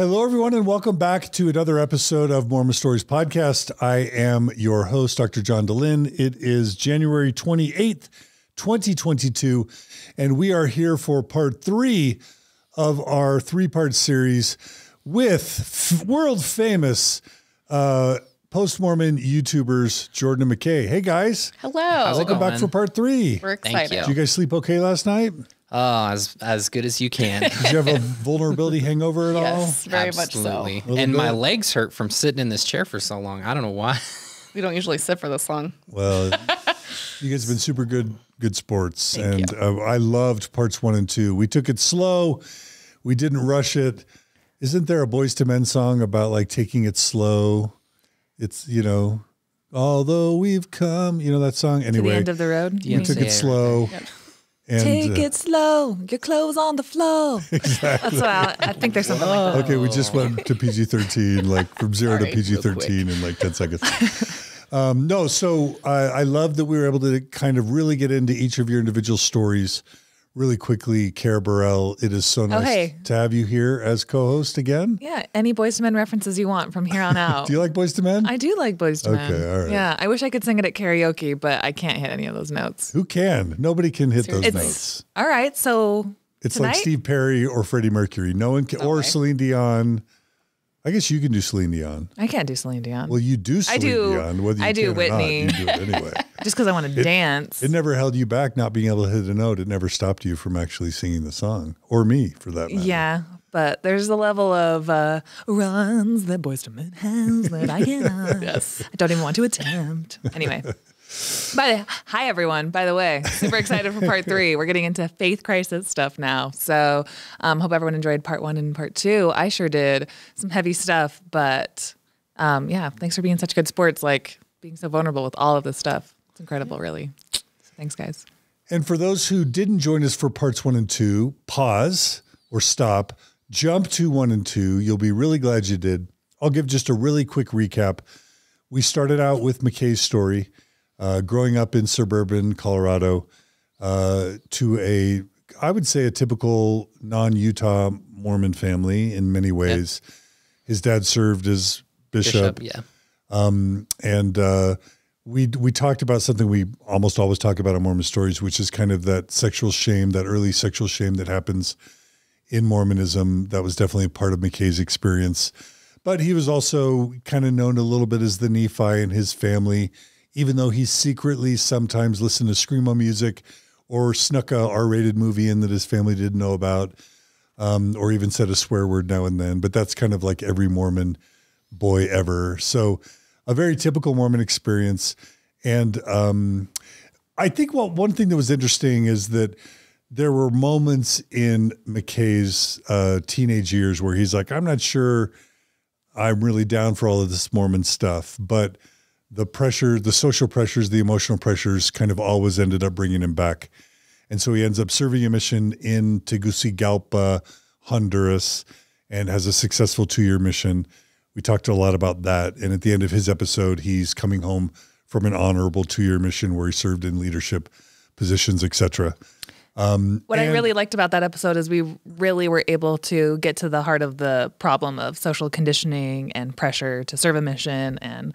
Hello, everyone, and welcome back to another episode of Mormon Stories podcast. I am your host, Dr. John DeLynn. It is January 28th, 2022, and we are here for part 3 of our 3-part series with world-famous post-Mormon YouTubers, Jordan and McKay. Hey, guys. Hello. Welcome back for part 3. We're excited. Did you guys sleep okay last night? Oh, as good as you can. Did you have a vulnerability hangover at all? Yes, very Absolutely. much so. And my legs hurt from sitting in this chair for so long. I don't know why. We don't usually sit for this long. Well, you guys have been super good sports. Thank and I loved parts 1 and 2. We took it slow. We didn't rush it. Isn't there a Boys to Men song about like taking it slow? It's, although we've come, that song. Anyway, To the end of the road. we took it slow. Yep. And, Take it slow. Your clothes on the floor. Exactly. That's what I think there's something like that. Okay, we just went to PG-13, like from 0 to Sorry, PG-13 in like 10 seconds. So I love that we were able to kind of really get into each of your individual stories really quickly. Kara Burrell, it is so nice to have you here as co-host again. Yeah, any Boys to Men references you want from here on out. Do you like Boys to Men? I do like Boys to Men. Okay, all right. Yeah, I wish I could sing it at karaoke, but I can't hit any of those notes. Who can? Nobody can hit those notes. All right, so It's tonight? like Steve Perry or Freddie Mercury. No one can, or Celine Dion. I guess you can do Celine Dion. I can't do Celine Dion. Well, you do Celine Dion, whether you I do can Whitney. or not. You do it anyway. Just because I want to dance. It never held you back not being able to hit a note. It never stopped you from actually singing the song, or me for that matter. Yeah, but there's a level of runs that Boys to Men has that I cannot. Yes. I don't even want to attempt. Anyway. Hi, everyone. By the way, super excited for part 3. We're getting into faith crisis stuff now. So hope everyone enjoyed part 1 and part 2. I sure did. Some heavy stuff, but thanks for being such good sports, like being so vulnerable with all of this stuff. It's incredible, really. So thanks, guys. And for those who didn't join us for parts 1 and 2, pause or stop, jump to 1 and 2. You'll be really glad you did. I'll give just a really quick recap. We started out with McKay's story. Growing up in suburban Colorado, to I would say a typical non-Utah Mormon family in many ways. Yep. His dad served as bishop. Yeah. We talked about something we almost always talk about on Mormon Stories, which is kind of that sexual shame, that early sexual shame that happens in Mormonism. That was definitely a part of McKay's experience. But he was also kind of known a little bit as the Nephi in his family, even though he secretly sometimes listened to screamo music or snuck a R-rated movie in that his family didn't know about, or even said a swear word now and then. But that's kind of like every Mormon boy ever. So a very typical Mormon experience. And I think one thing that was interesting is that there were moments in McKay's teenage years where he's like, I'm not sure I'm really down for all of this Mormon stuff, but the pressure, the social pressures, the emotional pressures kind of always ended up bringing him back. And so he ends up serving a mission in Tegucigalpa, Honduras, and has a successful 2-year mission. We talked a lot about that. And at the end of his episode, he's coming home from an honorable 2-year mission where he served in leadership positions, etc. What I really liked about that episode is we really were able to get to the heart of the problem of social conditioning and pressure to serve a mission. And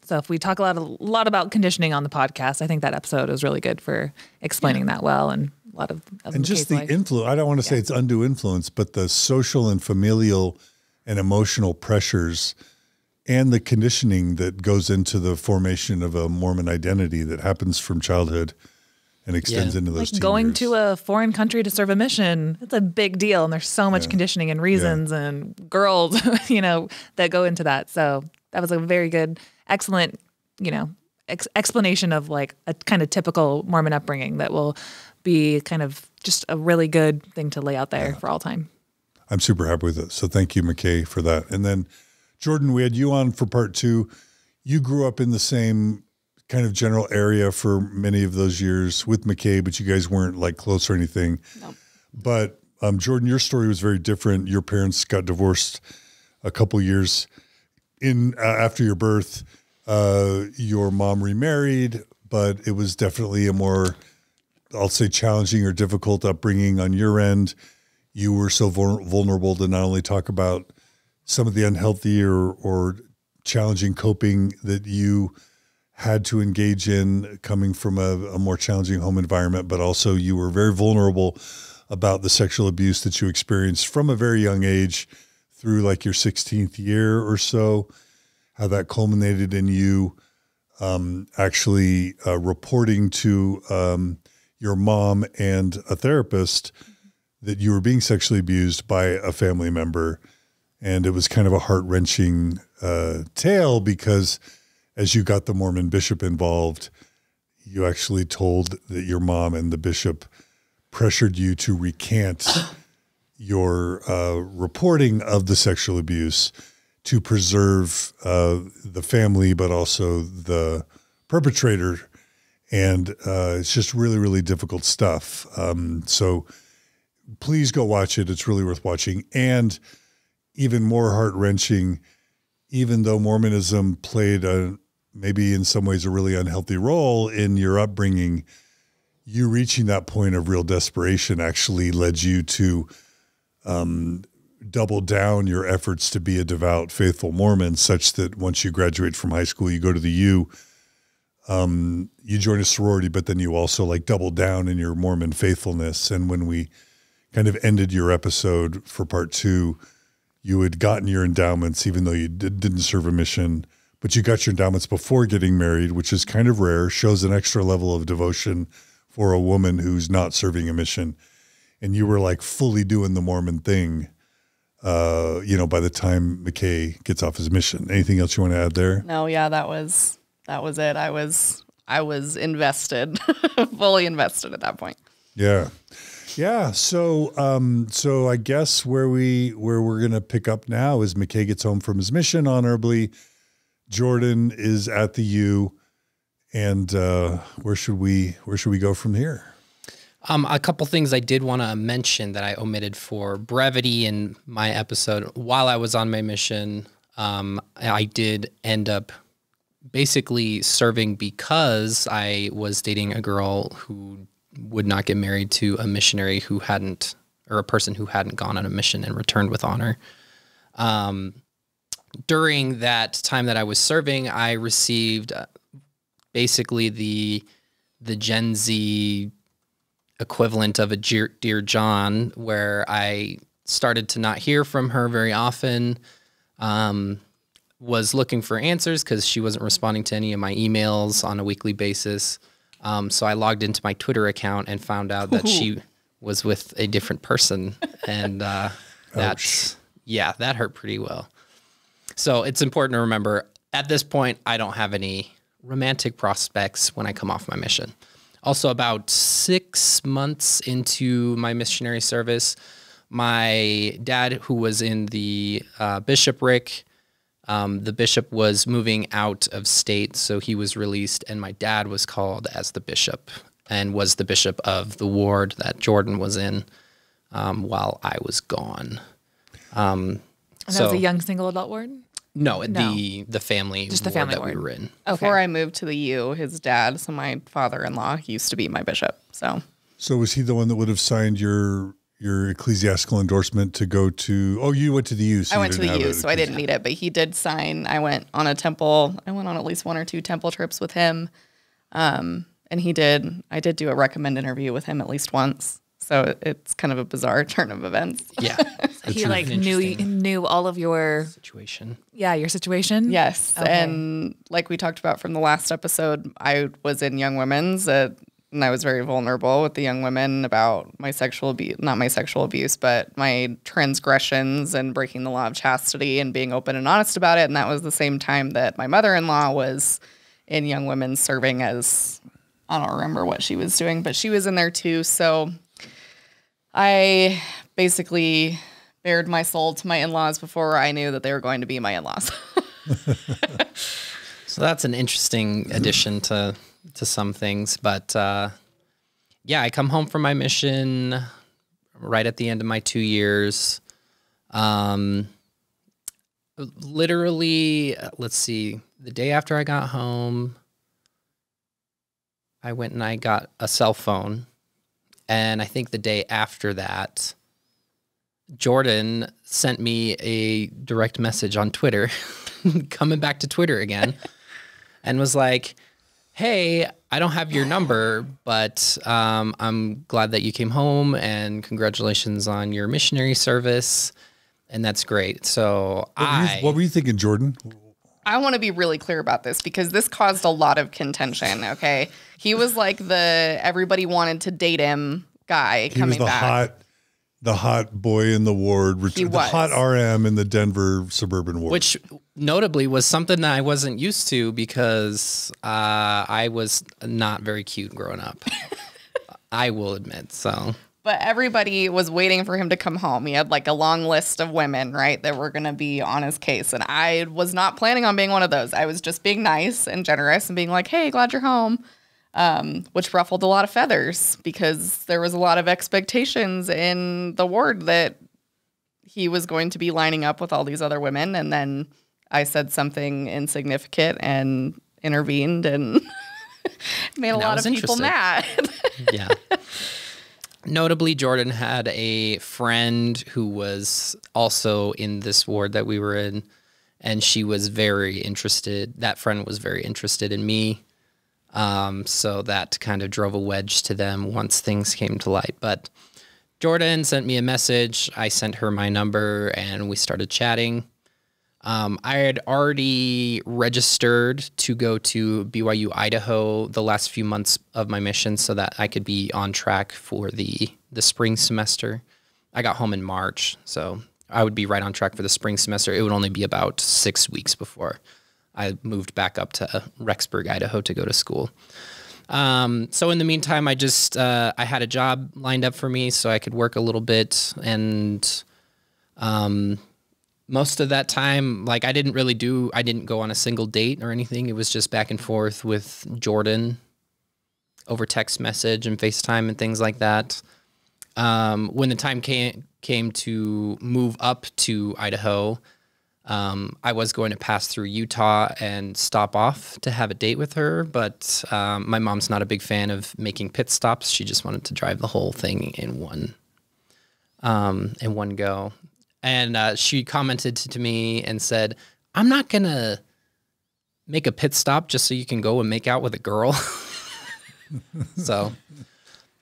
so if we talk a lot about conditioning on the podcast, I think that episode is really good for explaining that well. And a lot of and just the influence. I don't want to say it's undue influence, but the social and familial and emotional pressures and the conditioning that goes into the formation of a Mormon identity that happens from childhood and extends into those going years. to a foreign country to serve a mission. It's a big deal. And there's so much conditioning and reasons and girls, that go into that. So that was a very good, excellent, explanation of like a kind of typical Mormon upbringing that will be kind of just a really good thing to lay out there for all time. I'm super happy with it. So thank you, McKay, for that. And then Jordan, we had you on for part 2. You grew up in the same kind of general area for many of those years with McKay, but you guys weren't like close or anything. No. But Jordan, your story was very different. Your parents got divorced a couple years after your birth. Your mom remarried, but it was definitely a more, I'll say, challenging or difficult upbringing on your end. you were so vulnerable to not only talk about some of the unhealthy or challenging coping that you had to engage in coming from a more challenging home environment, but also you were very vulnerable about the sexual abuse that you experienced from a very young age through like your 16th year or so, how that culminated in you actually reporting to your mom and a therapist that you were being sexually abused by a family member. And it was kind of a heart-wrenching tale because as you got the Mormon bishop involved, you actually told that your mom and the bishop pressured you to recant your reporting of the sexual abuse to preserve the family, but also the perpetrator. And it's just really, really difficult stuff. So please go watch it. It's really worth watching. And even more heart-wrenching, even though Mormonism played maybe in some ways a really unhealthy role in your upbringing, you reaching that point of real desperation actually led you to double down your efforts to be a devout, faithful Mormon, such that once you graduate from high school, you go to the U, you join a sorority, but then you also like double down in your Mormon faithfulness. And when we kind of ended your episode for part 2, you had gotten your endowments, even though you didn't serve a mission, but you got your endowments before getting married, which is kind of rare, shows an extra level of devotion for a woman who's not serving a mission. And you were like fully doing the Mormon thing, by the time McKay gets off his mission. Anything else you want to add there? No, yeah, that was it. I was invested, fully invested at that point. Yeah. Yeah. So I guess where we're going to pick up now is McKay gets home from his mission honorably. Jordan is at the U, and where should we go from here? A couple things I did want to mention that I omitted for brevity in my episode. While I was on my mission, I did end up basically serving because I was dating a girl who would not get married to a missionary who hadn't, or a person who hadn't gone on a mission and returned with honor. During that time that I was serving, I received basically the Gen Z equivalent of a Dear John, where I started to not hear from her very often, was looking for answers because she wasn't responding to any of my emails on a weekly basis. So I logged into my Twitter account and found out that she was with a different that hurt pretty well. So it's important to remember, at this point, I don't have any romantic prospects when I come off my mission. Also, about 6 months into my missionary service, my dad, who was in the bishopric, the bishop was moving out of state, so he was released, and my dad was called as the bishop and was the bishop of the ward that Jordan was in while I was gone. And that was a young single adult ward? No, the family just the ward family that ward. we were in. Okay. Before I moved to the U, his dad, so my father-in-law, used to be my bishop. So was he the one that would have signed your ecclesiastical endorsement to go to? Oh, you went to the U. So I went to the U, so I didn't need it, but he did sign. I went on at least 1 or 2 temple trips with him, and I did do a recommend interview with him at least once. So it's kind of a bizarre turn of events. Yeah. He like knew all of your situation. Yeah, your situation. Yes. Okay. And like we talked about from the last episode, I was in Young Women's and I was very vulnerable with the young women about my sexual abuse, not my sexual abuse, but my transgressions and breaking the law of chastity and being open and honest about it. And that was the same time that my mother-in-law was in Young Women's serving as, I don't remember what she was doing, but she was in there too. So I basically bared my soul to my in-laws before I knew that they were going to be my in-laws. So that's an interesting addition to some things. But yeah, I come home from my mission right at the end of my 2 years. Literally, let's see, the day after I got home, I went and I got a cell phone. And I think the day after that, Jordan sent me a direct message on Twitter, coming back to Twitter again, and was like, hey, I don't have your number, but I'm glad that you came home, and congratulations on your missionary service. And that's great. So what were you thinking, Jordan? I want to be really clear about this because this caused a lot of contention, okay? He was like the everybody wanted to date him guy coming back. The hot boy in the ward, the hot RM in the Denver suburban ward. Which notably was something that I wasn't used to because I was not very cute growing up. I will admit, so. But everybody was waiting for him to come home. He had like a long list of women, right, that were going to be on his case. And I was not planning on being one of those. I was just being nice and generous and being like, hey, glad you're home. Which ruffled a lot of feathers because there was a lot of expectations in the ward that he was going to be lining up with all these other women. And then I said something insignificant and intervened and made a lot of people mad. Yeah. Notably, Jordan had a friend who was also in this ward that we were in, and she was very interested. That friend was very interested in me. So that kind of drove a wedge to them once things came to light. But Jordan sent me a message. I sent her my number, and we started chatting. I had already registered to go to BYU, Idaho the last few months of my mission so that I could be on track for the spring semester. I got home in March, so I would be right on track for the spring semester. It would only be about 6 weeks before I moved back up to Rexburg, Idaho to go to school. So in the meantime, I had a job lined up for me so I could work a little bit. And most of that time, like I didn't go on a single date or anything. It was just back and forth with Jordan over text message and FaceTime and things like that. When the time came to move up to Idaho, I was going to pass through Utah and stop off to have a date with her, but my mom's not a big fan of making pit stops. She just wanted to drive the whole thing in one go. And she commented to me and said, I'm not going to make a pit stop just so you can go and make out with a girl. So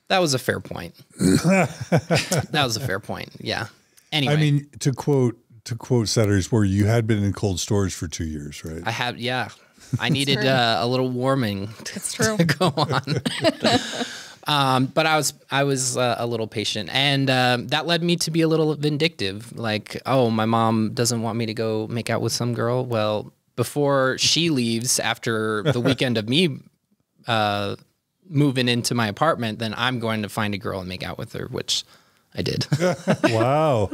that was a fair point. Yeah. Anyway. I mean, to quote Saturday's Word, you had been in cold storage for 2 years, right? I have, yeah. I needed a little warming to go on. But I was a little patient, and that led me to be a little vindictive. Like, oh, my mom doesn't want me to go make out with some girl. Well, before she leaves after the weekend of me moving into my apartment, then I'm going to find a girl and make out with her, which I did. Wow.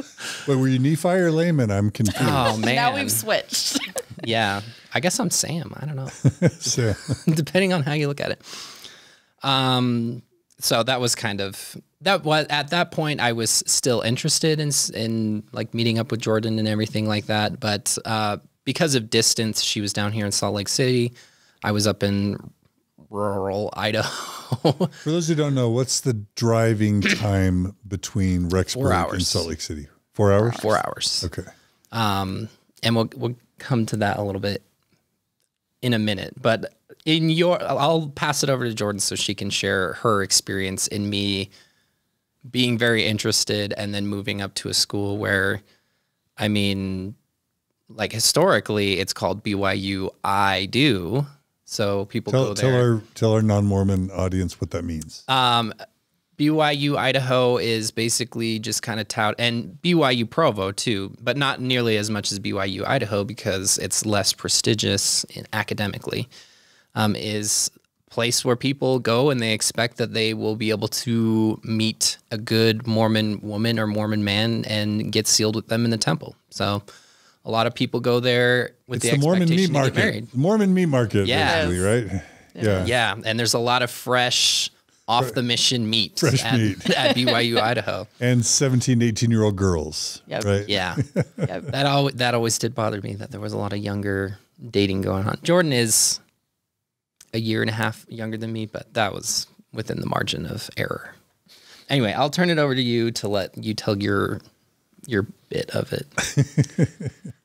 But were you Nephi or Layman? I'm confused. Oh, man. Now we've switched. Yeah. I guess I'm Sam. I don't know. So. Depending on how you look at it. So that was at that point I was still interested in like meeting up with Jordan and everything like that. But because of distance, she was down here in Salt Lake City. I was up in rural Idaho. For those who don't know, what's the driving time between Rexburg and Salt Lake City? 4 hours? 4 hours. Okay. And we'll come to that a little bit in a minute. But I'll pass it over to Jordan so she can share her experience in me being very interested and then moving up to a school where, I mean, like historically, it's called BYU I Do. So people go there. Tell our non-Mormon audience what that means. BYU Idaho is basically just kind of and BYU Provo too, but not nearly as much as BYU Idaho because it's less prestigious academically. Is a place where people go and they expect that they will be able to meet a good Mormon woman or Mormon man and get sealed with them in the temple. So a lot of people go there with the Mormon meat expectation to get married. Mormon meat market, basically, right? Yeah. Yeah, and there's a lot of fresh, off-the-mission meat at BYU, Idaho. And 17, 18-year-old girls, right? Yeah. Yep. That always did bother me, that there was a lot of younger dating going on. Jordan is a year and a half younger than me, but that was within the margin of error. Anyway, I'll turn it over to you to let you tell your your bit of it.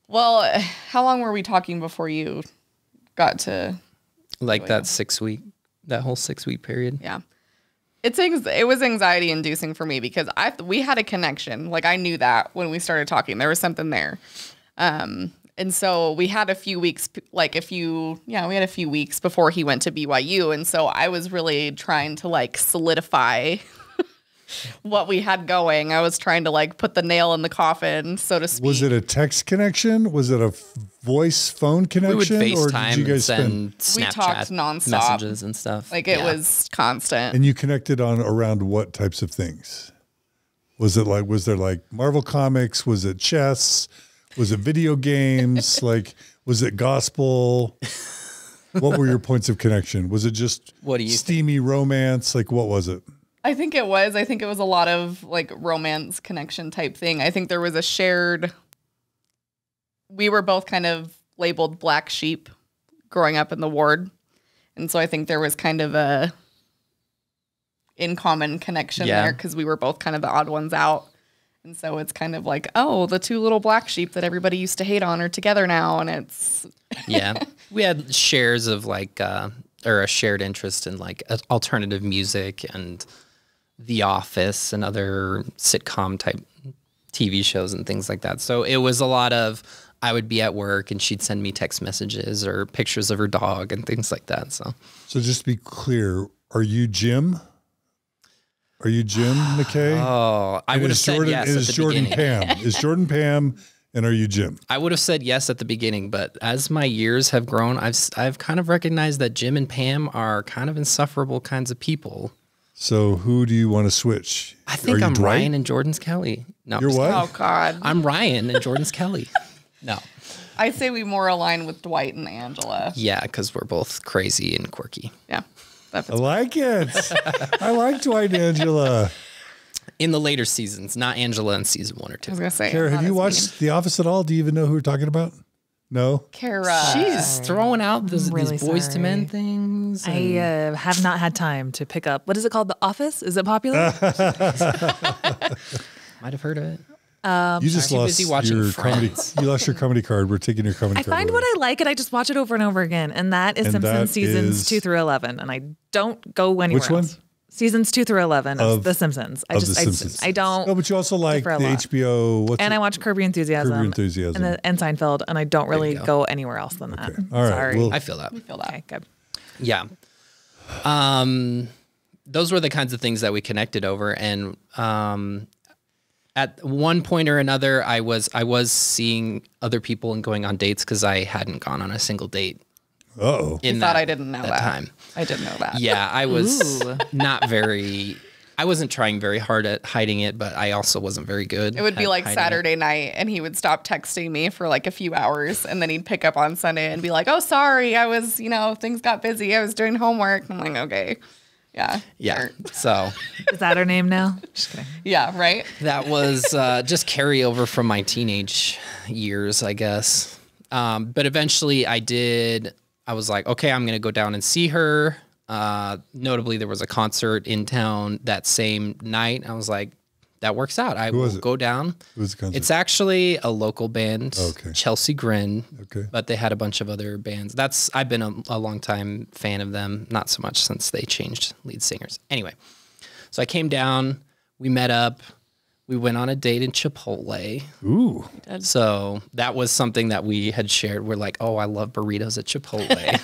Well, how long were we talking before you got to? Like that whole 6 week period. Yeah. It was anxiety inducing for me because we had a connection. Like I knew that when we started talking, there was something there. And so we had a few weeks, we had a few weeks before he went to BYU. And so I was really trying to like solidify what we had going. I was trying to like put the nail in the coffin, so to speak. Was it a text connection? Was it a voice phone connection? We would or FaceTime did you guys and send We talked Snapchat nonstop. messages and stuff. Like it was constant. And you connected on around what types of things? Was there like Marvel comics? Was it chess? Was it video games? Like, was it gospel? What were your points of connection? Was it just steamy romance? Like, what was it? I think it was a lot of like romance connection type thing. I think there was we were both kind of labeled black sheep growing up in the ward. And so I think there was kind of a in common connection there because we were both kind of the odd ones out. And so it's kind of like, oh, the two little black sheep that everybody used to hate on are together now. And it's. Yeah. We had shares of like, or a shared interest in like alternative music and The Office and other sitcom type TV shows and things like that. So it was a lot of, I would be at work and she'd send me text messages or pictures of her dog and things like that. So just to be clear, are you Jim? Are you Jim McKay? Oh, I would have said yes at the Jordan beginning. Pam? Is Jordan Pam? And are you Jim? I would have said yes at the beginning, but as my years have grown, I've kind of recognized that Jim and Pam are kind of insufferable kinds of people. So who do you want to switch? I think I'm Dwight? Ryan and Jordan's Kelly. No, You're what? Oh, God. I'm Ryan and Jordan's Kelly. No. I'd say we more align with Dwight and Angela. Yeah, because we're both crazy and quirky. Yeah. I like it. I like Dwight and Angela. In the later seasons, not Angela in season 1 or 2. I was going to say. Kara, have you watched The Office at all? Do you even know who we're talking about? No? Kara. She's throwing out these really boys to men sorry. things. I have not had time to pick up. What is it called? The Office? Is it popular? Might have heard of it. You just Too lost busy watching your comedy. Friends. You lost your comedy card. We're taking your comedy I card. find away. what I like and I just watch it over and over again. And that is And Simpsons that seasons is- 2 through 11. And I don't go anywhere Which one? else. Seasons 2 through 11 of The Simpsons. of The Simpsons. I don't. No, but you also like the differ a lot. HBO. And I watch Curb Your Enthusiasm. Curb Your Enthusiasm. And Seinfeld. And I don't really go. go anywhere else than that. All right, Sorry. well- I feel that. Feel that. Okay, good. Yeah. Those were the kinds of things that we connected over. And at one point or another, I was seeing other people and going on dates because I hadn't gone on a single date. Uh-oh. I thought I didn't know that. time. I didn't know that. Yeah, I was I wasn't trying very hard at hiding it, but I also wasn't very good. It would be at like hiding it. Saturday night and he would stop texting me for like a few hours and then he'd pick up on Sunday and be like, oh, sorry, I was, things got busy. I was doing homework. I'm like, okay. Yeah. Yeah. Sure. So Is that her name now? Just kidding. Yeah, right? that was just carryover from my teenage years, I guess. But eventually I was like, okay, I'm going to go down and see her. Notably, there was a concert in town that same night. I was like, that works out. I will go down. Who was the concert? It's actually a local band, Okay. Chelsea Grin. Okay. But they had a bunch of other bands. I've been a long time fan of them, not so much since they changed lead singers. Anyway, so I came down, we met up, we went on a date in Chipotle. Ooh. So that was something that we had shared. We're like, oh, I love burritos at Chipotle.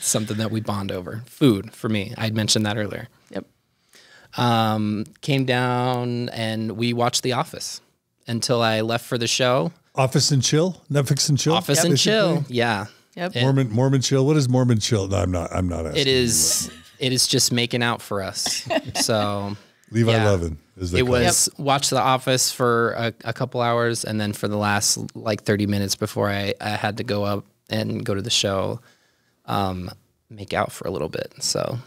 Something that we bond over. Food for me. I'd mentioned that earlier. Yep. Came down and we watched The Office until I left for the show. Office and Chill? Netflix and Chill? Office and Chill. Yeah. Yep. Mormon Chill? What is Mormon Chill? No, I'm not asking. It is just making out for us. So Levi yeah. Levin is the it was watch The Office for a couple hours, and then for the last like 30 minutes before I had to go up and go to the show, make out for a little bit. So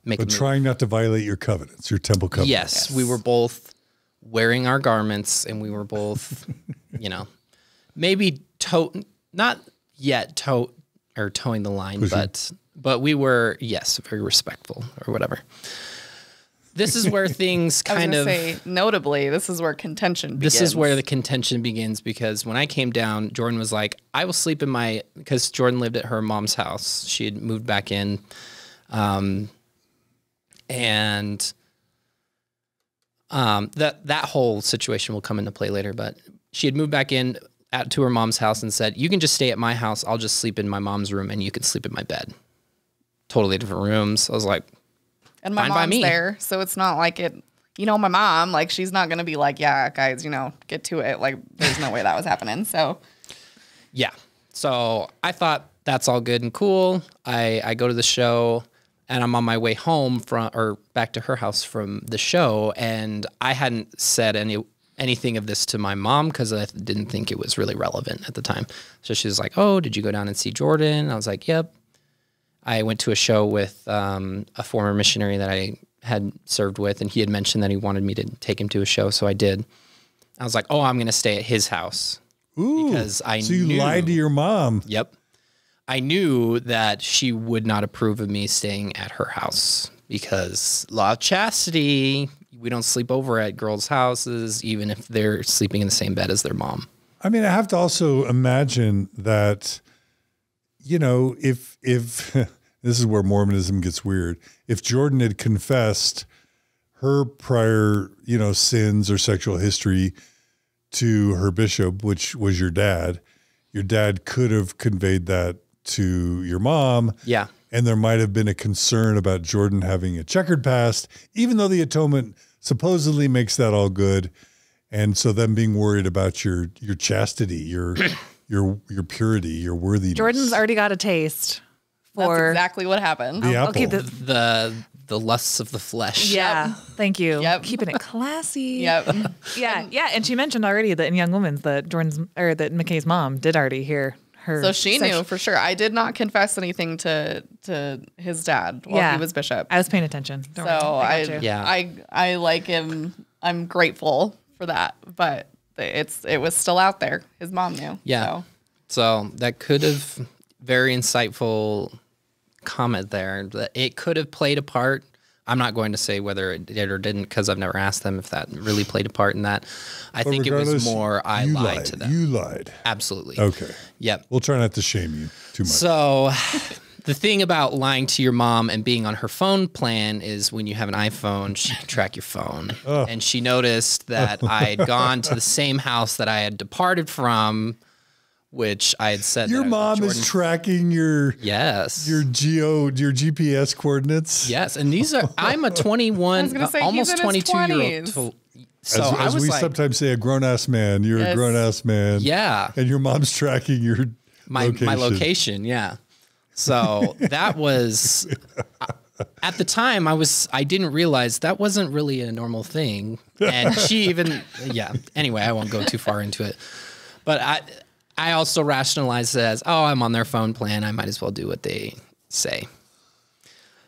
But trying not to violate your covenants, your temple covenants. Yes, we were both wearing our garments, and we were both, maybe not yet towing the line, but we were, yes, very respectful or whatever. this is where things I was kind gonna of say, notably, this is where contention begins. This is where the contention begins, because when I came down, Jordan was like, I will sleep in because Jordan lived at her mom's house. She had moved back in. That whole situation will come into play later, but she had moved back in to her mom's house and said, you can just stay at my house. I'll just sleep in my mom's room and you can sleep in my bed. Totally different rooms. I was like, and my fine by mom's me. there, so it's not like it. You know, my mom, like, she's not gonna be like, yeah, guys, you know, get to it. Like, there's no way that was happening. So, yeah. So I thought that's all good and cool. I go to the show and I'm on my way home back to her house from the show, and I hadn't said anything of this to my mom because I didn't think it was really relevant at the time. So she was like, oh, did you go down and see Jordan? I was like, yep. I went to a show with a former missionary that I had served with, and he had mentioned that he wanted me to take him to a show, so I did. I was like, oh, I'm going to stay at his house. Ooh, because so you lied to your mom. Yep. I knew that she would not approve of me staying at her house because law of chastity, we don't sleep over at girls' houses, even if they're sleeping in the same bed as their mom. I mean, I have to also imagine that, you know, if this is where Mormonism gets weird. If Jordan had confessed her prior, you know, sins or sexual history to her bishop, which was your dad could have conveyed that to your mom. Yeah. And there might have been a concern about Jordan having a checkered past, even though the atonement supposedly makes that all good. And so them being worried about your chastity, your purity, your worthiness. Jordan's already got a taste for that's exactly what happened. the I'll apple. keep this. The lusts of the flesh. Yeah, thank you. Yep. Keeping it classy. Yep. Yeah. And she mentioned already that in Young Women's that that McKay's mom did already hear her. So she knew for sure. I did not confess anything to his dad while he was bishop. I was paying attention. Don't worry. So got you. I like him. I'm grateful for that, but it was still out there. His mom knew. Yeah. So that could have very insightful comment there. It could have played a part. I'm not going to say whether it did or didn't because I've never asked them if that really played a part in that. I think it was more I lied to them. You lied. Absolutely. Okay. Yep. We'll try not to shame you too much. So the thing about lying to your mom and being on her phone plan is when you have an iPhone, she can track your phone. Oh. And she noticed that I had gone to the same house that I had departed from, which I had said. Your that mom is tracking your yes your GPS coordinates. Yes, and these are I'm a 21, I was gonna say, almost he's in his 22-year-old. 20s. So as I was we like, sometimes say, a grown ass man. You're a grown ass man. yeah, and your mom's tracking your my location. Yeah, so that was at the time I didn't realize that wasn't really a normal thing, and she even Anyway, I won't go too far into it, but I also rationalized it as, oh, I'm on their phone plan. I might as well do what they say.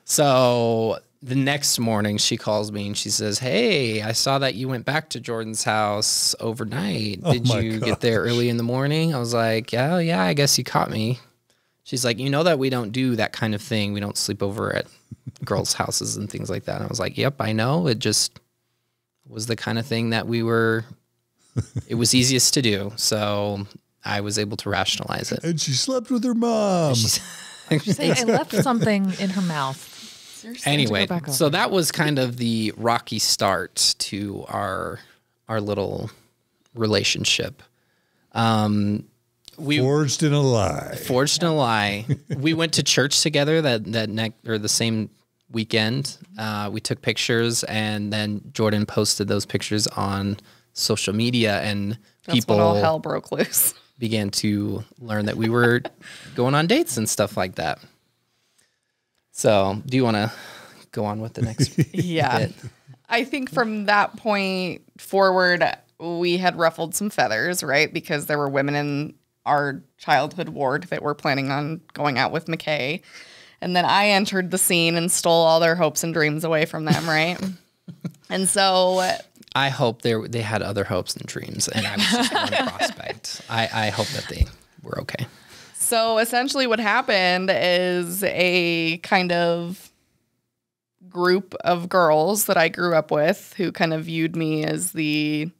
So the next morning she calls me and she says, hey, I saw that you went back to Jordan's house overnight. Did you get there early in the morning? I was like, yeah, I guess you caught me. She's like, you know that we don't do that kind of thing. We don't sleep over at girls' houses and things like that. And I was like, yep, I know. It just was the kind of thing that it was easiest to do. So I was able to rationalize it. And she slept with her mom. I left something in her mouth. Seriously, anyway, so that was kind of the rocky start to our little relationship. We forged in a lie. Forged in a lie. We went to church together the same weekend. We took pictures, and then Jordan posted those pictures on social media, and That's when all hell broke loose. Began to learn that we were going on dates and stuff like that. So do you want to go on with the next bit? I think from that point forward, we had ruffled some feathers, right? Because there were women in our childhood ward that were planning on going out with McKay. And then I entered the scene and stole all their hopes and dreams away from them, right? And so I hope they had other hopes and dreams, and I was just one prospect. I hope that they were okay. So essentially what happened is a kind of group of girls that I grew up with who kind of viewed me as the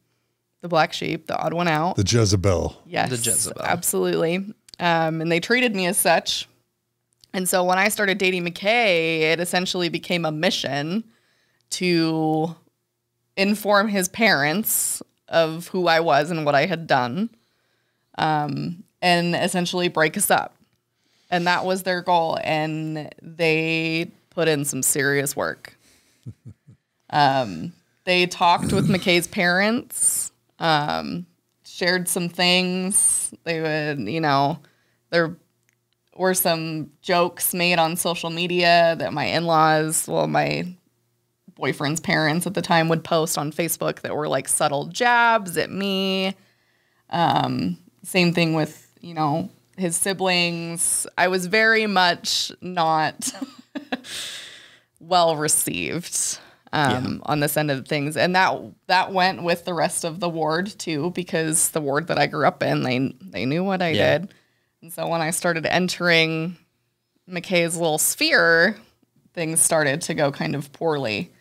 black sheep, the odd one out. The Jezebel. Yes, The Jezebel. absolutely. And they treated me as such. And so when I started dating McKay, it essentially became a mission to inform his parents of who I was and what I had done, and essentially break us up. And that was their goal. And they put in some serious work. They talked with McKay's parents, shared some things. They would, there were some jokes made on social media that my in-laws, my boyfriend's parents at the time, would post on Facebook that were like subtle jabs at me. Same thing with, his siblings. I was very much not well received on this end of things. And that went with the rest of the ward too, because the ward that I grew up in, they knew what I did. And so when I started entering McKay's little sphere, things started to go kind of poorly.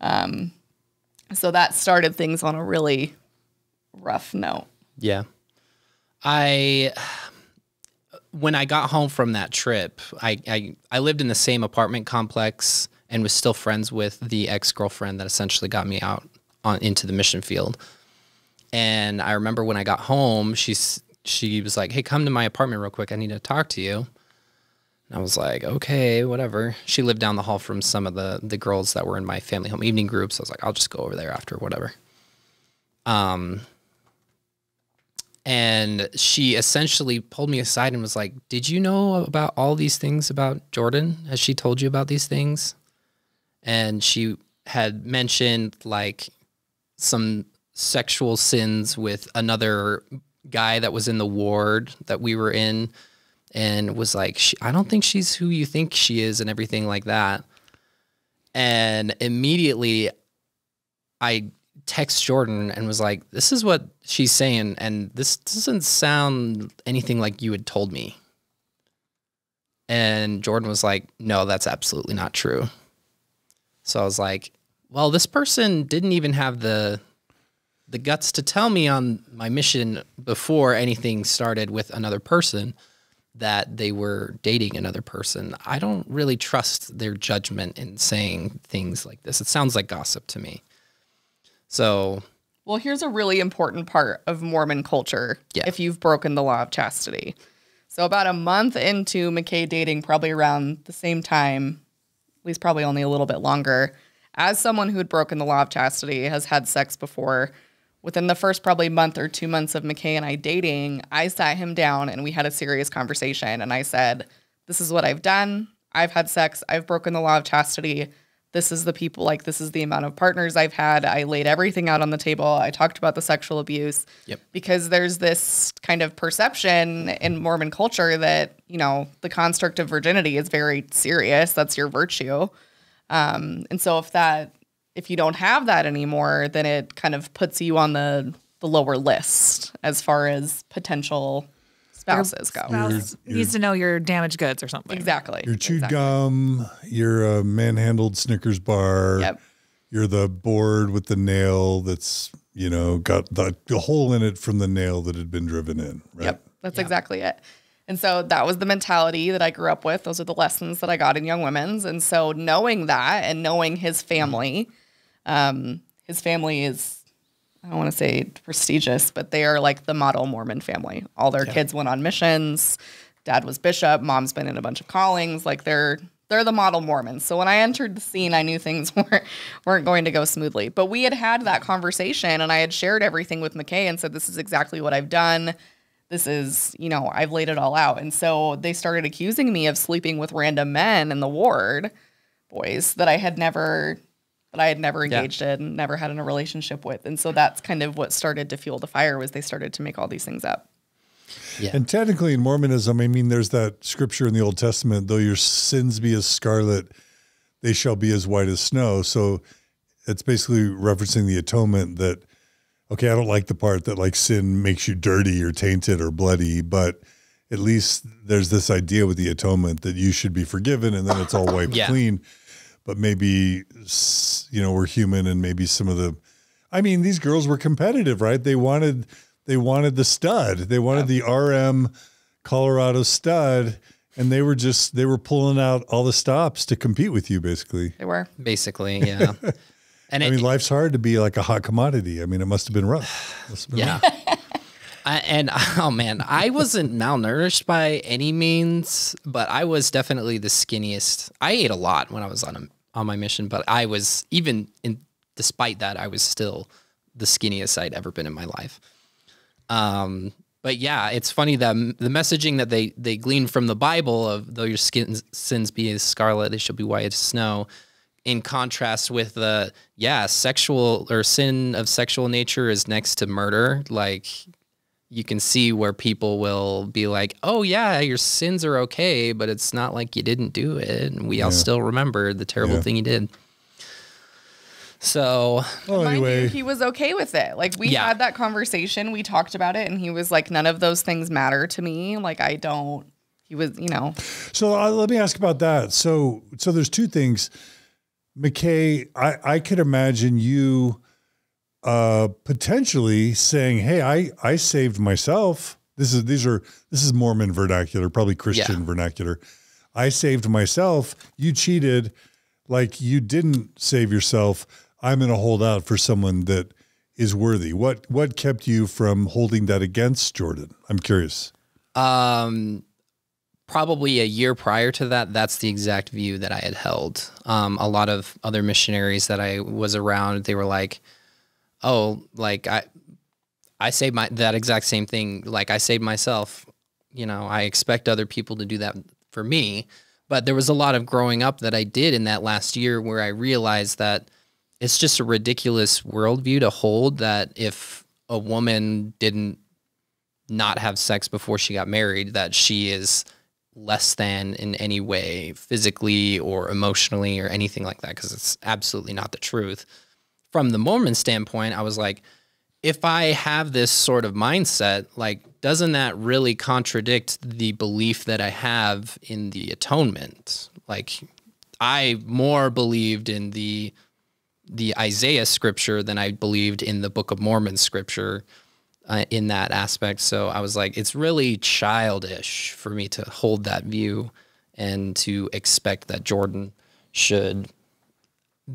So that started things on a really rough note. Yeah. When I got home from that trip, I lived in the same apartment complex and was still friends with the ex-girlfriend that essentially got me out into the mission field. And I remember when I got home, she was like, "Hey, come to my apartment real quick. I need to talk to you." And I was like, "Okay, whatever." She lived down the hall from some of the girls that were in my family home evening group. So I was like, "I'll just go over there after, whatever." And she essentially pulled me aside and was like, "Did you know about all these things about Jordan? Has she told you about these things?" And she had mentioned like some sexual sins with another guy that was in the ward that we were in, and was like, "I don't think she's who you think she is," and everything like that. And immediately I text Jordan and was like, "This is what she's saying, and this doesn't sound anything like you had told me." And Jordan was like, "No, that's absolutely not true." So I was like, well, this person didn't even have the guts to tell me on my mission before anything started with another person that they were dating another person. I don't really trust their judgment in saying things like this. It sounds like gossip to me. So, well, here's a really important part of Mormon culture if you've broken the law of chastity. So about a month into McKay dating, probably around the same time, at least probably only a little bit longer, as someone who had broken the law of chastity, has had sex before, within the first probably month or 2 months of McKay and I dating, I sat him down and we had a serious conversation. And I said, "This is what I've done. I've had sex. I've broken the law of chastity. This is the people, like, this is the amount of partners I've had." I laid everything out on the table. I talked about the sexual abuse because there's this kind of perception in Mormon culture that, the construct of virginity is very serious. That's your virtue. And so if you don't have that anymore, then it kind of puts you on the lower list as far as potential spouses go. Spouse needs to know your damaged goods or something. Exactly. Your chewed gum, your manhandled Snickers bar. Yep. You're the board with the nail that's, got the hole in it from the nail that had been driven in. Right? Yep. That's exactly it. And so that was the mentality that I grew up with. Those are the lessons that I got in Young Women's. And so knowing that and knowing his family is, I don't want to say prestigious, but they are like the model Mormon family. All their kids went on missions. Dad was bishop. Mom's been in a bunch of callings. Like they're the model Mormons. So when I entered the scene, I knew things weren't going to go smoothly. But we had that conversation, and I had shared everything with McKay and said, "This is exactly what I've done. This is, I've laid it all out." And so they started accusing me of sleeping with random men in the ward, boys that I had never engaged in, never had in a relationship with. And so that's kind of what started to fuel the fire, was they started to make all these things up. Yeah. And technically in Mormonism, there's that scripture in the Old Testament, "Though your sins be as scarlet, they shall be as white as snow." So it's basically referencing the atonement that, okay, I don't like the part that like sin makes you dirty or tainted or bloody, but at least there's this idea with the atonement that you should be forgiven and then it's all wiped clean. but maybe, we're human, and maybe some of the, I mean, these girls were competitive, right? They wanted the stud. They wanted the RM Colorado stud, and they were pulling out all the stops to compete with you, basically. They were. Basically, yeah. And I mean, life's hard to be like a hot commodity. I mean, it must have been rough. Yeah. Oh man, I wasn't malnourished by any means, but I was definitely the skinniest. I ate a lot when I was on my mission, but I was despite that, I was still the skinniest I'd ever been in my life. But yeah, it's funny that the messaging that they glean from the Bible of though your sins be as scarlet, they shall be white as snow, in contrast with the sexual or sin of sexual nature is next to murder. Like, you can see where people will be like, oh yeah, your sins are okay, but it's not like you didn't do it. And we all still remember the terrible thing you did. So, well, anyway, he was okay with it. Like, we had that conversation, we talked about it, and he was like, none of those things matter to me. Like, he was, So let me ask about that. So there's two things. McKay, I could imagine you potentially saying, hey, I saved myself. This is Mormon vernacular, probably Christian vernacular. I saved myself. You cheated. Like, you didn't save yourself. I'm going to hold out for someone that is worthy. What kept you from holding that against Jordan? I'm curious. Probably a year prior to that, that's the exact view that I had held. A lot of other missionaries that I was around, they were like, oh, like I saved that exact same thing. Like, I saved myself, I expect other people to do that for me. But there was a lot of growing up that I did in that last year where I realized that it's just a ridiculous worldview to hold that if a woman didn't not have sex before she got married, that she is less than in any way, physically or emotionally or anything like that, because it's absolutely not the truth. From the Mormon standpoint, I was like, if I have this sort of mindset, like, doesn't that really contradict the belief that I have in the atonement? Like, I more believed in the Isaiah scripture than I believed in the Book of Mormon scripture in that aspect. So I was like, it's really childish for me to hold that view and to expect that Jordan should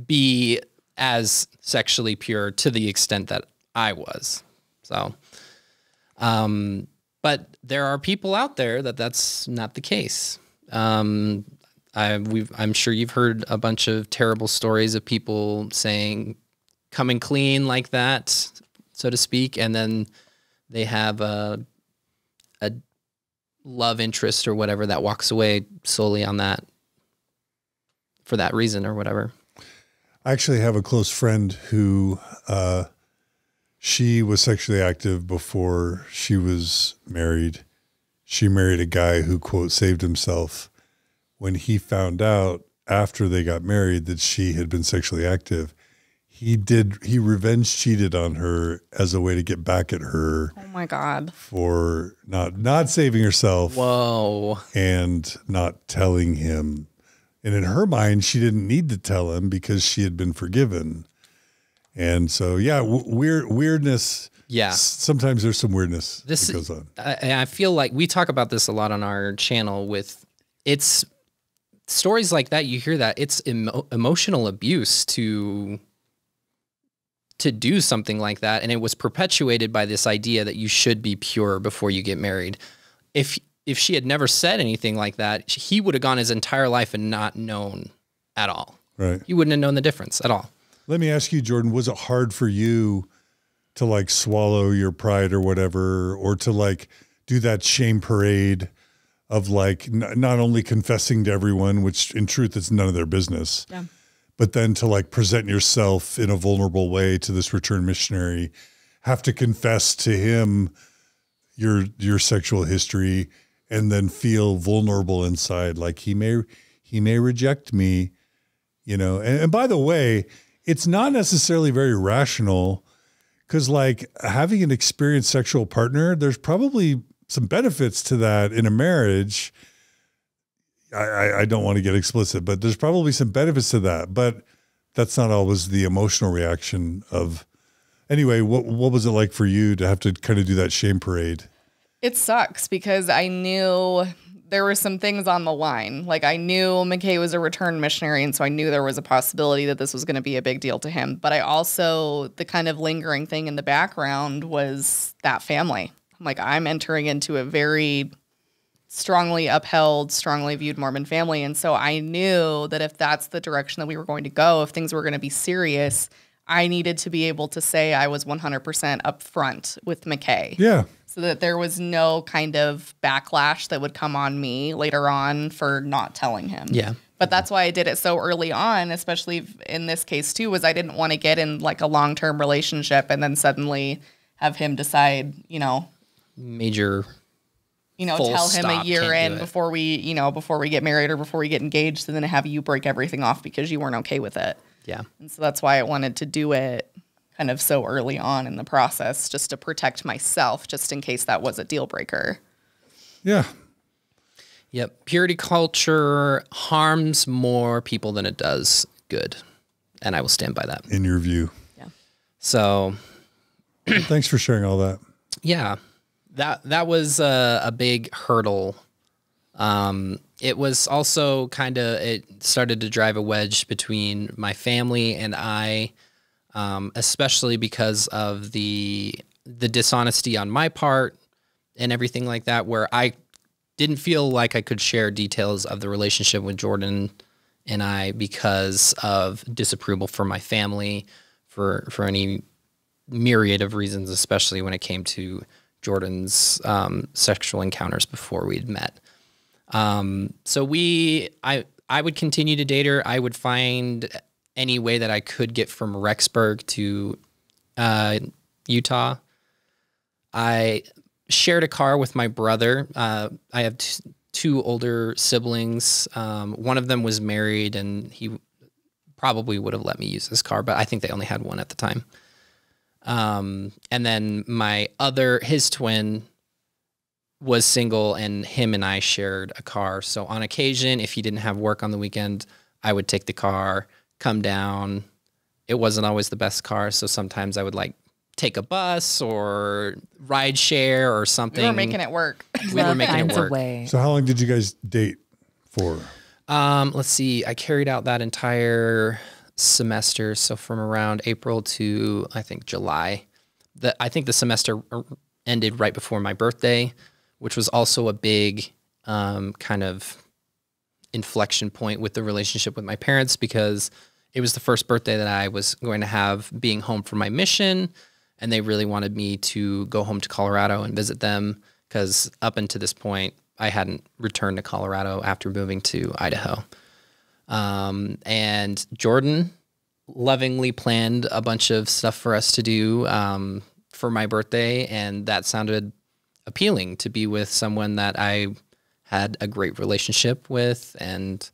be as sexually pure to the extent that I was. So, but there are people out there that's not the case. I'm sure you've heard a bunch of terrible stories of people saying coming clean like that, so to speak, and then they have a love interest or whatever that walks away solely on that for that reason or whatever. I actually have a close friend who she was sexually active before she was married. She married a guy who, quote, saved himself. When he found out after they got married that she had been sexually active, he revenge cheated on her as a way to get back at her. Oh my God. For not saving herself. Whoa. And not telling him. And in her mind, she didn't need to tell him because she had been forgiven. And so, yeah, weirdness. Yeah. Sometimes there's some weirdness that goes on. I feel like we talk about this a lot on our channel with it's stories like that. You hear that it's emotional abuse to do something like that. And it was perpetuated by this idea that you should be pure before you get married. If she had never said anything like that, he would have gone his entire life and not known at all. Right. He wouldn't have known the difference at all. Let me ask you, Jordan, was it hard for you to like swallow your pride or whatever, or to like do that shame parade of like not only confessing to everyone, which in truth it's none of their business, but then to like present yourself in a vulnerable way to this returned missionary, have to confess to him your sexual history, and then feel vulnerable inside, like he may reject me, And by the way, it's not necessarily very rational, because like having an experienced sexual partner, there's probably some benefits to that in a marriage. I don't want to get explicit, but there's probably some benefits to that, but that's not always the emotional reaction of, anyway, what was it like for you to have to kind of do that shame parade? It sucks because I knew there were some things on the line. Like I knew McKay was a returned missionary, and so I knew there was a possibility that this was going to be a big deal to him. But I also, the kind of lingering thing in the background was that family. Like I'm entering into a very strongly upheld, strongly viewed Mormon family. And so I knew that if that's the direction that we were going to go, if things were going to be serious, I needed to be able to say I was 100% upfront with McKay. Yeah. So that there was no kind of backlash that would come on me later on for not telling him. Yeah. But that's why I did it so early on, especially in this case too, was I didn't want to get in like a long-term relationship and then suddenly have him decide, Major. Tell him a year in before we get married or before we get engaged, and then have you break everything off because you weren't okay with it. Yeah. And so that's why I wanted to do it kind of so early on in the process, just to protect myself, just in case that was a deal breaker. Yeah. Yep. Purity culture harms more people than it does good. And I will stand by that. In your view. Yeah. So. Thanks for sharing all that. Yeah. That was a big hurdle. It was also it started to drive a wedge between my family and I, especially because of the dishonesty on my part and everything like that, where I didn't feel like I could share details of the relationship with Jordan and I because of disapproval from my family for any myriad of reasons, especially when it came to Jordan's sexual encounters before we'd met. So I would continue to date her. I would find any way that I could get from Rexburg to Utah. I shared a car with my brother. I have two older siblings. One of them was married, and he probably would have let me use his car, but I think they only had one at the time. And then his twin was single, and him and I shared a car. So on occasion, if he didn't have work on the weekend, I would take the car, come down. It wasn't always the best car. So sometimes I would take a bus or ride share or something. We were making it work. We were making it work. So how long did you guys date for? Let's see. I carried out that entire semester. So from around April to, I think, July. I think the semester ended right before my birthday, which was also a big kind of inflection point with the relationship with my parents, because it was the first birthday that I was going to have being home from my mission, and they really wanted me to go home to Colorado and visit them, because up until this point, I hadn't returned to Colorado after moving to Idaho. And Jordan lovingly planned a bunch of stuff for us to do for my birthday, and that sounded appealing, to be with someone that I had a great relationship with, and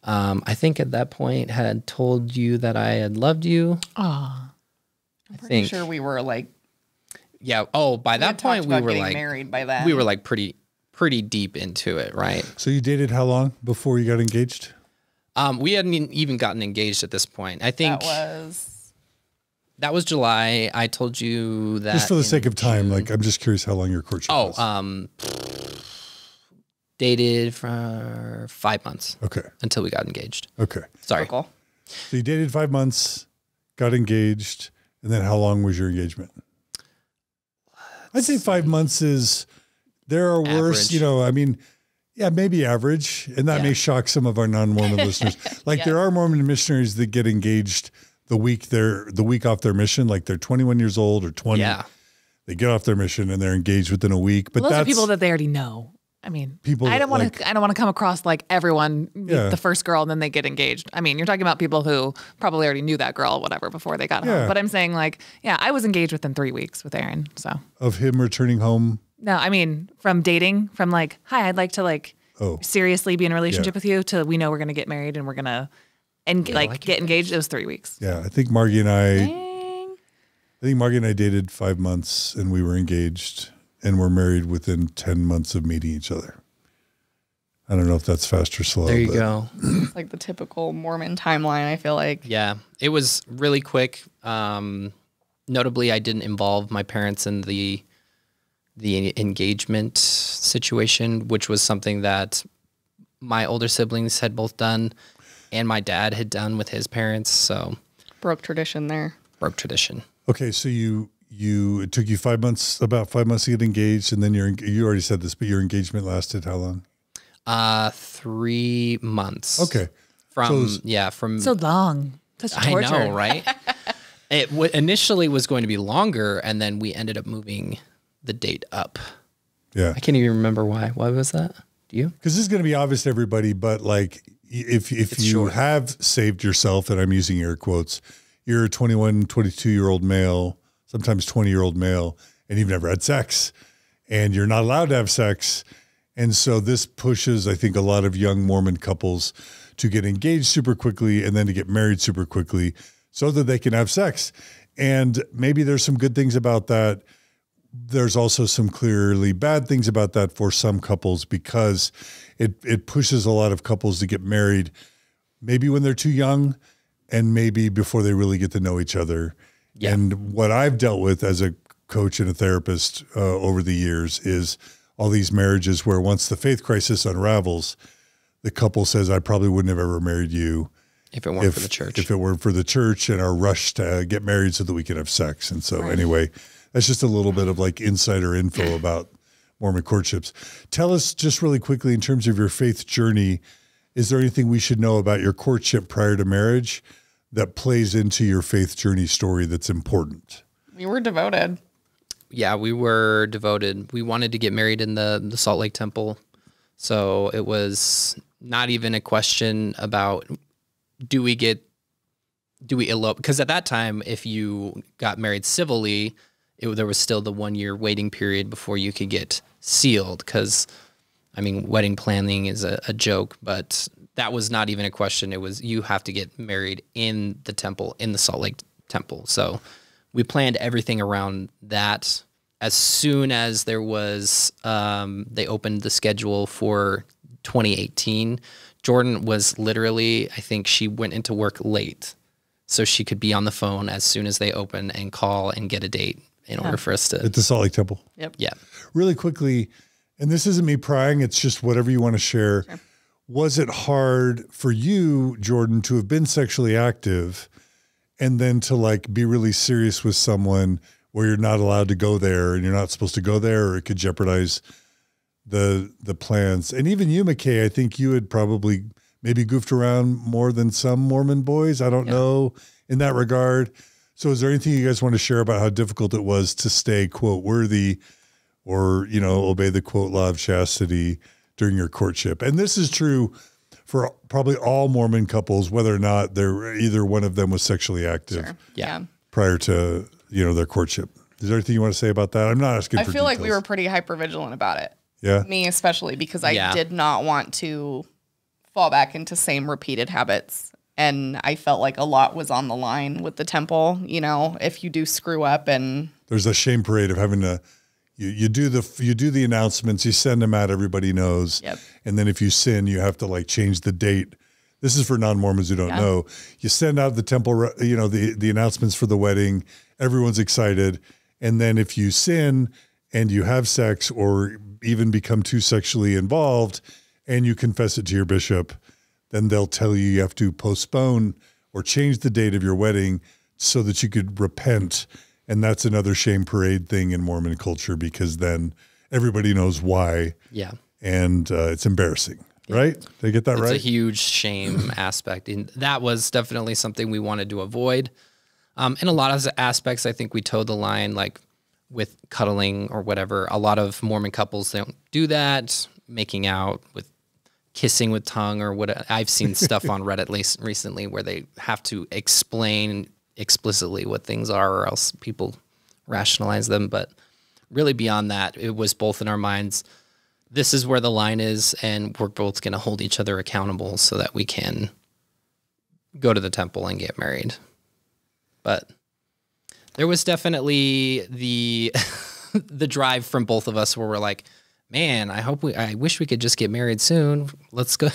I think at that point had told you that I had loved you. Aw. I'm pretty sure we were yeah. Oh, by that point we were married by then. We were pretty deep into it, right? So you dated how long before you got engaged? We hadn't even gotten engaged at this point. I think that was July. I told you that. Just for the sake of time, I'm just curious how long your courtship was. Dated for 5 months. Okay. Until we got engaged. Okay. Sorry. Cool. So you dated 5 months, got engaged, and then how long was your engagement? I'd say 5 months is, there are worse, maybe average. And that may shock some of our non-Mormon listeners. There are Mormon missionaries that get engaged the week off their mission, they're 21 years old or 20. Yeah. They get off their mission and they're engaged within a week. But those are people that they already know. I mean, I don't want to come across like everyone meet the first girl and then they get engaged. I mean, you're talking about people who probably already knew that girl, whatever, before they got home. But I'm saying I was engaged within 3 weeks with Aaron. So of him returning home. No, I mean, from dating, from hi, I'd like to seriously be in a relationship with you, to we know we're going to get married and we're going to get engaged. It was 3 weeks. Yeah. I think Margie and I dated 5 months and we were engaged and were married within 10 months of meeting each other. I don't know if that's fast or slow. There you go. It's like the typical Mormon timeline, I feel like. Yeah, it was really quick. Notably, I didn't involve my parents in the engagement situation, which was something that my older siblings had both done and my dad had done with his parents. So Broke tradition there. broke tradition. Okay, so it took you 5 months, about 5 months to get engaged, and then you already said this, but your engagement lasted how long? 3 months. Okay. From So long. That's torture. I know, right? It initially was going to be longer, and then we ended up moving the date up. Yeah. I can't even remember why. Why was that? Do you? Because this is going to be obvious to everybody, but like if you short. have saved yourself, and I'm using air quotes, you're a 21, 22-year-old male, sometimes 20-year-old male, and you've never had sex, and you're not allowed to have sex. And so this pushes, I think, a lot of young Mormon couples to get engaged super quickly and then to get married super quickly so that they can have sex. And maybe there's some good things about that. There's also some clearly bad things about that for some couples, because it pushes a lot of couples to get married maybe when they're too young and maybe before they really get to know each other. Yeah. And what I've dealt with as a coach and a therapist over the years is all these marriages where once the faith crisis unravels, the couple says, I probably wouldn't have ever married you if it weren't for the church. If it weren't for the church and our rush to get married so that we could have sex. And so anyway, that's just a little bit of like insider info about Mormon courtships. Tell us just really quickly, in terms of your faith journey, is there anything we should know about your courtship prior to marriage that plays into your faith journey story that's important? We were devoted. Yeah, we were devoted. We wanted to get married in the Salt Lake Temple. So it was not even a question about do we elope? Because at that time, if you got married civilly, there was still the 1 year waiting period before you could get sealed. Because, I mean, wedding planning is a joke, but that was not even a question. It was you have to get married in the temple, in the Salt Lake Temple. So we planned everything around that. As soon as there was, they opened the schedule for 2018, Jordan was literally, I think she went into work late so she could be on the phone as soon as they open and call and get a date in order for us to. At the Salt Lake Temple. Yep. Yeah. Really quickly, and this isn't me prying, it's just whatever you want to share. Sure. Was it hard for you, Jordan, to have been sexually active and then to like be really serious with someone where you're not allowed to go there and you're not supposed to go there, or it could jeopardize the plans? And even you, McKay, I think you had probably maybe goofed around more than some Mormon boys. I don't know in that regard. So is there anything you guys want to share about how difficult it was to stay, quote, worthy or, you know, obey the, quote, law of chastity during your courtship? And this is true for probably all Mormon couples, whether or not either one of them was sexually active. Sure. Yeah. Prior to, you know, their courtship. Is there anything you want to say about that? I'm not asking for I feel details. like we were pretty hypervigilant about it. Yeah. Me especially, because I did not want to fall back into same repeated habits. And I felt like a lot was on the line with the temple, you know, if you do screw up. And there's a shame parade of having to, you do the announcements, you send them out, everybody knows. Yep. And then if you sin, you have to like change the date. This is for non-Mormons who don't know. You send out the temple, you know, the announcements for the wedding. Everyone's excited. And then if you sin and you have sex or even become too sexually involved and you confess it to your bishop, then they'll tell you have to postpone or change the date of your wedding so that you could repent. And that's another shame parade thing in Mormon culture, because then everybody knows why. Yeah. And it's embarrassing, right? Did I get that right? It's a huge shame aspect. And that was definitely something we wanted to avoid. In a lot of aspects, I think we towed the line, like with cuddling or whatever. A lot of Mormon couples, they don't do that, making out with kissing with tongue or what. I've seen stuff on Reddit recently where they have to explain explicitly what things are, or else people rationalize them. But really beyond that, it was both in our minds, this is where the line is, and we're both going to hold each other accountable so that we can go to the temple and get married. But there was definitely the the drive from both of us where we're like, man, I wish we could just get married soon. Let's go.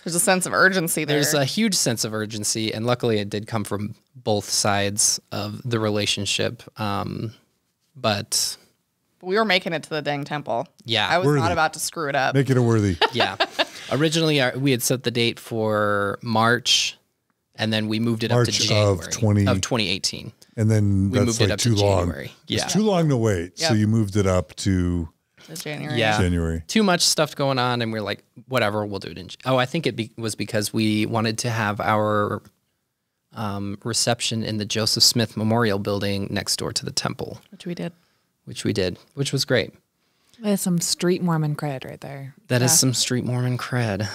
There's a sense of urgency there. There's a huge sense of urgency, and luckily it did come from both sides of the relationship. But we were making it to the dang temple. yeah, I was not about to screw it up. Make it a worthy. yeah. Originally, we had set the date for March, and then we moved it up to March January of 2018. And then We that's moved it like up too to long. January. Yeah. It's too long to wait. So Yep. you moved it up to To January. Yeah. January. Too much stuff going on, and we're like, whatever, we'll do it in. I think it was because we wanted to have our reception in the Joseph Smith Memorial Building next door to the temple, Which we did. which was great. That's some street Mormon cred right there. That is some street Mormon cred.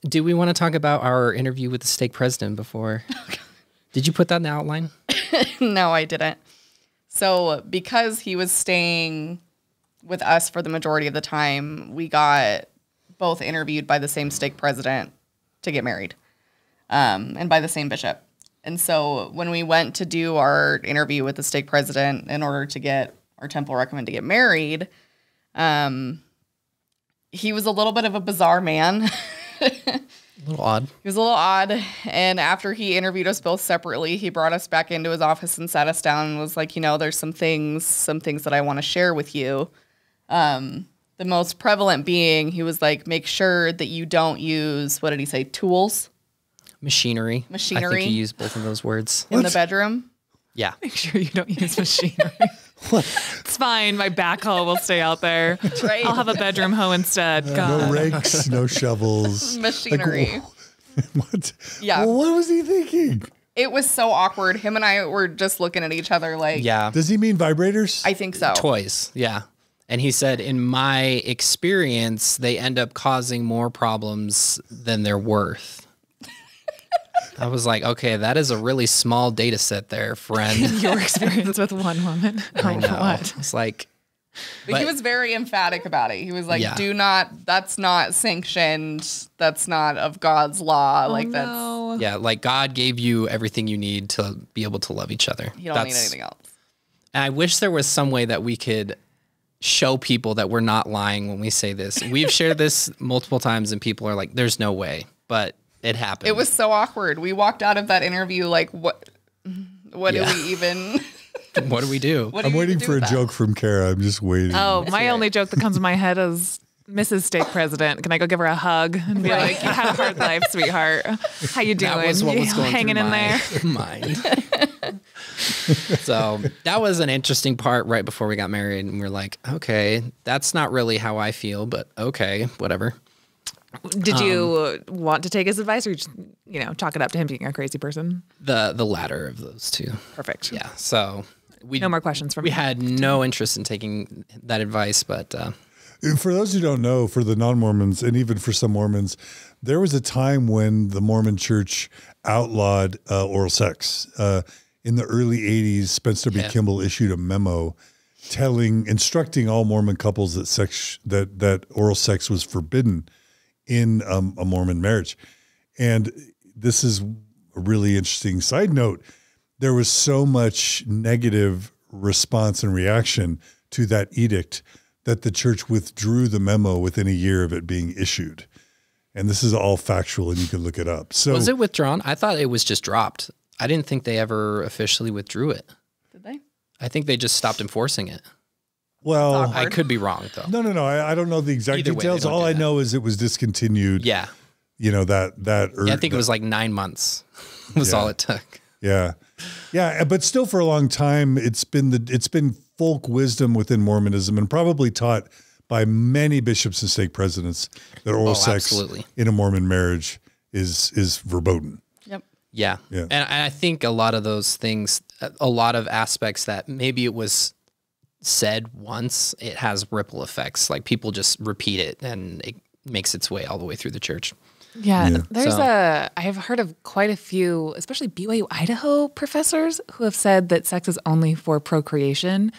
Do we want to talk about our interview with the stake president before? Did you put that in the outline? No, I didn't. So because he was staying with us for the majority of the time, we got both interviewed by the same stake president to get married, and by the same bishop. And so when we went to do our interview with the stake president in order to get our temple recommend to get married, he was a little bit of a bizarre man. A little odd. He was a little odd. And after he interviewed us both separately, he brought us back into his office and sat us down and was like, there's some things that I want to share with you. The most prevalent being, he was like, make sure that you don't use, what did he say, tools Machinery. I think he used both of those words. in the bedroom. Yeah. Make sure you don't use machinery. It's fine. My backhoe will stay out there. Right. I'll have a bedroom hoe instead. God. No rakes, no shovels. Machinery. What? Yeah. Well, what was he thinking? It was so awkward. Him and I were just looking at each other like, Yeah. Does he mean vibrators? I think so. Toys. Yeah. And he said, in my experience, they end up causing more problems than they're worth. I was like, okay, that is a really small data set there, friend. Your experience with one woman. I know. What? It's like, But he was very emphatic about it. He was like, Yeah. that's not sanctioned. That's not of God's law. Like that's, No. yeah, like God gave you everything you need to be able to love each other. you don't need anything else. And I wish there was some way that we could show people that we're not lying when we say this. We've shared this multiple times and people are like, there's no way, but it happened. It was so awkward. We walked out of that interview like, what do we even, What do we do? what do I'm you waiting even do for a with that? joke from Kara. I'm just waiting. Oh, my only joke that comes to my head is Mrs. Stake President. Can I go give her a hug and be like, you had a hard life, sweetheart. How you doing? That was what was going Hanging through in my there. mind. So that was an interesting part right before we got married. And we're like, okay, that's not really how I feel, but okay, whatever. Did you want to take his advice or just, chalk it up to him being a crazy person? The latter of those two. Perfect. Yeah. So No more questions from we me. had no interest in taking that advice, but For those who don't know, for the non-Mormons and even for some Mormons, there was a time when the Mormon Church outlawed oral sex. In the early 80s, Spencer B. Kimball issued a memo instructing all Mormon couples that oral sex was forbidden in a Mormon marriage. And this is a really interesting side note. There was so much negative response and reaction to that edict that the church withdrew the memo within a year of it being issued. And this is all factual and you can look it up. So was it withdrawn? I thought it was just dropped. I didn't think they ever officially withdrew it. Did they? I think they just stopped enforcing it. well, I could be wrong though. no. I don't know the exact Either way, they details. don't All do I that. know is it was discontinued. Yeah. That Yeah, I think it was like 9 months was all it took. Yeah. But still for a long time, it's been folk wisdom within Mormonism and probably taught by many bishops and stake presidents that oral sex absolutely. in a Mormon marriage is verboten. Yep. Yeah. Yeah. And I think a lot of those things, a lot of aspects that maybe it was said once, it has ripple effects. Like people just repeat it and it makes its way all the way through the church. Yeah, there's So- I have heard of quite a few, especially BYU Idaho professors who have said that sex is only for procreation.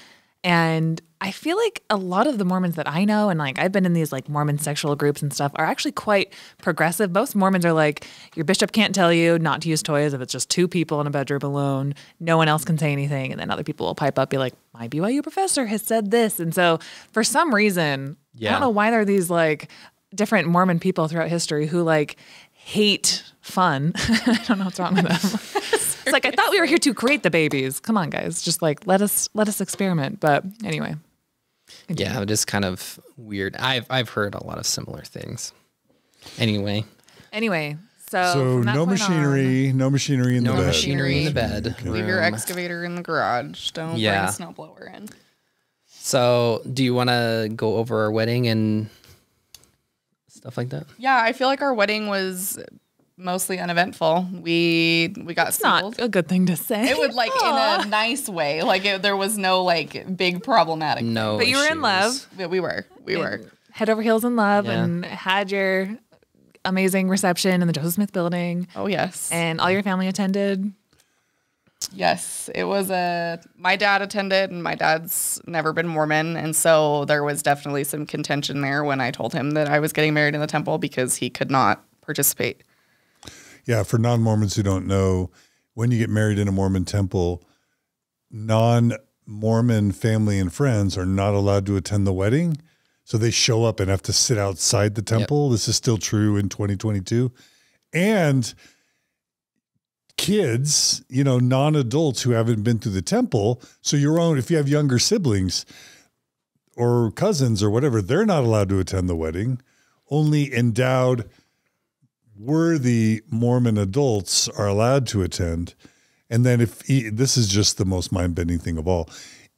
And I feel like a lot of the Mormons that I know, and like I've been in these like Mormon sexual groups and stuff, are actually quite progressive. Most Mormons are like, your bishop can't tell you not to use toys if it's just 2 people in a bedroom alone. No one else can say anything. And then other people will pipe up, be like, my BYU professor has said this. And so for some reason, I don't know why there are these like different Mormon people throughout history who like hate fun. I don't know what's wrong with them. It's like, I thought we were here to create the babies. Come on, guys. Just like, let us experiment. But anyway. Continue. Yeah, it is kind of weird. I've heard a lot of similar things. Anyway, so from that no point machinery, on, no machinery in the bed. machinery in the bed. Okay. Leave your excavator in the garage. Don't bring a snowblower in. So, do you want to go over our wedding and stuff like that? Yeah, I feel like our wedding was mostly uneventful. We got it's sealed. not a good thing to say. It was like in a nice way. Like there was no like big problematic. No, but you were in love. But we were head over heels in love, Yeah. and had your amazing reception in the Joseph Smith building. Oh yes. And all your family attended. Yes, it was my dad attended, and my dad's never been Mormon, and so there was definitely some contention there when I told him that I was getting married in the temple because he could not participate. Yeah, for non-Mormons who don't know, when you get married in a Mormon temple, non-Mormon family and friends are not allowed to attend the wedding. So they show up and have to sit outside the temple. Yep. This is still true in 2022. And kids, non-adults who haven't been through the temple, so if you have younger siblings or cousins or whatever, they're not allowed to attend the wedding. Only endowed worthy Mormon adults are allowed to attend. And then this is just the most mind-bending thing of all.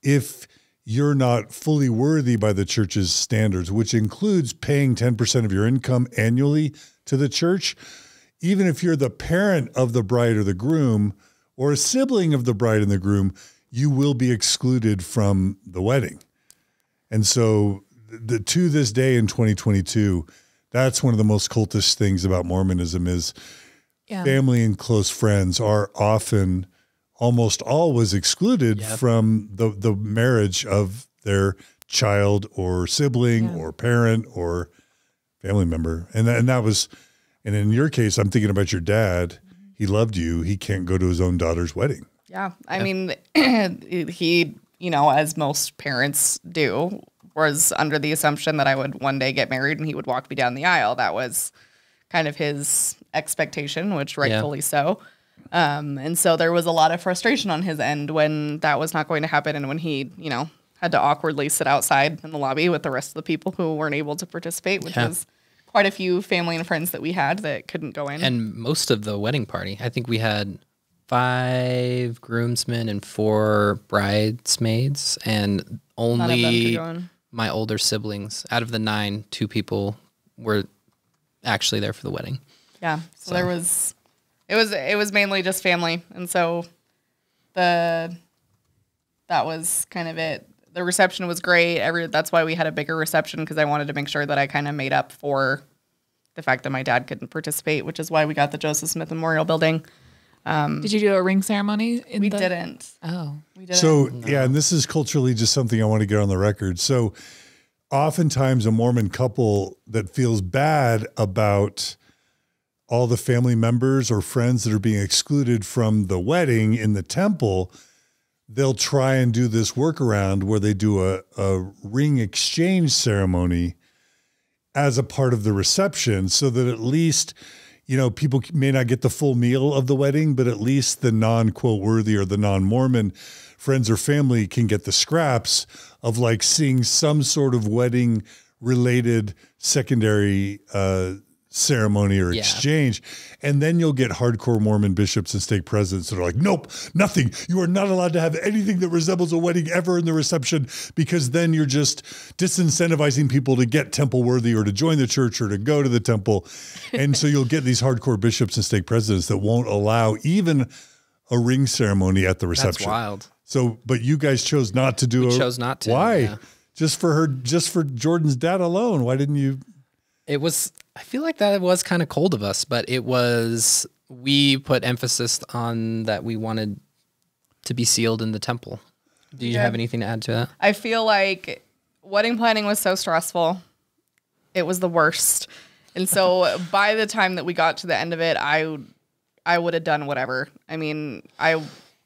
If you're not fully worthy by the church's standards, which includes paying 10% of your income annually to the church, even if you're the parent of the bride or the groom or a sibling of the bride and the groom, you will be excluded from the wedding. And so to this day in 2022, that's one of the most cultish things about Mormonism is family and close friends are often, almost always excluded from the marriage of their child or sibling or parent or family member. And in your case, I'm thinking about your dad. He loved you. He can't go to his own daughter's wedding. Yeah. I mean, he, as most parents do, was under the assumption that I would one day get married and he would walk me down the aisle. That was kind of his expectation, which rightfully so. And so there was a lot of frustration on his end when that was not going to happen. And when he, had to awkwardly sit outside in the lobby with the rest of the people who weren't able to participate, which was quite a few family and friends that we had that couldn't go in. And most of the wedding party, I think we had 5 groomsmen and 4 bridesmaids, and only my older siblings. Out of the 9, 2 people were actually there for the wedding. Yeah. So there was, it was mainly just family. And so that was kind of it. The reception was great. That's why we had a bigger reception, because I wanted to make sure that I kind of made up for the fact that my dad couldn't participate, which is why we got the Joseph Smith Memorial Building. Did you do a ring ceremony? We didn't. Oh. We didn't. So, and this is culturally just something I want to get on the record. So oftentimes a Mormon couple that feels bad about all the family members or friends that are being excluded from the wedding in the temple, they'll try and do this workaround where they do a ring exchange ceremony as a part of the reception, so that at least, people may not get the full meal of the wedding, but at least the non-quote worthy or the non-Mormon friends or family can get the scraps of like seeing some sort of wedding related secondary ceremony or exchange. And then you'll get hardcore Mormon bishops and stake presidents that are like, nope, nothing. You are not allowed to have anything that resembles a wedding ever in the reception, because then you're just disincentivizing people to get temple worthy or to join the church or to go to the temple. And so you'll get these hardcore bishops and stake presidents that won't allow even a ring ceremony at the reception. That's wild. So, but you guys chose not to do chose not to. Why? Yeah. Just for Jordan's dad alone. Why didn't you? I feel like that was kind of cold of us, but we put emphasis on that we wanted to be sealed in the temple. Do you have anything to add to that? I feel like wedding planning was so stressful. It was the worst. And so by the time that we got to the end of it, I would have done whatever. I mean,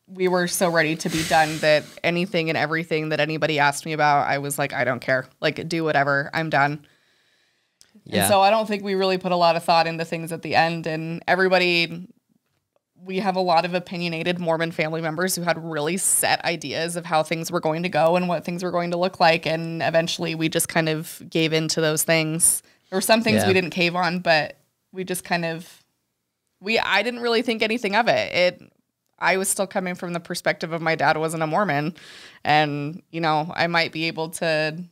we were so ready to be done that anything and everything that anybody asked me about, I was like, I don't care. Like, do whatever. I'm done. Yeah. And so I don't think we really put a lot of thought into things at the end. And we have a lot of opinionated Mormon family members who had really set ideas of how things were going to go and what things were going to look like. And eventually we just kind of gave into those things. There were some things we didn't cave on, but we just kind of, I didn't really think anything of it. I was still coming from the perspective of my dad wasn't a Mormon. And, you know, I might be able to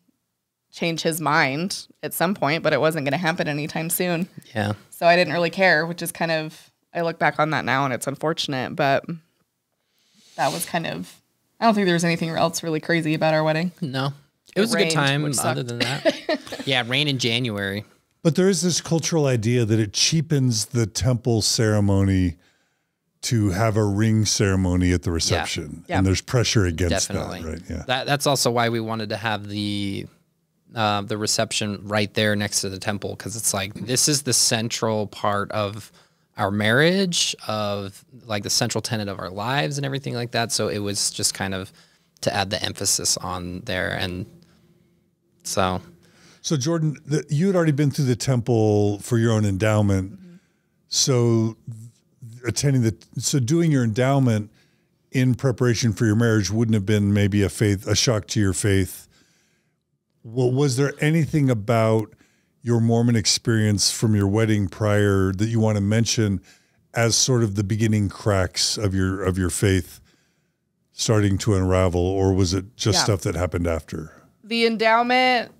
change his mind at some point, but it wasn't going to happen anytime soon. Yeah. So I didn't really care, which is kind of, I look back on that now and it's unfortunate, but that was kind of, I don't think there was anything else really crazy about our wedding. No. It was a good time other than that. Yeah, it rained in January. But there is this cultural idea that it cheapens the temple ceremony to have a ring ceremony at the reception. Yeah. And there's pressure against that, right? Yeah. That's also why we wanted to have the reception right there next to the temple, because it's like, this is the central part of our marriage, of like the central tenet of our lives and everything like that. So it was just kind of to add the emphasis on there. And so Jordan, you had already been through the temple for your own endowment. Mm-hmm. So doing your endowment in preparation for your marriage wouldn't have been maybe a shock to your faith. Well, was there anything about your Mormon experience from your wedding prior that you want to mention as sort of the beginning cracks of your faith starting to unravel, or was it just stuff that happened after? The endowment,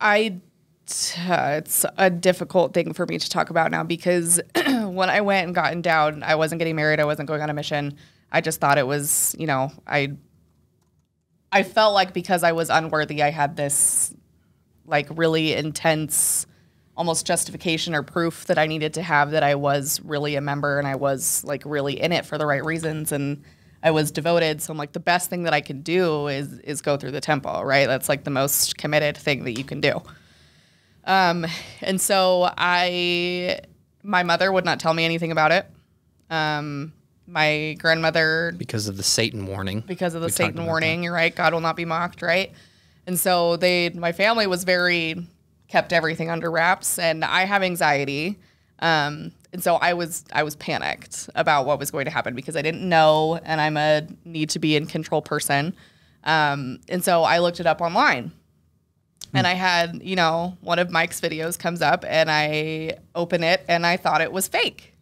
it's a difficult thing for me to talk about now, because when I went and got endowed, I wasn't getting married. I wasn't going on a mission. I just thought it was, you know, I felt like because I was unworthy, I had this like really intense almost justification or proof that I needed to have that I was really a member and I was like really in it for the right reasons and I was devoted. So I'm like, the best thing that I can do is go through the temple, right? That's like the most committed thing that you can do. And so my mother would not tell me anything about it. My grandmother, because of the Satan warning. Because of the Satan warning, you're right. God will not be mocked, right? And so my family was kept everything under wraps, and I have anxiety. And so I was panicked about what was going to happen because I didn't know, and I'm a need to be in control person. And so I looked it up online. And I had, you know, one of Mike's videos comes up and I open it and I thought it was fake.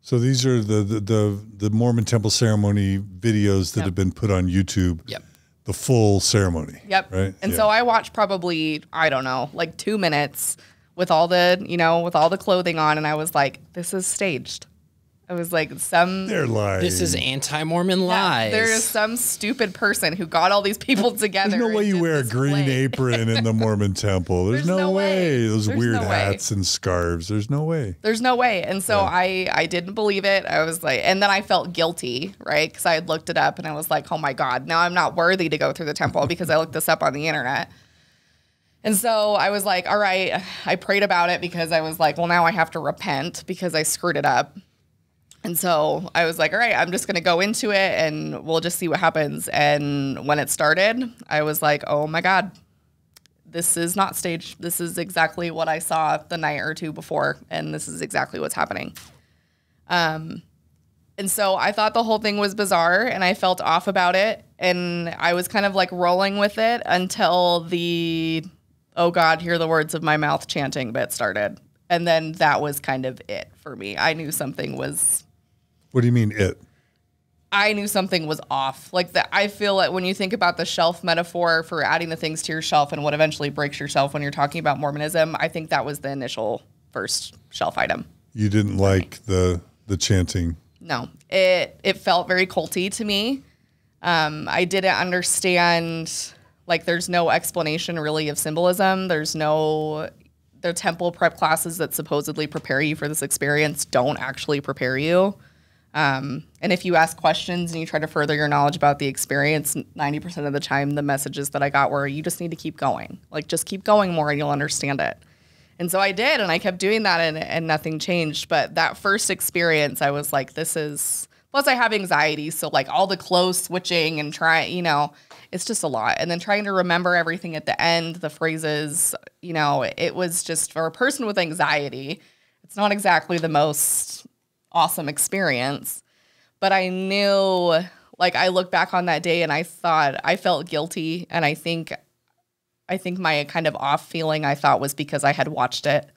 So these are the Mormon temple ceremony videos that have been put on YouTube. Yep. The full ceremony. Yep. Right. And so I watched probably, I don't know, like 2 minutes with all the clothing on. And I was like, this is staged. I was like, they're lying. This is anti-Mormon lies. There is some stupid person who got all these people together. There's no way you wear a green apron in the Mormon temple. There's no way. Those weird hats and scarves. There's no way. There's no way. And so I didn't believe it. I was like, and then I felt guilty, right? Because I had looked it up and I was like, oh my God, now I'm not worthy to go through the temple because I looked this up on the internet. And so I was like, all right, I prayed about it because I was like, well, now I have to repent because I screwed it up. And so I was like, all right, I'm just going to go into it and we'll just see what happens. And when it started, I was like, oh my God, this is not staged. This is exactly what I saw the night or two before. And this is exactly what's happening. And so I thought the whole thing was bizarre and I felt off about it. And I was kind of like rolling with it until the, oh God, hear the words of my mouth chanting bit started. And then that was kind of it for me. I knew something was... What do you mean it? I knew something was off. Like that, I feel like when you think about the shelf metaphor for adding the things to your shelf and what eventually breaks your shelf when you're talking about Mormonism, I think that was the initial first shelf item. You didn't like the chanting? No, it felt very culty to me. I didn't understand. Like, there's no explanation really of symbolism. The temple prep classes that supposedly prepare you for this experience don't actually prepare you. And if you ask questions and you try to further your knowledge about the experience, 90% of the time, the messages that I got were, you just need to keep going. Like, just keep going more and you'll understand it. And so I did, and I kept doing that, and nothing changed. But that first experience, I was like, this is, plus I have anxiety. So like all the clothes switching and it's just a lot. And then trying to remember everything at the end, the phrases, it was just, for a person with anxiety, it's not exactly the most awesome experience. But I knew, like, I look back on that day and I thought, I felt guilty. And I think my kind of off feeling, I thought, was because I had watched it,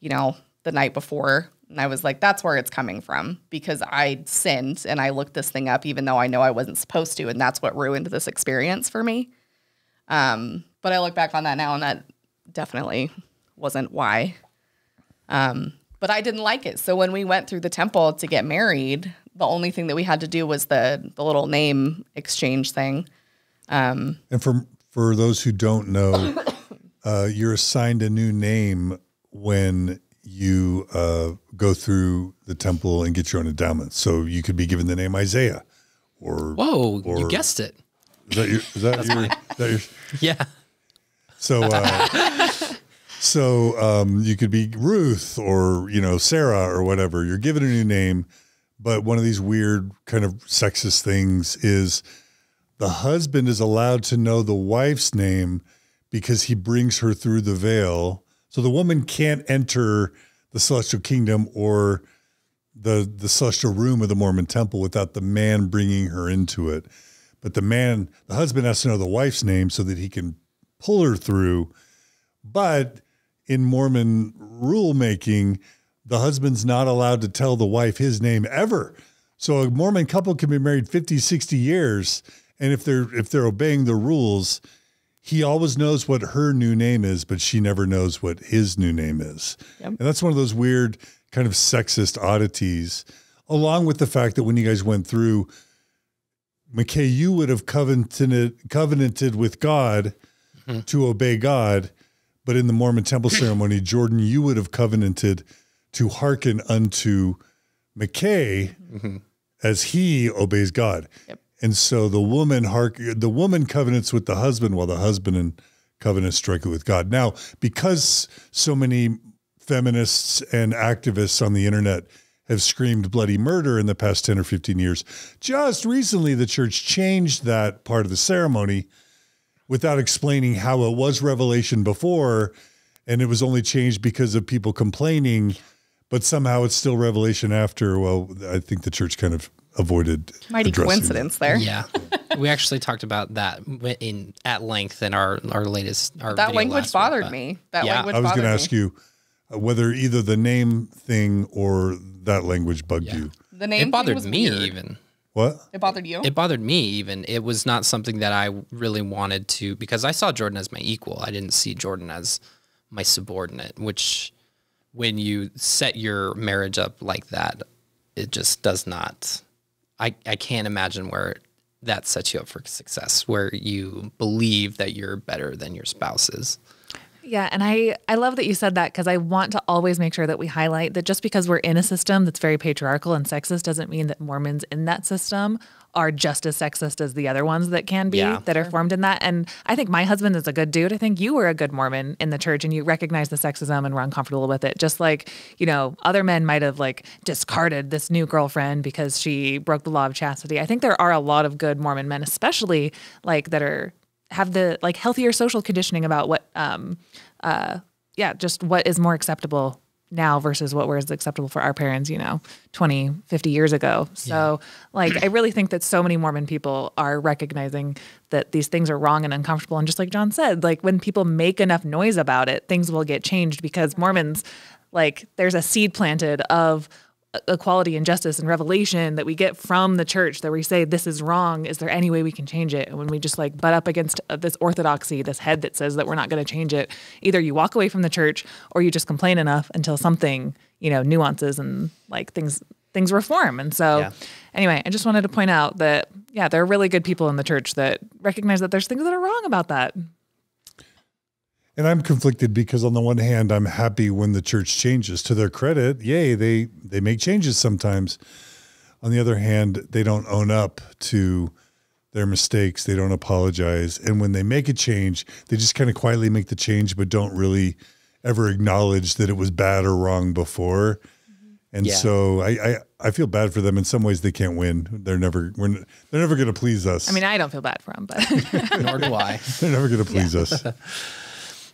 the night before. And I was like, that's where it's coming from, because I sinned and I looked this thing up, even though I know I wasn't supposed to. And that's what ruined this experience for me. But I look back on that now, and that definitely wasn't why. But I didn't like it. So when we went through the temple to get married, the only thing that we had to do was the little name exchange thing. And for those who don't know, you're assigned a new name when you go through the temple and get your own endowment. So you could be given the name Isaiah, or you guessed it. Is that your Yeah. So you could be Ruth or Sarah or whatever. You're given a new name, but one of these weird kind of sexist things is the husband is allowed to know the wife's name because he brings her through the veil. So the woman can't enter the celestial kingdom or the celestial room of the Mormon temple without the man bringing her into it. But the husband has to know the wife's name so that he can pull her through. But in Mormon rulemaking, the husband's not allowed to tell the wife his name ever. So a Mormon couple can be married 50, 60 years. And if they're obeying the rules, he always knows what her new name is, but she never knows what his new name is. Yep. And that's one of those weird kind of sexist oddities, along with the fact that when you guys went through, McKay, you would have covenanted with God to obey God. But in the Mormon temple ceremony, Jordan, you would have covenanted to hearken unto McKay as he obeys God. Yep. And so the woman covenants with the husband while the husband covenants directly with God. Now, because so many feminists and activists on the internet have screamed bloody murder in the past 10 or 15 years, just recently the church changed that part of the ceremony without explaining how it was revelation before, and it was only changed because of people complaining, but somehow it's still revelation after. Well, I think the church kind of avoided mighty coincidence there. Yeah. We actually talked about that at length in our latest that language bothered me. I was going to ask you whether either the name thing or that language bugged you. The name it bothered me weird. even. What? It bothered you? It bothered me even. It was not something that I really wanted to, because I saw Jordan as my equal. I didn't see Jordan as my subordinate, which when you set your marriage up like that, it just does not. I can't imagine where that sets you up for success, where you believe that you're better than your spouse is. Yeah, and I love that you said that, because I want to always make sure that we highlight that just because we're in a system that's very patriarchal and sexist doesn't mean that Mormons in that system are just as sexist as the other ones that can be, that are formed in that. And I think my husband is a good dude. I think you were a good Mormon in the church and you recognize the sexism and were uncomfortable with it. Just like, other men might have like discarded this new girlfriend because she broke the law of chastity. I think there are a lot of good Mormon men, especially like that have the like healthier social conditioning about what, just what is more acceptable now versus what was acceptable for our parents, 20, 50 years ago. So I really think that so many Mormon people are recognizing that these things are wrong and uncomfortable. And just like John said, like when people make enough noise about it, things will get changed, because Mormons, like there's a seed planted of equality and justice and revelation that we get from the church, that we say, this is wrong. Is there any way we can change it? And when we just like butt up against this orthodoxy, this head that says that we're not going to change it, either you walk away from the church or you just complain enough until something, nuances and like things reform. And so anyway, I just wanted to point out that, there are really good people in the church that recognize that there's things that are wrong about that. And I'm conflicted because on the one hand, I'm happy when the church changes. To their credit, yay, they make changes sometimes. On the other hand, they don't own up to their mistakes. They don't apologize. And when they make a change, they just kind of quietly make the change, but don't really ever acknowledge that it was bad or wrong before. And so I feel bad for them. In some ways, they can't win. They're never going to please us. I mean, I don't feel bad for them, but Nor do I. They're never going to please us.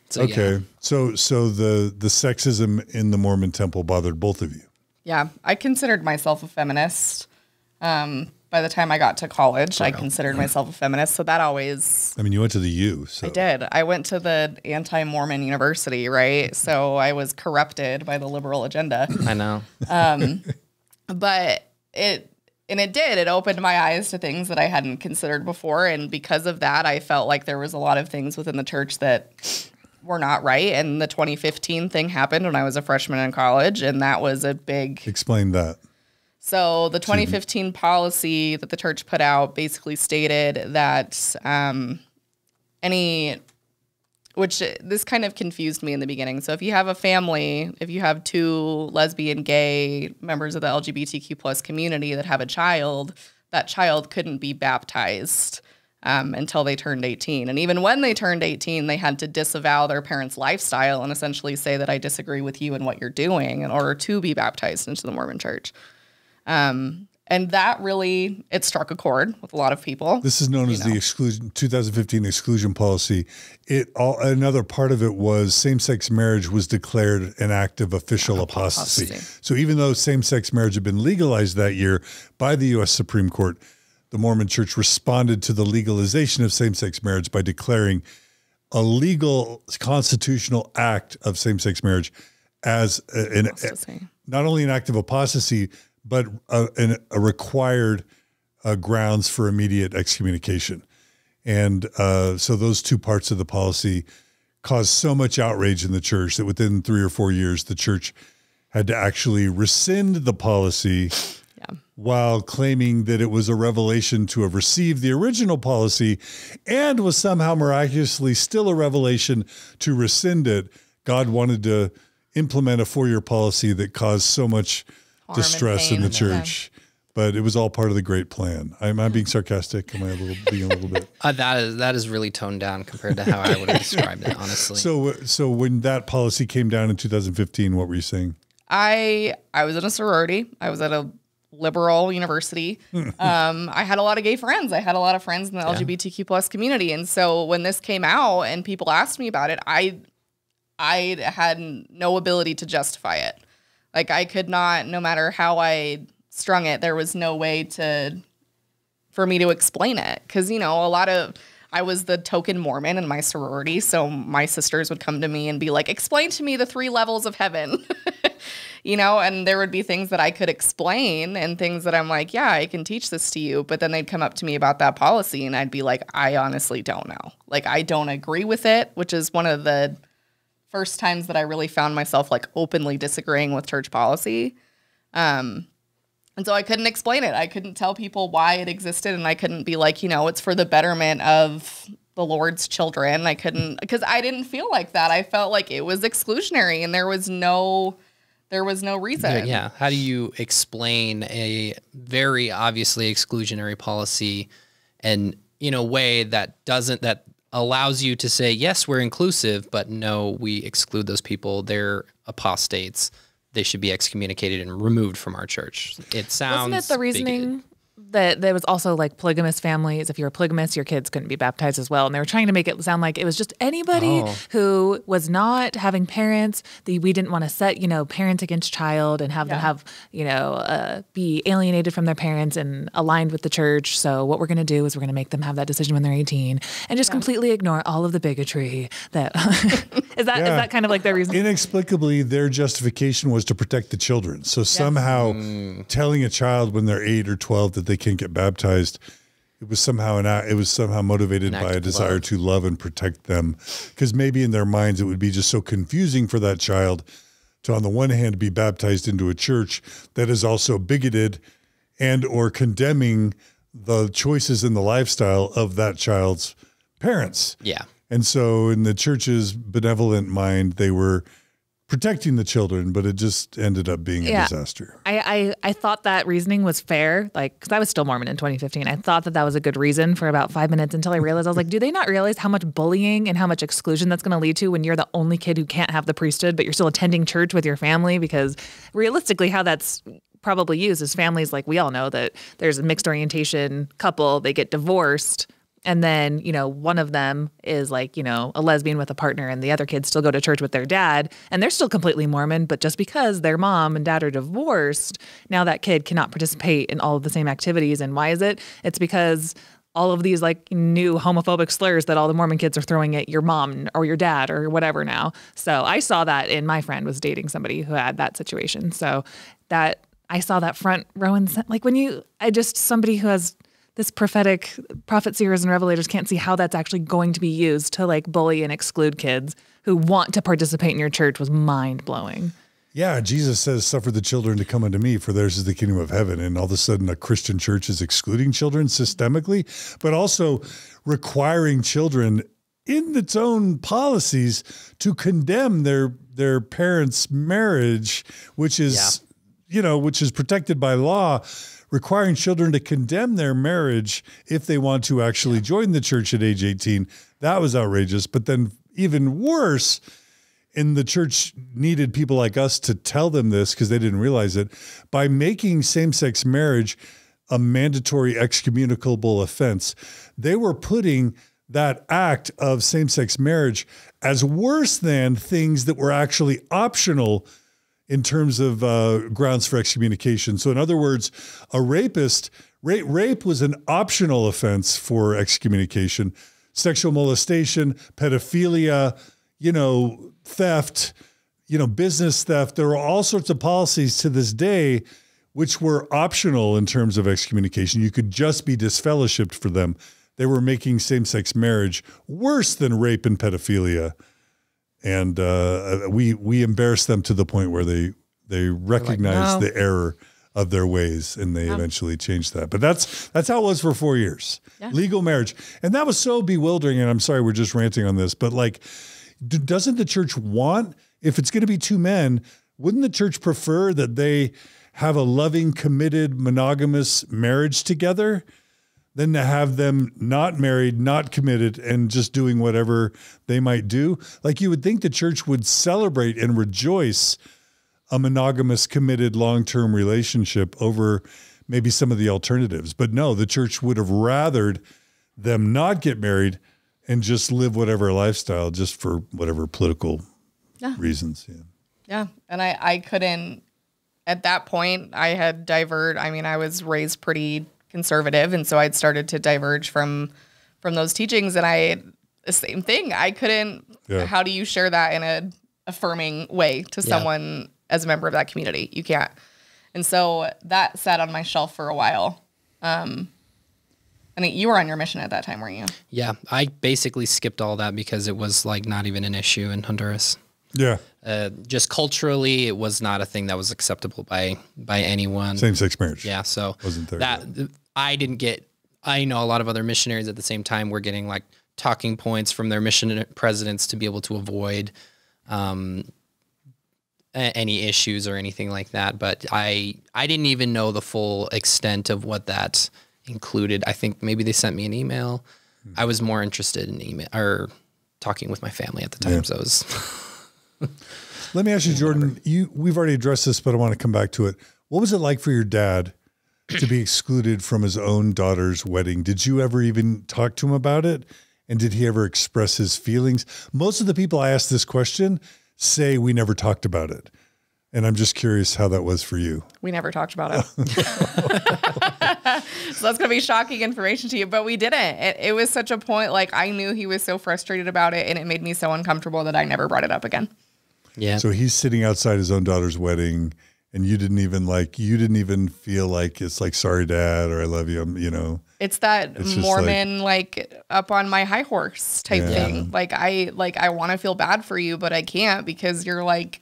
So, Okay. yeah. So the sexism in the Mormon temple bothered both of you. Yeah, I considered myself a feminist. By the time I got to college, I considered myself a feminist. So that always... I mean, you went to the U. So. I did. I went to the anti-Mormon university, right? So I was corrupted by the liberal agenda. I know. But it opened my eyes to things that I hadn't considered before. And because of that, I felt like there was a lot of things within the church that were not right. And the 2015 thing happened when I was a freshman in college. And that was a big... Explain that. So the 2015 policy that the church put out basically stated that this kind of confused me in the beginning. So if you have a family, if you have two lesbian, gay members of the LGBTQ plus community that have a child, that child couldn't be baptized until they turned 18. And even when they turned 18, they had to disavow their parents' lifestyle and essentially say that I disagree with you and what you're doing in order to be baptized into the Mormon church. And that really, it struck a chord with a lot of people. This is known as the 2015 exclusion policy. Another part of it was same-sex marriage was declared an act of official apostasy. So even though same-sex marriage had been legalized that year by the U.S. Supreme Court, the Mormon Church responded to the legalization of same-sex marriage by declaring a legal constitutional act of same-sex marriage as not only an act of apostasy, but a required grounds for immediate excommunication. And so those two parts of the policy caused so much outrage in the church that within 3 or 4 years, the church had to actually rescind the policy while claiming that it was a revelation to have received the original policy and was somehow miraculously still a revelation to rescind it. God wanted to implement a 4-year policy that caused so much distress in the church, but it was all part of the great plan. Am I being sarcastic? Am I being a little bit? That is really toned down compared to how I would have described it, honestly. So when that policy came down in 2015, what were you saying? I was in a sorority. I was at a liberal university. I had a lot of gay friends. I had a lot of friends in the LGBTQ plus community. And so when this came out and people asked me about it, I had no ability to justify it. Like I could not, no matter how I strung it, there was no way for me to explain it. Cause I was the token Mormon in my sorority. So my sisters would come to me and be like, explain to me the 3 levels of heaven, and there would be things that I could explain and things that I'm like, yeah, I can teach this to you. But then they'd come up to me about that policy and I'd be like, I honestly don't know. Like, I don't agree with it, which is one of the first times that I really found myself like openly disagreeing with church policy. And so I couldn't explain it. I couldn't tell people why it existed. And I couldn't be like, it's for the betterment of the Lord's children. I couldn't, because I didn't feel like that. I felt like it was exclusionary and there was no reason. Yeah. How do you explain a very obviously exclusionary policy and in a way that allows you to say, yes, we're inclusive, but no, we exclude those people. They're apostates. They should be excommunicated and removed from our church. It sounds Wasn't it the reasoning bigoted. that there was also like polygamous families? If you were polygamous, your kids couldn't be baptized as well. And they were trying to make it sound like it was just anybody who was not having parents. We didn't want to set, parent against child and have them have, be alienated from their parents and aligned with the church. So what we're going to do is we're going to make them have that decision when they're 18 and just completely ignore all of the bigotry that is that kind of like their reason? Inexplicably, their justification was to protect the children. So somehow telling a child when they're 8 or 12 that they can't get baptized, it was somehow motivated by a desire to love and protect them, because maybe in their minds it would be just so confusing for that child to, on the one hand, be baptized into a church that is also bigoted and or condemning the choices in the lifestyle of that child's parents. Yeah. And so in the church's benevolent mind, they were protecting the children, but it just ended up being a disaster. I thought that reasoning was fair, like, because I was still Mormon in 2015. I thought that was a good reason for about 5 minutes until I realized, I was like, do they not realize how much bullying and how much exclusion that's going to lead to when you're the only kid who can't have the priesthood, but you're still attending church with your family? Because realistically, how that's probably used is families, like we all know that there's a mixed orientation couple, they get divorced. And then, you know, one of them is like, you know, a lesbian with a partner, and the other kids still go to church with their dad, and they're still completely Mormon. But just because their mom and dad are divorced, now that kid cannot participate in all of the same activities. And why is it? It's because all of these like new homophobic slurs that all the Mormon kids are throwing at your mom or your dad or whatever now. So I saw that in my friend was dating somebody who had that situation. So that I saw that front row, and like somebody who has this prophetic prophet, seers, and revelators can't see how that's actually going to be used to like bully and exclude kids who want to participate in your church was mind blowing. Yeah, Jesus says, suffer the children to come unto me, for theirs is the kingdom of heaven. And all of a sudden a Christian church is excluding children systemically, but also requiring children in its own policies to condemn their parents' marriage, which is, which is protected by law, requiring children to condemn their marriage if they want to actually join the church at age 18. That was outrageous. But then even worse, and the church needed people like us to tell them this because they didn't realize it, by making same-sex marriage a mandatory excommunicable offense, they were putting that act of same-sex marriage as worse than things that were actually optional in terms of grounds for excommunication. So in other words, a rapist, rape was an optional offense for excommunication. Sexual molestation, pedophilia, theft, business theft. There are all sorts of policies to this day which were optional in terms of excommunication. You could just be disfellowshipped for them. They were making same-sex marriage worse than rape and pedophilia. And we embarrassed them to the point where they recognized the error of their ways, and they eventually changed that. But that's how it was for 4 years. Yeah. Legal marriage. And that was so bewildering, and I'm sorry we're just ranting on this, but like, doesn't the church want, if it's going to be two men, wouldn't the church prefer that they have a loving, committed, monogamous marriage together than to have them not married, not committed, and just doing whatever they might do? Like, you would think the church would celebrate and rejoice a monogamous, committed, long-term relationship over maybe some of the alternatives. But no, the church would have rathered them not get married and just live whatever lifestyle, just for whatever political reasons. Yeah. Yeah. And I couldn't, at that point, I had diverged. I mean, I was raised pretty conservative, and so I'd started to diverge from those teachings, and the same thing. I couldn't. Yeah. How do you share that in a affirming way to someone as a member of that community? You can't. And so that sat on my shelf for a while. I mean, you were on your mission at that time, weren't you? Yeah, I basically skipped all that because it was like not even an issue in Honduras. Yeah. Just culturally, it was not a thing that was acceptable by anyone. Same-sex marriage. Yeah, so wasn't there that yet. I know a lot of other missionaries at the same time were getting like talking points from their mission presidents to be able to avoid any issues or anything like that. But I didn't even know the full extent of what that included. I think maybe they sent me an email. I was more interested in email or talking with my family at the time. Yeah. So it was Let me ask you, Jordan, we've already addressed this, but I want to come back to it. What was it like for your dad to be excluded from his own daughter's wedding? Did you ever even talk to him about it? And did he ever express his feelings? Most of the people I asked this question say we never talked about it. And I'm just curious how that was for you. We never talked about it. So that's going to be shocking information to you, but we didn't. It was such a point, like I knew he was so frustrated about it, and it made me so uncomfortable that I never brought it up again. Yeah. So he's sitting outside his own daughter's wedding, and you didn't even feel like it's like, sorry, Dad, or I love you, It's that it's Mormon, like up on my high horse type thing. Like I want to feel bad for you, but I can't because you're like,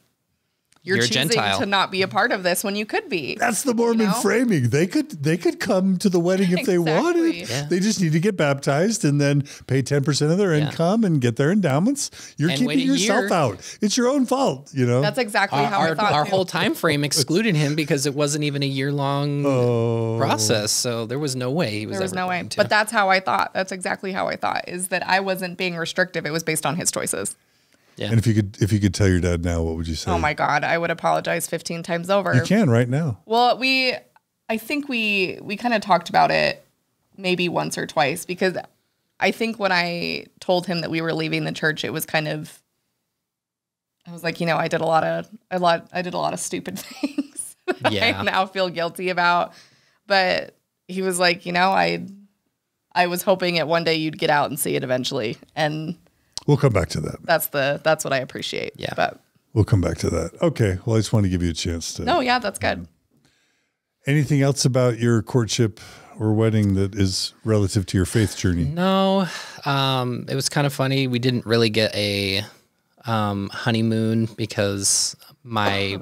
you're a choosing Gentile. to not be a part of this when you could be. That's the Mormon framing. They could come to the wedding if they wanted. Yeah. They just need to get baptized and then pay 10% of their income and get their endowments. You're And wait keeping a yourself year. out. It's your own fault, you know? That's exactly how I thought. Our too. whole time frame excluded him because it wasn't even a year-long process. So there was no way he was There was ever no way. going to. But that's how I thought. That's exactly how I thought, is that I wasn't being restrictive. It was based on his choices. Yeah. And if you could tell your dad now, what would you say? Oh my God, I would apologize 15 times over. You can right now. Well, I think we kind of talked about it maybe once or twice, because I think when I told him that we were leaving the church, it was kind of, I was like, I did a lot of stupid things that Yeah. I now feel guilty about. But he was like, I was hoping at one day you'd get out and see it eventually. And We'll come back to that. that's what I appreciate. Yeah. But We'll come back to that. Okay. Well, I just want to give you a chance to. no, yeah, that's good. Anything else about your courtship or wedding that is relative to your faith journey? No, it was kind of funny. We didn't really get a honeymoon because my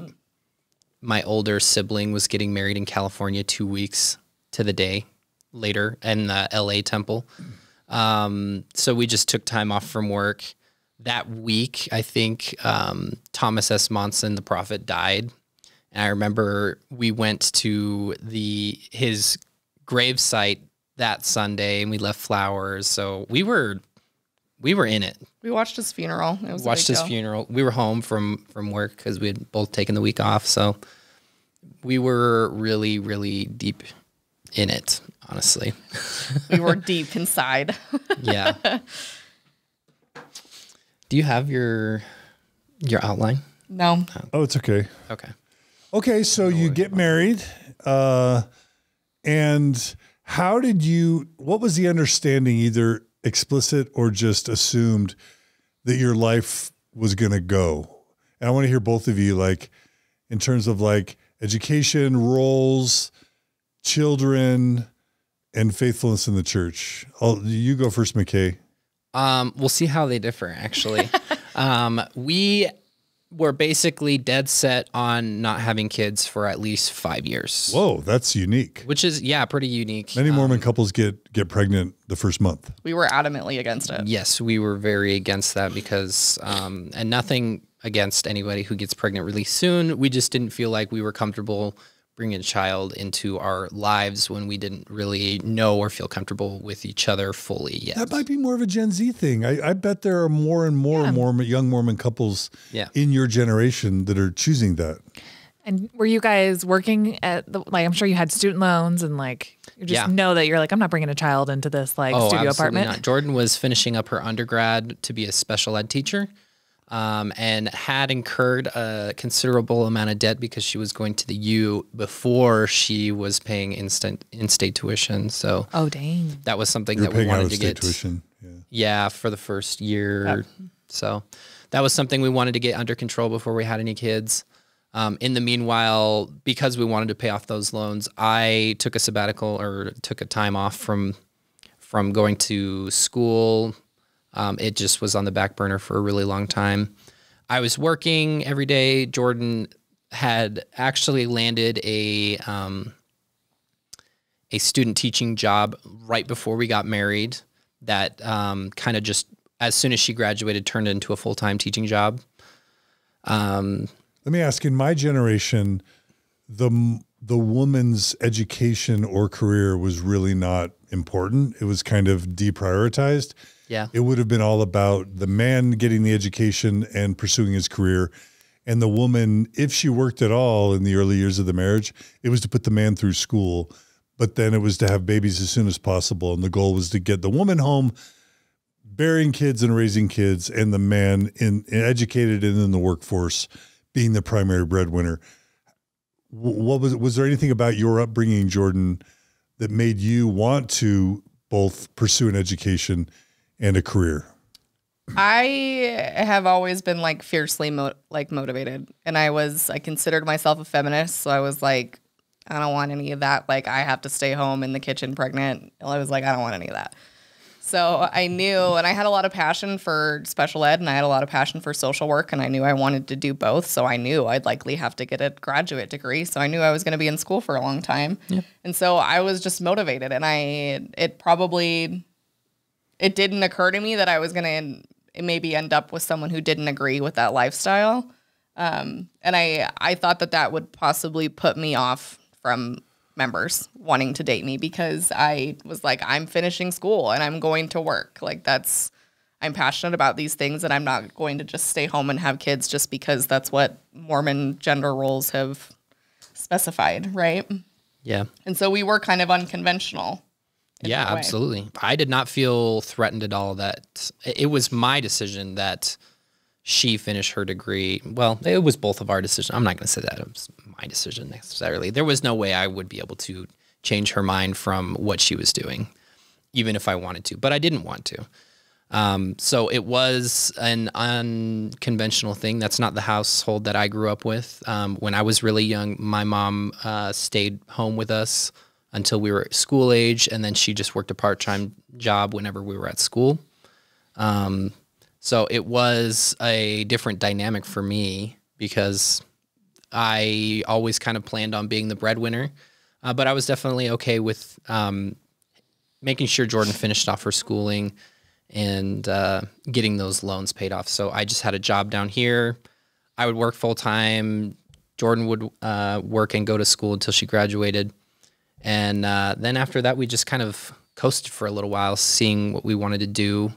older sibling was getting married in California 2 weeks to the day later in the LA temple. So we just took time off from work. That week, I think Thomas S. Monson, the prophet, died. And I remember we went to his grave site that Sunday, and we left flowers. So we were in it. We watched his funeral. It was a Watched big his deal. funeral. We were home from work because we had both taken the week off. So we were really, really deep in it, honestly. We were deep inside. Yeah. Do you have your outline? No. Oh, it's okay. Okay. Okay, so you get married, and what was the understanding, either explicit or just assumed, that your life was going to go? And I want to hear both of you, like, in terms of like education, roles, children, and faithfulness in the church. You go first, McKay. We'll see how they differ, actually. We were basically dead set on not having kids for at least 5 years. Whoa, that's unique. Which is, pretty unique. Many Mormon couples get pregnant the first month. We were adamantly against it. Yes, we were very against that because, and nothing against anybody who gets pregnant really soon. We just didn't feel like we were comfortable bringing a child into our lives when we didn't really know or feel comfortable with each other fully yet. That might be more of a Gen Z thing. I bet there are more and more young Mormon couples in your generation that are choosing that. And were you guys working at I'm sure you had student loans and you just know that you're I'm not bringing a child into this studio apartment. Not. Jordan was finishing up her undergrad to be a special ed teacher. And had incurred a considerable amount of debt because she was going to the U before she was paying in-state tuition. So, oh dang, that was something You're that we wanted to paying get. tuition. Yeah, for the first year. So that was something we wanted to get under control before we had any kids. In the meanwhile, because we wanted to pay off those loans, I took a sabbatical or took a time off from going to school. It just was on the back burner for a really long time. I was working every day. Jordan had actually landed a student teaching job right before we got married that kind of just, as soon as she graduated, turned into a full-time teaching job. Let me ask, in my generation, the woman's education or career was really not important. It was kind of deprioritized. Yeah. It would have been all about the man getting the education and pursuing his career. And the woman, if she worked at all in the early years of the marriage, it was to put the man through school. But then it was to have babies as soon as possible. And the goal was to get the woman home, bearing kids and raising kids, and the man educated and in the workforce being the primary breadwinner. Was there anything about your upbringing, Jordan, that made you want to both pursue an education and a career? I have always been fiercely motivated, and I considered myself a feminist. So I was like, I don't want any of that. I have to stay home in the kitchen pregnant. I was like, I don't want any of that. So I knew, and I had a lot of passion for special ed and I had a lot of passion for social work, and I knew I wanted to do both. So I knew I'd likely have to get a graduate degree. So I knew I was going to be in school for a long time. Yeah. And so I was just motivated, and it didn't occur to me that I was going to maybe end up with someone who didn't agree with that lifestyle. And I thought that would possibly put me off from members wanting to date me, because I was like, I'm finishing school and I'm going to work. Like, I'm passionate about these things, and I'm not going to just stay home and have kids just because that's what Mormon gender roles have specified, right? Yeah. And so we were kind of unconventional. Yeah, absolutely. I did not feel threatened at all. That it was my decision that she finished her degree. Well, it was both of our decisions. I'm not going to say that it was my decision necessarily. There was no way I would be able to change her mind from what she was doing, even if I wanted to, but I didn't want to. So it was an unconventional thing. That's not the household that I grew up with. When I was really young, my mom stayed home with us until we were school age, and then she just worked a part-time job whenever we were at school. So it was a different dynamic for me, because I always kind of planned on being the breadwinner, but I was definitely okay with making sure Jordan finished off her schooling and getting those loans paid off. So I just had a job down here. I would work full-time. Jordan would work and go to school until she graduated. And then after that, we just kind of coasted for a little while, seeing what we wanted to do.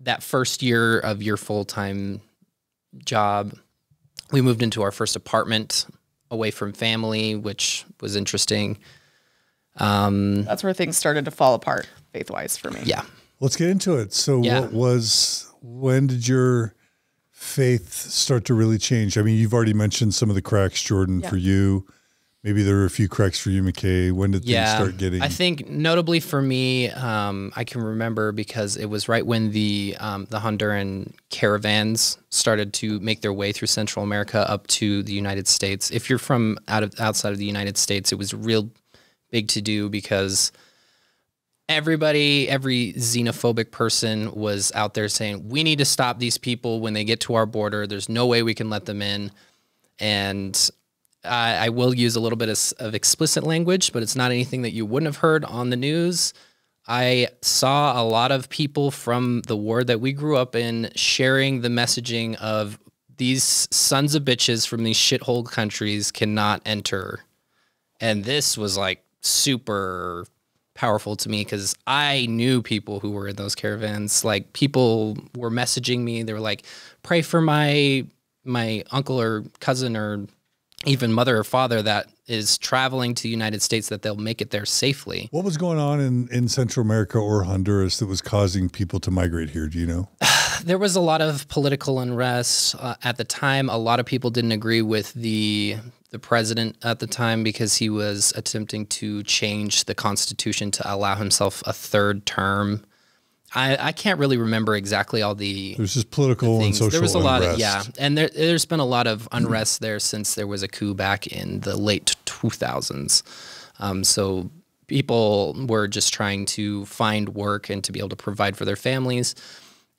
That first year of your full-time job, we moved into our first apartment away from family, which was interesting. That's where things started to fall apart faith-wise for me. Yeah. Let's get into it. So when did your faith start to really change? I mean, you've already mentioned some of the cracks, Jordan, for you. Maybe there were a few cracks for you, McKay. When did things start getting? I think notably for me, I can remember because it was right when the Honduran caravans started to make their way through Central America up to the United States. If you're from outside of the United States, it was real big to do, because every xenophobic person was out there saying, we need to stop these people when they get to our border. There's no way we can let them in. And I will use a little bit of explicit language, but it's not anything that you wouldn't have heard on the news. I saw a lot of people from the ward that we grew up in sharing the messaging of these sons of bitches from these shithole countries cannot enter. And this was like super powerful to me, because I knew people who were in those caravans. Like, people were messaging me. They were like, pray for my uncle or cousin or even mother or father that is traveling to the United States, that they'll make it there safely. What was going on in Central America or Honduras that was causing people to migrate here? Do you know? There was a lot of political unrest at the time. A lot of people didn't agree with the president at the time, because he was attempting to change the Constitution to allow himself a third term. I can't really remember exactly all the. There's just political and social. There was a unrest. lot of, yeah, and there's been a lot of unrest there since there was a coup back in the late 2000s. So people were just trying to find work and to be able to provide for their families.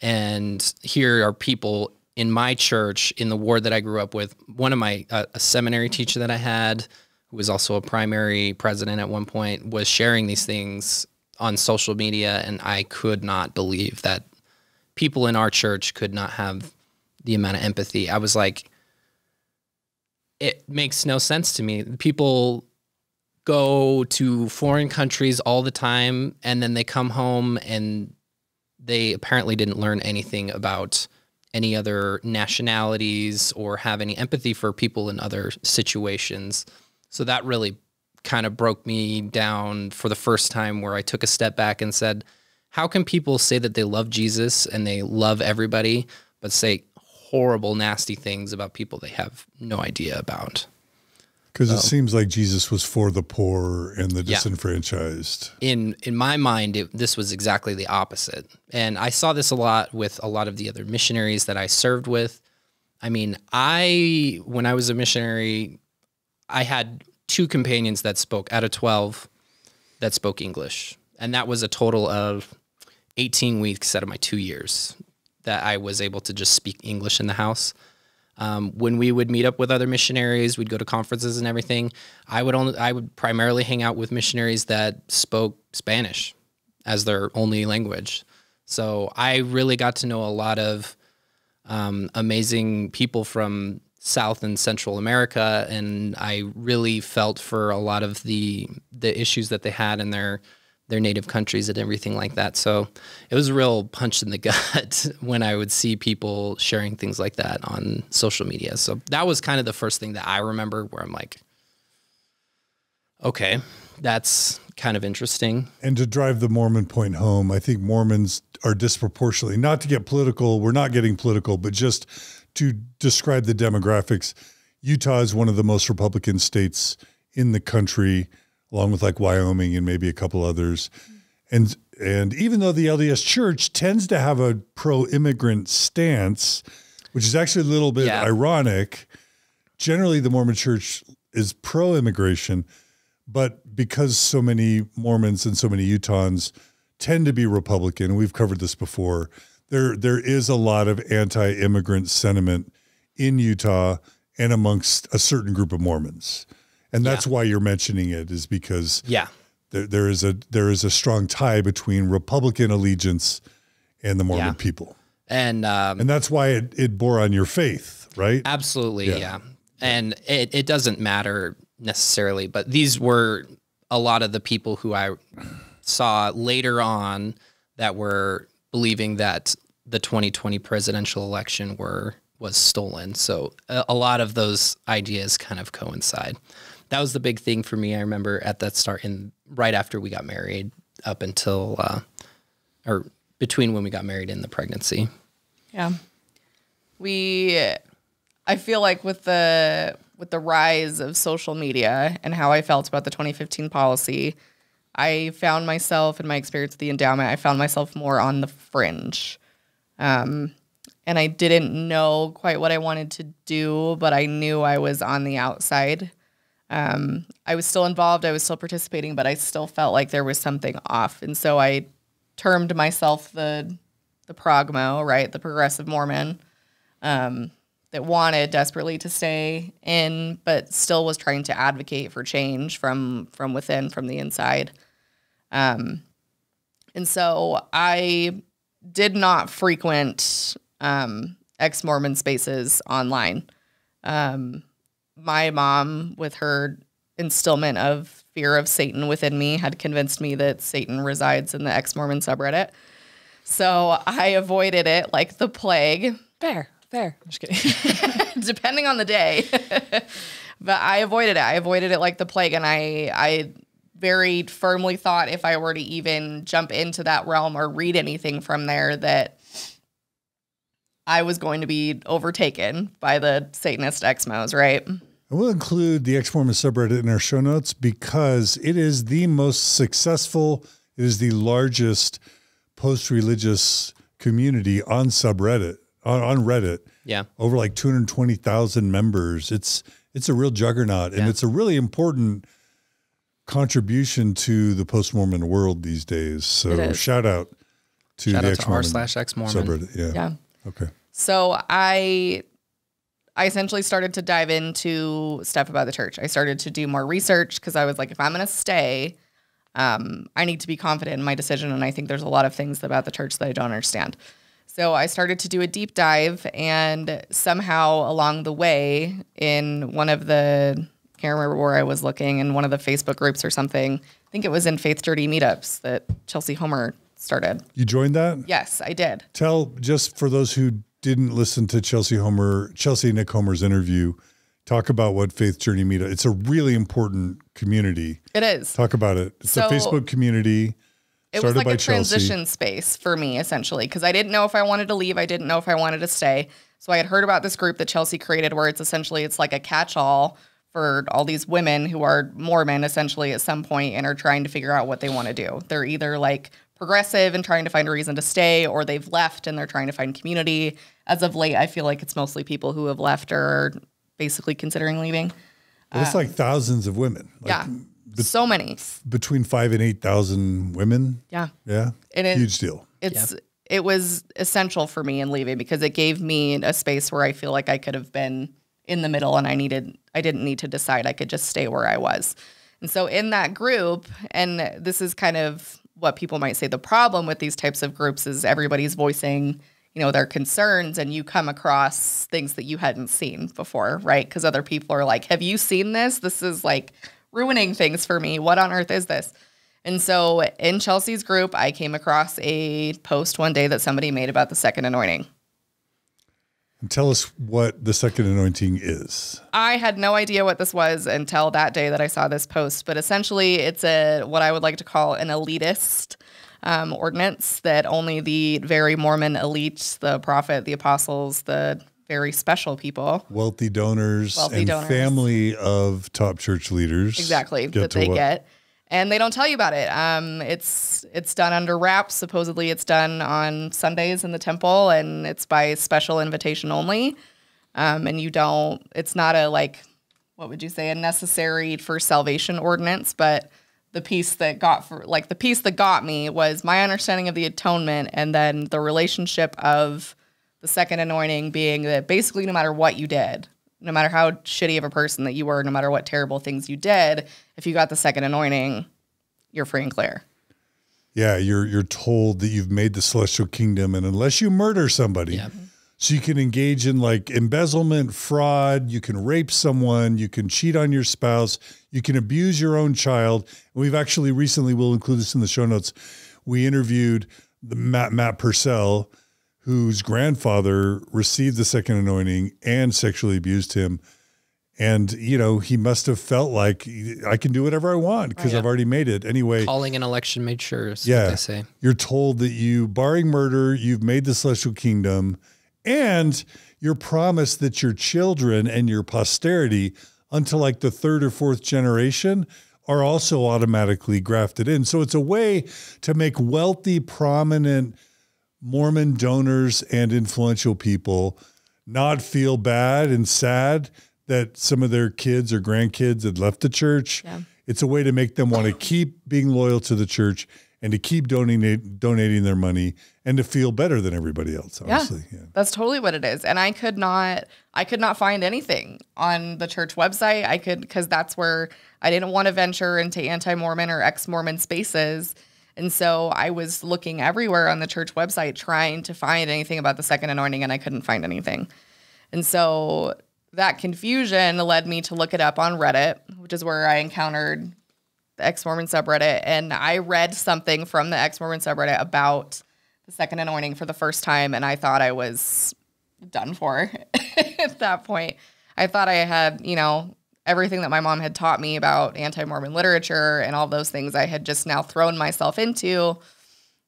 And here are people in my church, in the ward that I grew up with. One of my a seminary teacher that I had, who was also a primary president at one point, was sharing these things on social media, and I could not believe that people in our church could not have the amount of empathy. I was like, it makes no sense to me. People go to foreign countries all the time, and then they come home and they apparently didn't learn anything about any other nationalities or have any empathy for people in other situations. So that really kind of broke me down for the first time, where I took a step back and said, how can people say that they love Jesus and they love everybody, but say horrible, nasty things about people they have no idea about? Because it seems like Jesus was for the poor and the disenfranchised. In my mind, this was exactly the opposite. And I saw this a lot with a lot of the other missionaries that I served with. I mean, when I was a missionary, I had 2 companions that spoke out of 12 that spoke English. And that was a total of 18 weeks out of my 2 years that I was able to just speak English in the house. When we would meet up with other missionaries, we'd go to conferences and everything. I would primarily hang out with missionaries that spoke Spanish as their only language. So I really got to know a lot of amazing people from South and Central America, and I really felt for a lot of the issues that they had in their native countries and everything like that. So it was a real punch in the gut when I would see people sharing things like that on social media. So that was kind of the first thing that I remember where I'm like, okay, that's kind of interesting. And to drive the Mormon point home, I think Mormons are disproportionately, not to get political, we're not getting political, but just to describe the demographics, Utah is one of the most Republican states in the country, along with like Wyoming and maybe a couple others. And even though the LDS Church tends to have a pro-immigrant stance, which is actually a little bit ironic, generally the Mormon Church is pro-immigration, but because so many Mormons and so many Utahns tend to be Republican, and we've covered this before, there is a lot of anti-immigrant sentiment in Utah and amongst a certain group of Mormons. And that's why you're mentioning it, is because there is a strong tie between Republican allegiance and the Mormon people. And that's why it bore on your faith, right? Absolutely, yeah. And it doesn't matter necessarily, but these were a lot of the people who I saw later on that were believing that the 2020 presidential election was stolen. So a lot of those ideas kind of coincide. That was the big thing for me. I remember at that start, right after we got married, up until or between when we got married and the pregnancy. Yeah, I feel like with the rise of social media and how I felt about the 2015 policy, I found myself, in my experience with the Endowment, I found myself more on the fringe. And I didn't know quite what I wanted to do, but I knew I was on the outside. I was still involved, I was still participating, but I still felt like there was something off. And so I termed myself the progmo, right? The progressive Mormon, that wanted desperately to stay in, but still was trying to advocate for change from within, from the inside. And so I did not frequent ex-Mormon spaces online. My mom, with her instillment of fear of Satan within me, had convinced me that Satan resides in the ex-Mormon subreddit. So I avoided it like the plague. Fair. I'm just kidding. Depending on the day. But I avoided it. I avoided it like the plague. And I very firmly thought if I were to even jump into that realm or read anything from there, that I was going to be overtaken by the Satanist ex-Mos, right? And we'll include the ex-Mormon subreddit in our show notes because it is the most successful, it is the largest post-religious community on subreddit, on Reddit. Yeah. Over like 220,000 members. It's a real juggernaut, and it's a really important contribution to the post-Mormon world these days. So shout out to the ex-Mormon r/ex-Mormon subreddit. Yeah. Okay. So I essentially started to dive into stuff about the church. I started to do more research because I was like, if I'm going to stay, I need to be confident in my decision. And I think there's a lot of things about the church that I don't understand. So I started to do a deep dive, and somehow along the way, in one of the, can't remember where I was looking, in one of the Facebook groups or something, I think it was in Faith Journey meetups that Chelsea Homer started. You joined that? Yes, I did. Tell, just for those who didn't listen to Chelsea and Nick Homer's interview, talk about what Faith Journey Meetup. It's a really important community. It is. Talk about it. It's a Facebook community. It was like a transition space for me, essentially, because I didn't know if I wanted to leave. I didn't know if I wanted to stay. So I had heard about this group that Chelsea created where it's like a catch-all for all these women who are Mormon, essentially, at some point and are trying to figure out what they want to do. They're either like progressive and trying to find a reason to stay, or they've left and they're trying to find community. As of late, I feel like it's mostly people who have left or are basically considering leaving. But it's like thousands of women. Like, So many. Between 5,000 and 8,000 women. Yeah. Yeah. And huge deal. It was essential for me in leaving because it gave me a space where I feel like I could have been in the middle and I didn't need to decide. I could just stay where I was. And so in that group, and this is kind of what people might say the problem with these types of groups is everybody's voicing, their concerns, and you come across things that you hadn't seen before, right? Because other people are like, have you seen this? This is like ruining things for me. What on earth is this? And so in Chelsea's group, I came across a post one day that somebody made about the second anointing. And tell us what the second anointing is. I had no idea what this was until that day that I saw this post. But essentially, it's what I would like to call an elitist ordinance that only the very Mormon elite, the prophet, the apostles, the very special people, wealthy donors, family of top church leaders, exactly, that they get. And they don't tell you about it. It's done under wraps. Supposedly it's done on Sundays in the temple, and it's by special invitation only. And it's not what would you say, a necessary for salvation ordinance. But the piece that got me was my understanding of the atonement, and then the relationship of the second anointing being that basically no matter what you did, no matter how shitty of a person that you were, no matter what terrible things you did, if you got the second anointing, you're free and clear. Yeah, you're told that you've made the celestial kingdom, and unless you murder somebody, so you can engage in like embezzlement, fraud, you can rape someone, you can cheat on your spouse, you can abuse your own child. And we've actually recently, we'll include this in the show notes, we interviewed the Matt Purcell, whose grandfather received the second anointing and sexually abused him. And, he must have felt like I can do whatever I want because I've already made it. Anyway. Calling an election made sure is what they say. You're told that you, barring murder, you've made the celestial kingdom, and you're promised that your children and your posterity until like the third or fourth generation are also automatically grafted in. So it's a way to make wealthy, prominent Mormon donors and influential people not feel bad and sad that some of their kids or grandkids had left the church. Yeah. It's a way to make them want to keep being loyal to the church and to keep donating their money and to feel better than everybody else, honestly. Yeah, that's totally what it is. And I could not find anything on the church website. Because that's where I didn't want to venture into anti-Mormon or ex-Mormon spaces. And so I was looking everywhere on the church website trying to find anything about the second anointing, and I couldn't find anything. And so that confusion led me to look it up on Reddit, which is where I encountered the ex-Mormon subreddit. And I read something from the ex-Mormon subreddit about the second anointing for the first time, and I thought I was done for at that point. I thought I had, everything that my mom had taught me about anti-Mormon literature and all those things I had just now thrown myself into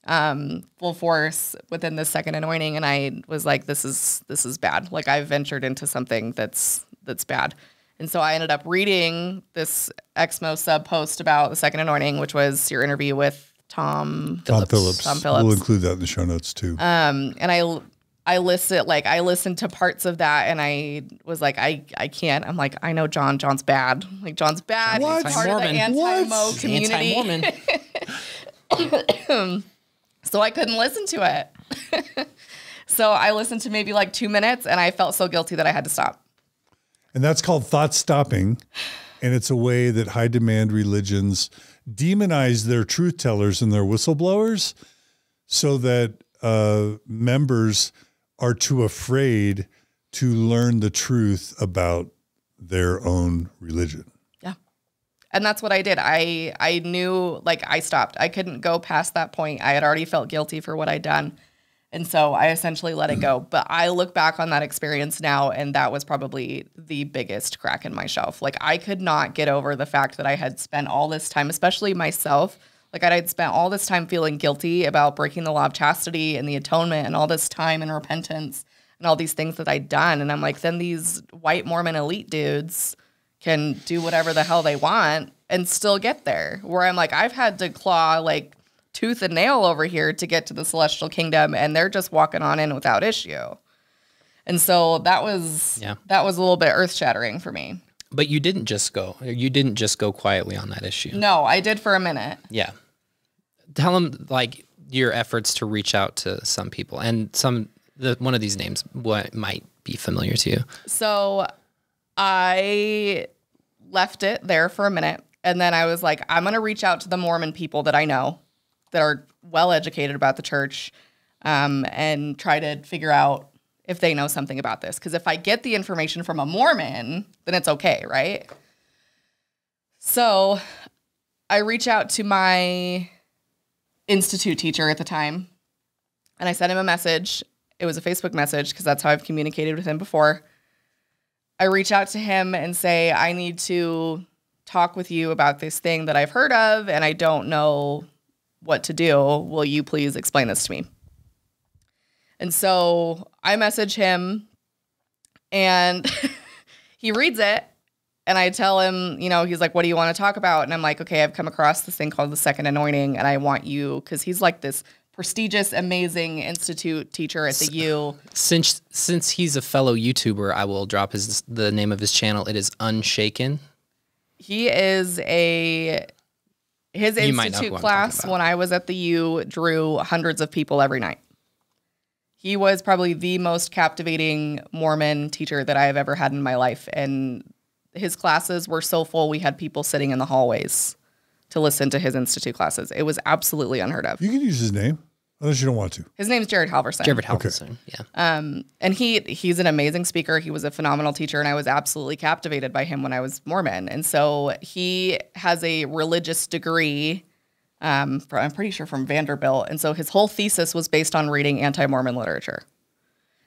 full force within the second anointing. And I was like, this is bad. Like I've ventured into something that's bad. And so I ended up reading this Exmo sub post about the second anointing, which was your interview with Tom Phillips. We'll include that in the show notes too. And I listened to parts of that, and I was like, I can't. I'm like, I know John's bad. Like John's bad. What? He's part of the anti-Mo community. Anti-Mormon. So I couldn't listen to it. So I listened to maybe like 2 minutes, and I felt so guilty that I had to stop. And that's called thought stopping. And it's a way that high demand religions demonize their truth tellers and their whistleblowers so that members are too afraid to learn the truth about their own religion. Yeah. And that's what I did. I knew, I stopped. I couldn't go past that point. I had already felt guilty for what I'd done. And so I essentially let it go. But I look back on that experience now, and that was probably the biggest crack in my shelf. Like, I could not get over the fact that I had spent all this time, especially myself, like I'd spent all this time feeling guilty about breaking the law of chastity and the atonement and all this time and repentance and all these things that I'd done. And I'm like, then these white Mormon elite dudes can do whatever the hell they want and still get there. Where I'm like, I've had to claw tooth and nail over here to get to the celestial kingdom, and they're just walking on in without issue. And so that was a little bit earth shattering for me. But you didn't just go quietly on that issue. No, I did for a minute. Yeah. Tell them like your efforts to reach out to some people, and one of these names might be familiar to you. So I left it there for a minute, and then I was like, I'm going to reach out to the Mormon people that I know that are well educated about the church, and try to figure out if they know something about this. Because if I get the information from a Mormon, then it's okay, right? So I reach out to my institute teacher at the time, and I sent him a message. It was a Facebook message because that's how I've communicated with him before. I reach out to him and say, I need to talk with you about this thing that I've heard of, and I don't know what to do. Will you please explain this to me? And so I message him, and he reads it, and I tell him, he's like, what do you want to talk about? And I'm like, okay, I've come across this thing called the Second Anointing, and I want you, because he's like this prestigious, amazing institute teacher at the U. Since he's a fellow YouTuber, I will drop the name of his channel. It is Unshaken. He is his institute class when I was at the U drew hundreds of people every night. He was probably the most captivating Mormon teacher that I have ever had in my life. And his classes were so full, we had people sitting in the hallways to listen to his institute classes. It was absolutely unheard of. You can use his name, unless you don't want to. His name's Jared Halverson. Jared Halverson, okay. Yeah. And he's an amazing speaker. He was a phenomenal teacher, and I was absolutely captivated by him when I was Mormon. And so he has a religious degree, I'm pretty sure from Vanderbilt. And so his whole thesis was based on reading anti-Mormon literature.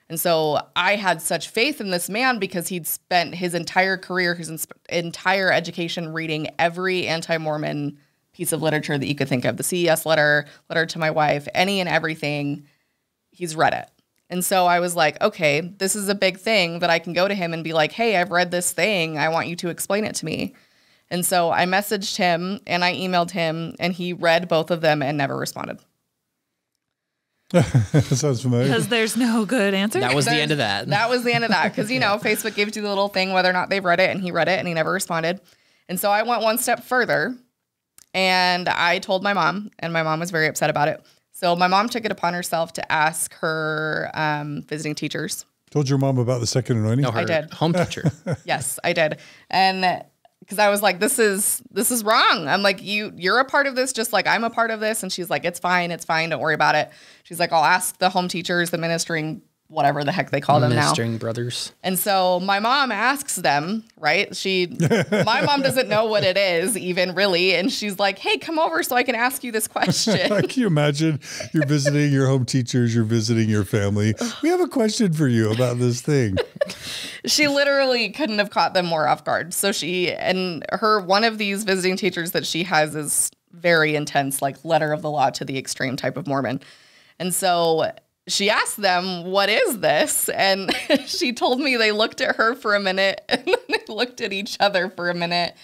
And so I had such faith in this man because he'd spent his entire career, his entire education reading every anti-Mormon piece of literature that you could think of. The CES Letter, Letter to My Wife, any and everything, he's read it. And so I was like, okay, this is a big thing that I can go to him and be like, hey, I've read this thing. I want you to explain it to me. And so I messaged him and I emailed him, and he read both of them and never responded. Sounds familiar. Because there's no good answer. That was the end of that. That was the end of that. Because, Facebook gives you the little thing whether or not they've read it, and he read it and he never responded. And so I went one step further, and I told my mom, and my mom was very upset about it. So my mom took it upon herself to ask her visiting teachers. Told your mom about the Second Anointing? No, her I did. home teacher. Yes, I did. And because I was like, this is wrong. I'm like, you're a part of this just like I'm a part of this. And she's like, it's fine, don't worry about it. She's like, I'll ask the home teachers, the ministering, whatever the heck they call them now. Ministering brothers. And so my mom asks them, right? My mom doesn't know what it is even really. And she's like, hey, come over so I can ask you this question. Can you imagine you're visiting your home teachers, you're visiting your family. We have a question for you about this thing. She literally couldn't have caught them more off guard. So one of these visiting teachers that she has is very intense, like letter of the law to the extreme type of Mormon. And so she asked them, what is this? And she told me they looked at her for a minute, and then they looked at each other for a minute,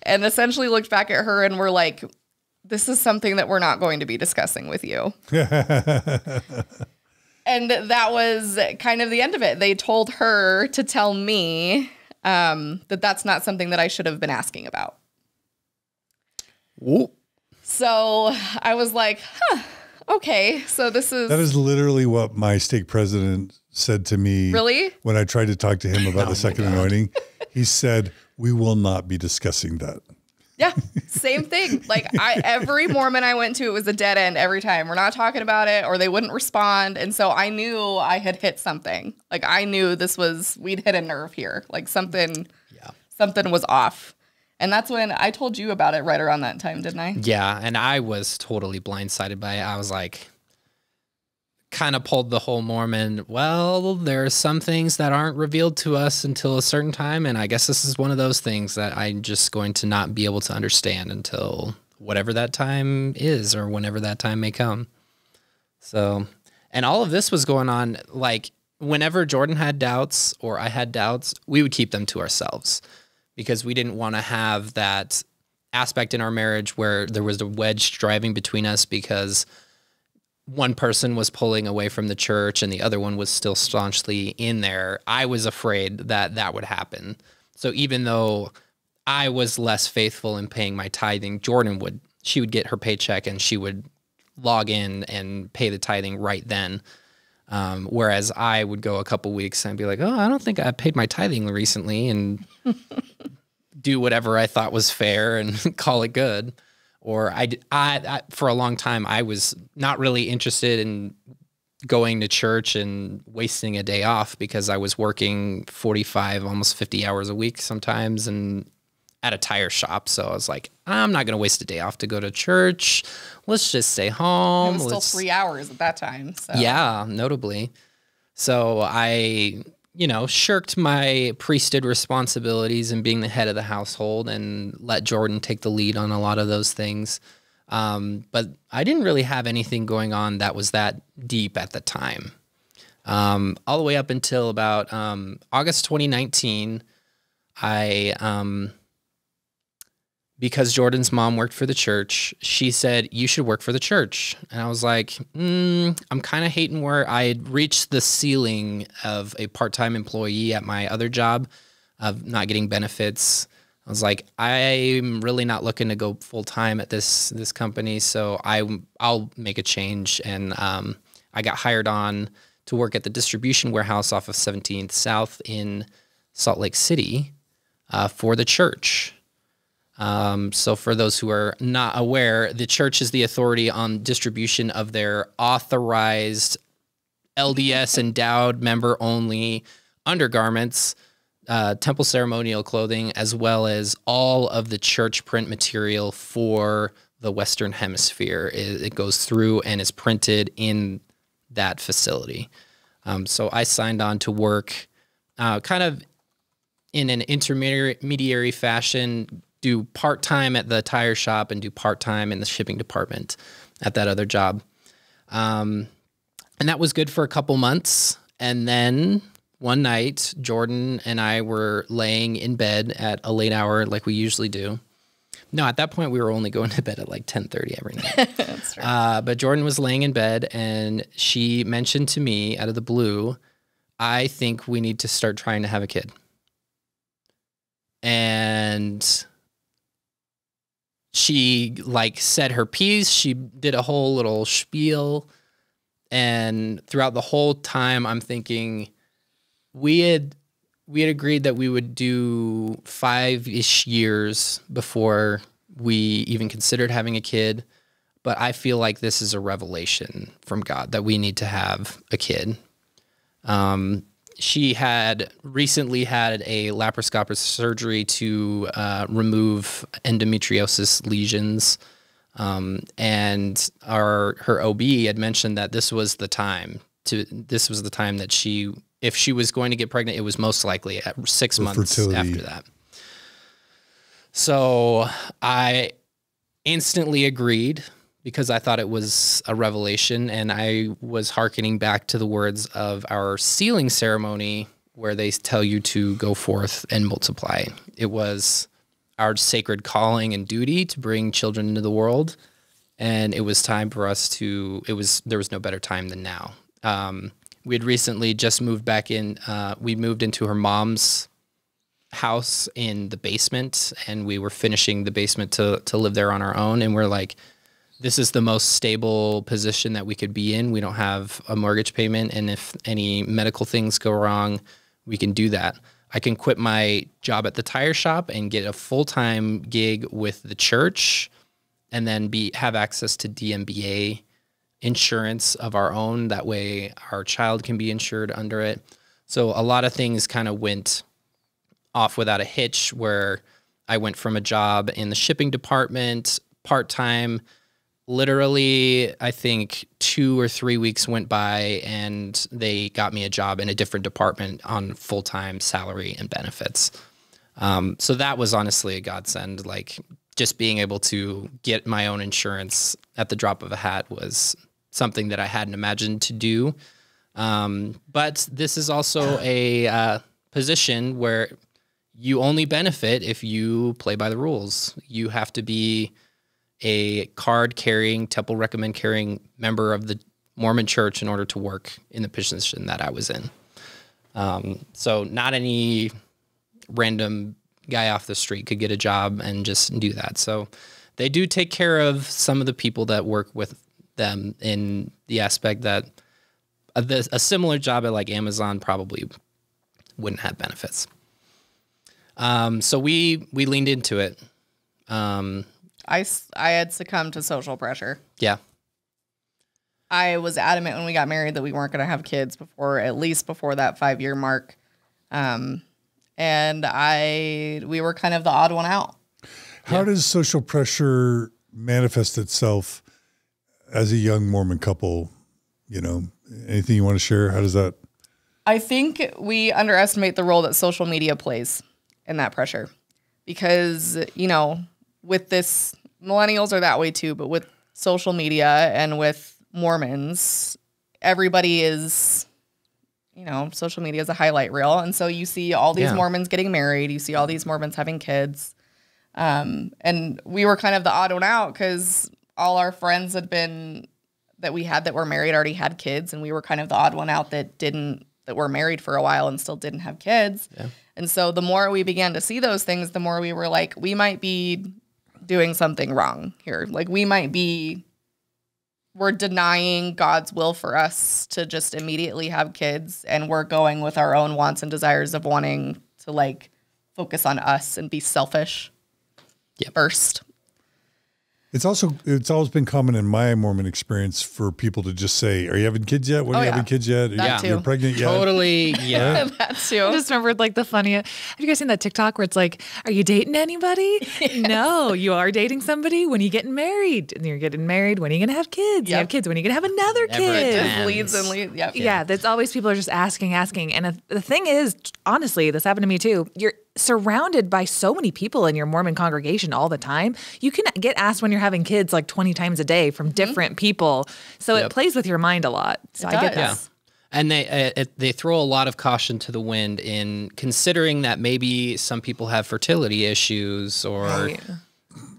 and essentially looked back at her and were like, this is something that we're not going to be discussing with you. And that was kind of the end of it. They told her to tell me that that's not something that I should have been asking about. Whoop. So I was like, okay, so that is literally what my stake president said to me. Really? When I tried to talk to him about the Second Anointing, he said, we will not be discussing that. Yeah, same thing. Like every Mormon I went to, it was a dead end every time. We're not talking about it, or they wouldn't respond. And so I knew I had hit something. Like I knew we'd hit a nerve here. Like something was off. And that's when I told you about it right around that time, didn't I? Yeah, and I was totally blindsided by it. I was like, kind of pulled the whole Mormon, well, there's some things that aren't revealed to us until a certain time, and I guess this is one of those things that I'm just going to not be able to understand until whatever that time is, or whenever that time may come. So, and all of this was going on, like, whenever Jordan had doubts, or I had doubts, we would keep them to ourselves, because we didn't want to have that aspect in our marriage where there was a wedge driving between us because one person was pulling away from the church and the other one was still staunchly in there. I was afraid that that would happen. So even though I was less faithful in paying my tithing, she would get her paycheck and she would log in and pay the tithing right then. Whereas I would go a couple weeks and be like, oh, I don't think I paid my tithing recently, and do whatever I thought was fair and call it good. Or I, for a long time, I was not really interested in going to church and wasting a day off because I was working 45, almost 50 hours a week sometimes, and at a tire shop. So I was like, I'm not going to waste a day off to go to church. Let's just stay home. It was still 3 hours at that time. So. Yeah, notably. So I, shirked my priesthood responsibilities and being the head of the household and let Jordan take the lead on a lot of those things. But I didn't really have anything going on that was that deep at the time. All the way up until about August 2019, because Jordan's mom worked for the church, she said, you should work for the church. And I was like, I'm kind of hating where I had reached the ceiling of a part-time employee at my other job of not getting benefits. I was like, I'm really not looking to go full-time at this company, so I'll make a change. And I got hired on to work at the distribution warehouse off of 17th South in Salt Lake City for the church. So for those who are not aware, the church is the authority on distribution of their authorized LDS endowed member only undergarments, temple ceremonial clothing, as well as all of the church print material for the Western Hemisphere. It goes through and is printed in that facility. So I signed on to work kind of in an intermediary fashion, do part-time at the tire shop and do part-time in the shipping department at that other job. And that was good for a couple months. And then one night, Jordan and I were laying in bed at a late hour like we usually do. No, at that point, we were only going to bed at like 10:30 every night. That's right. But Jordan was laying in bed, and she mentioned to me out of the blue, I think we need to start trying to have a kid. And she said her piece. She did a whole little spiel. And throughout the whole time, I'm thinking we had agreed that we would do 5-ish years before we even considered having a kid. But I feel like this is a revelation from God that we need to have a kid. She had recently had a laparoscopic surgery to remove endometriosis lesions. And her OB had mentioned that this was the time that if she was going to get pregnant, it was most likely at 6 months fertility. After that. So I instantly agreed because I thought it was a revelation, and I was hearkening back to the words of our sealing ceremony where they tell you to go forth and multiply. It was our sacred calling and duty to bring children into the world, and it was time for us there was no better time than now. We had recently just moved back in. We moved into her mom's house in the basement, and we were finishing the basement to live there on our own. And we're like, this is the most stable position that we could be in. We don't have a mortgage payment, and if any medical things go wrong, we can do that. I can quit my job at the tire shop and get a full-time gig with the church, and then have access to DMBA insurance of our own. That way our child can be insured under it. So a lot of things kind of went off without a hitch, where I went from a job in the shipping department, part-time. Literally, I think 2 or 3 weeks went by and they got me a job in a different department on full-time salary and benefits. So that was honestly a godsend. Just being able to get my own insurance at the drop of a hat was something that I hadn't imagined to do. But this is also a position where you only benefit if you play by the rules. You have to be a card-carrying, temple recommend-carrying member of the Mormon church in order to work in the position that I was in. So not any random guy off the street could get a job and just do that. So they do take care of some of the people that work with them in the aspect that a similar job at like Amazon probably wouldn't have benefits. So we leaned into it. I had succumbed to social pressure. Yeah. I was adamant when we got married that we weren't going to have kids at least before that 5-year mark. And we were kind of the odd one out. How does social pressure manifest itself as a young Mormon couple? You know, anything you want to share? How does that? I think we underestimate the role that social media plays in that pressure because, you know, with this, millennials are that way too, but with social media and with Mormons, everybody is, you know, social media is a highlight reel. And so you see all these Mormons getting married. You see all these Mormons having kids. And we were kind of the odd one out because all our friends that were married already had kids. And we were kind of the odd one out that were married for a while and still didn't have kids. Yeah. And so the more we began to see those things, the more we were like, we might be doing something wrong here. Like we're denying God's will for us to just immediately have kids. And we're going with our own wants and desires of wanting to like focus on us and be selfish first. It's always been common in my Mormon experience for people to just say, are you having kids yet? When are you having kids yet? You're pregnant yet? Totally. Yeah. That too. I just remembered like the funniest. Have you guys seen that TikTok where it's like, are you dating anybody? No, you are dating somebody. When are you getting married? And you're getting married. When are you going to have kids? You have kids. When are you going to have another kid? Leads and leads. Yep. Yeah. That's always people are just asking. And the thing is, honestly, this happened to me too. You're surrounded by so many people in your Mormon congregation all the time. You can get asked when you're having kids like 20 times a day from different people. So it plays with your mind a lot. So I get that. Yeah. And they throw a lot of caution to the wind in considering that maybe some people have fertility issues or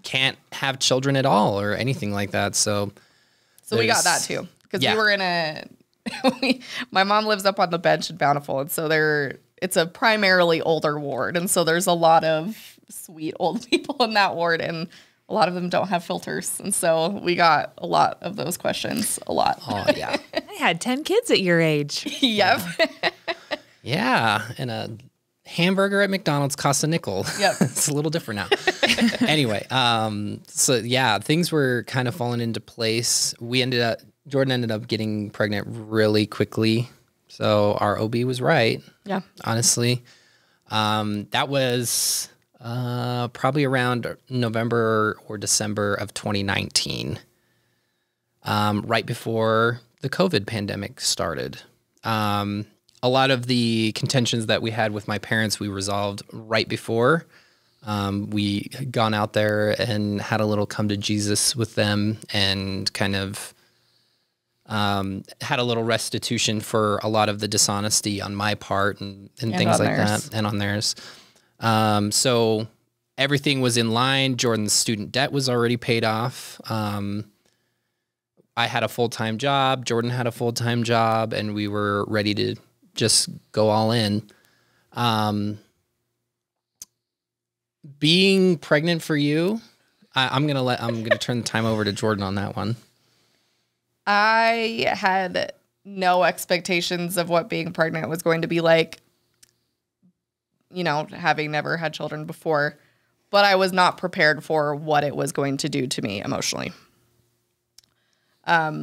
can't have children at all or anything like that. So we got that too. Because we were in my mom lives up on the bench in Bountiful. And so it's a primarily older ward. And so there's a lot of sweet old people in that ward. And a lot of them don't have filters. And so we got a lot of those questions a lot. Oh, yeah. I had 10 kids at your age. Yep. Yeah. And a hamburger at McDonald's costs a nickel. Yep. It's a little different now. Anyway, so yeah, things were kind of falling into place. Jordan ended up getting pregnant really quickly. So our OB was right. Yeah. Honestly. That was probably around November or December of 2019. Right before the COVID pandemic started. A lot of the contentions that we had with my parents, we resolved right before. We had gone out there and had a little come to Jesus with them and kind of had a little restitution for a lot of the dishonesty on my part and things like that, and on theirs. So everything was in line. Jordan's student debt was already paid off. I had a full-time job. Jordan had a full-time job, and we were ready to just go all in. Being pregnant for you, I'm gonna turn the time over to Jordan on that one. I had no expectations of what being pregnant was going to be like, you know, having never had children before, but I was not prepared for what it was going to do to me emotionally. Prior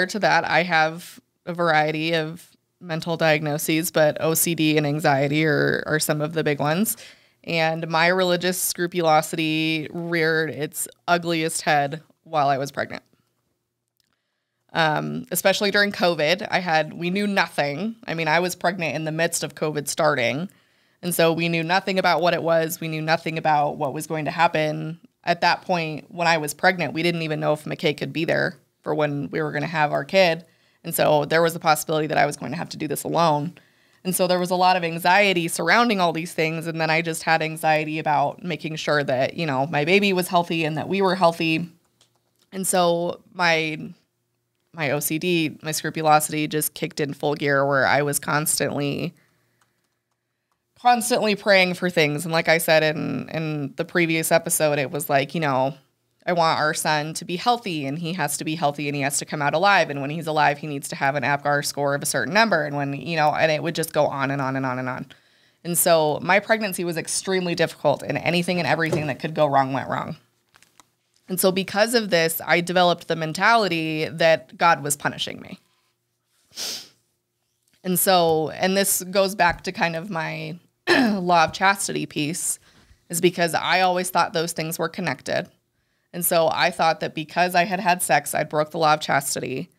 to that, I have a variety of mental diagnoses, but OCD and anxiety are some of the big ones. And my religious scrupulosity reared its ugliest head while I was pregnant. Especially during COVID, we knew nothing. I mean, I was pregnant in the midst of COVID starting. And so we knew nothing about what it was. We knew nothing about what was going to happen. At that point, when I was pregnant, we didn't even know if McKay could be there for when we were going to have our kid. And so there was a possibility that I was going to have to do this alone. And so there was a lot of anxiety surrounding all these things. And then I just had anxiety about making sure that, you know, my baby was healthy and that we were healthy. And so my OCD, my scrupulosity just kicked in full gear where I was constantly constantly praying for things. And like I said in the previous episode, it was like, I want our son to be healthy, and he has to be healthy, and he has to come out alive. And when he's alive, he needs to have an APGAR score of a certain number. And when, and it would just go on and on and on and on. And so my pregnancy was extremely difficult, and anything and everything that could go wrong went wrong. And so because of this, I developed the mentality that God was punishing me. And so, and this goes back to kind of my law of chastity piece, is because I always thought those things were connected. And so I thought that because I had had sex, I'd broke the law of chastity.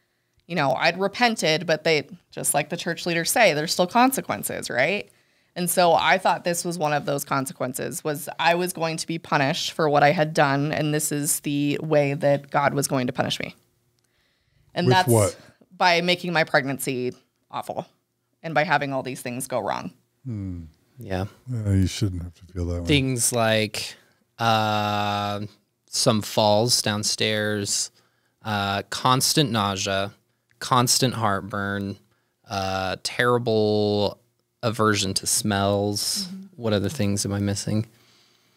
I'd repented, but they, just like the church leaders say, there's still consequences, right? And so I thought this was one of those consequences, was I was going to be punished for what I had done, and this is the way that God was going to punish me. And With that's what? By making my pregnancy awful and by having all these things go wrong. Yeah. You shouldn't have to feel that way. Things like some falls downstairs, constant nausea, constant heartburn, terrible aversion to smells. What other things am I missing?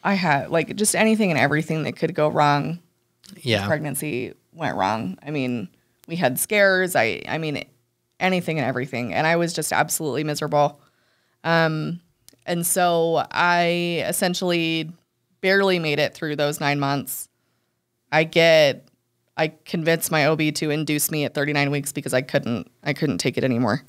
I had just anything and everything that could go wrong. Yeah. Pregnancy went wrong. I mean, we had scares. I mean, anything and everything. And I was just absolutely miserable. And so I essentially barely made it through those 9 months. I convinced my OB to induce me at 39 weeks because I couldn't take it anymore.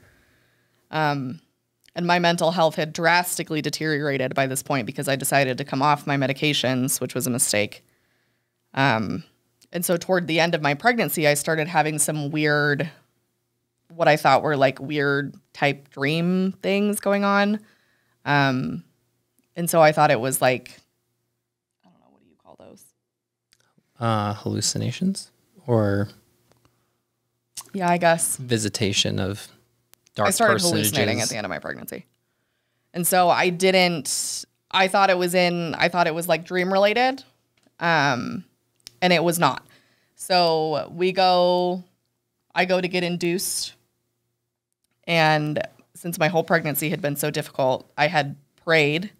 And my mental health had drastically deteriorated by this point because I decided to come off my medications, which was a mistake. And so toward the end of my pregnancy, I started having some weird, what I thought were weird type dream things going on. And so I thought it was I don't know, what do you call those? Hallucinations or Yeah, I guess. visitation of dark I started personages. hallucinating at the end of my pregnancy. And so I thought it was dream related. And it was not. So I go to get induced. And since my whole pregnancy had been so difficult, I had prayed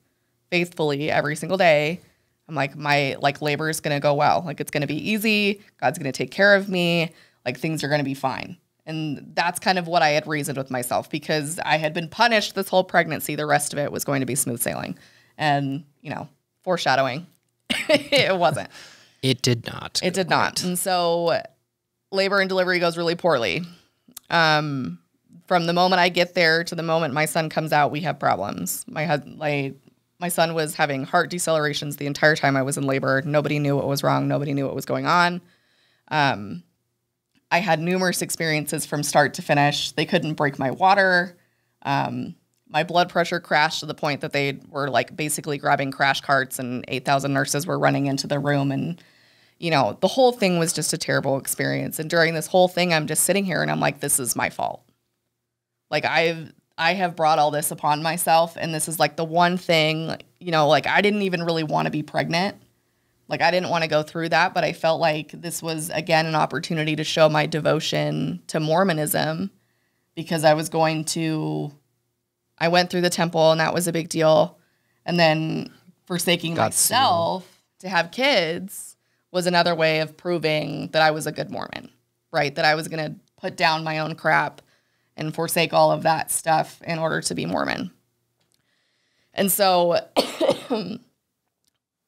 faithfully every single day. I'm my labor is going to go well. It's going to be easy. God's going to take care of me. Things are going to be fine. And that's kind of what I had reasoned with myself because I had been punished this whole pregnancy. The rest of it was going to be smooth sailing. And, foreshadowing, it wasn't. It did not. It did not. And so labor and delivery goes really poorly. From the moment I get there to the moment my son comes out, we have problems. My son was having heart decelerations the entire time I was in labor. Nobody knew what was wrong. Nobody knew what was going on. I had numerous experiences from start to finish. They couldn't break my water. My blood pressure crashed to the point that they were basically grabbing crash carts and 8,000 nurses were running into the room. And, the whole thing was just a terrible experience. And during this whole thing, I'm just sitting here and I'm this is my fault. I have brought all this upon myself. And this is the one thing, I didn't even really want to be pregnant. I didn't want to go through that, but I felt this was, again, an opportunity to show my devotion to Mormonism because I went through the temple and that was a big deal. And then forsaking myself to have kids was another way of proving that I was a good Mormon, right? That I was going to put down my own crap and forsake all of that stuff in order to be Mormon. And so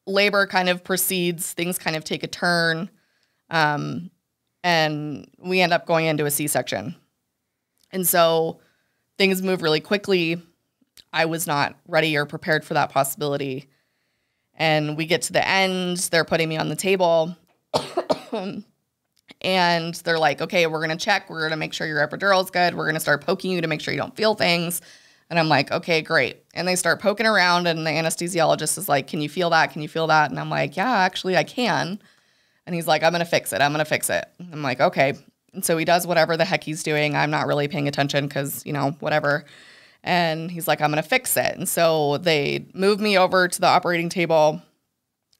labor kind of proceeds, things kind of take a turn, and we end up going into a C-section. And so things move really quickly. I was not ready or prepared for that possibility. And we get to the end, they're putting me on the table, and they're okay, we're going to check. We're going to make sure your epidural is good. We're going to start poking you to make sure you don't feel things. And I'm okay, great. And they start poking around and the anesthesiologist is can you feel that? Can you feel that? And I'm yeah, actually I can. And he's I'm going to fix it. I'm going to fix it. I'm okay. And so he does whatever the heck he's doing. I'm not really paying attention because, whatever. And he's I'm going to fix it. And so they move me over to the operating table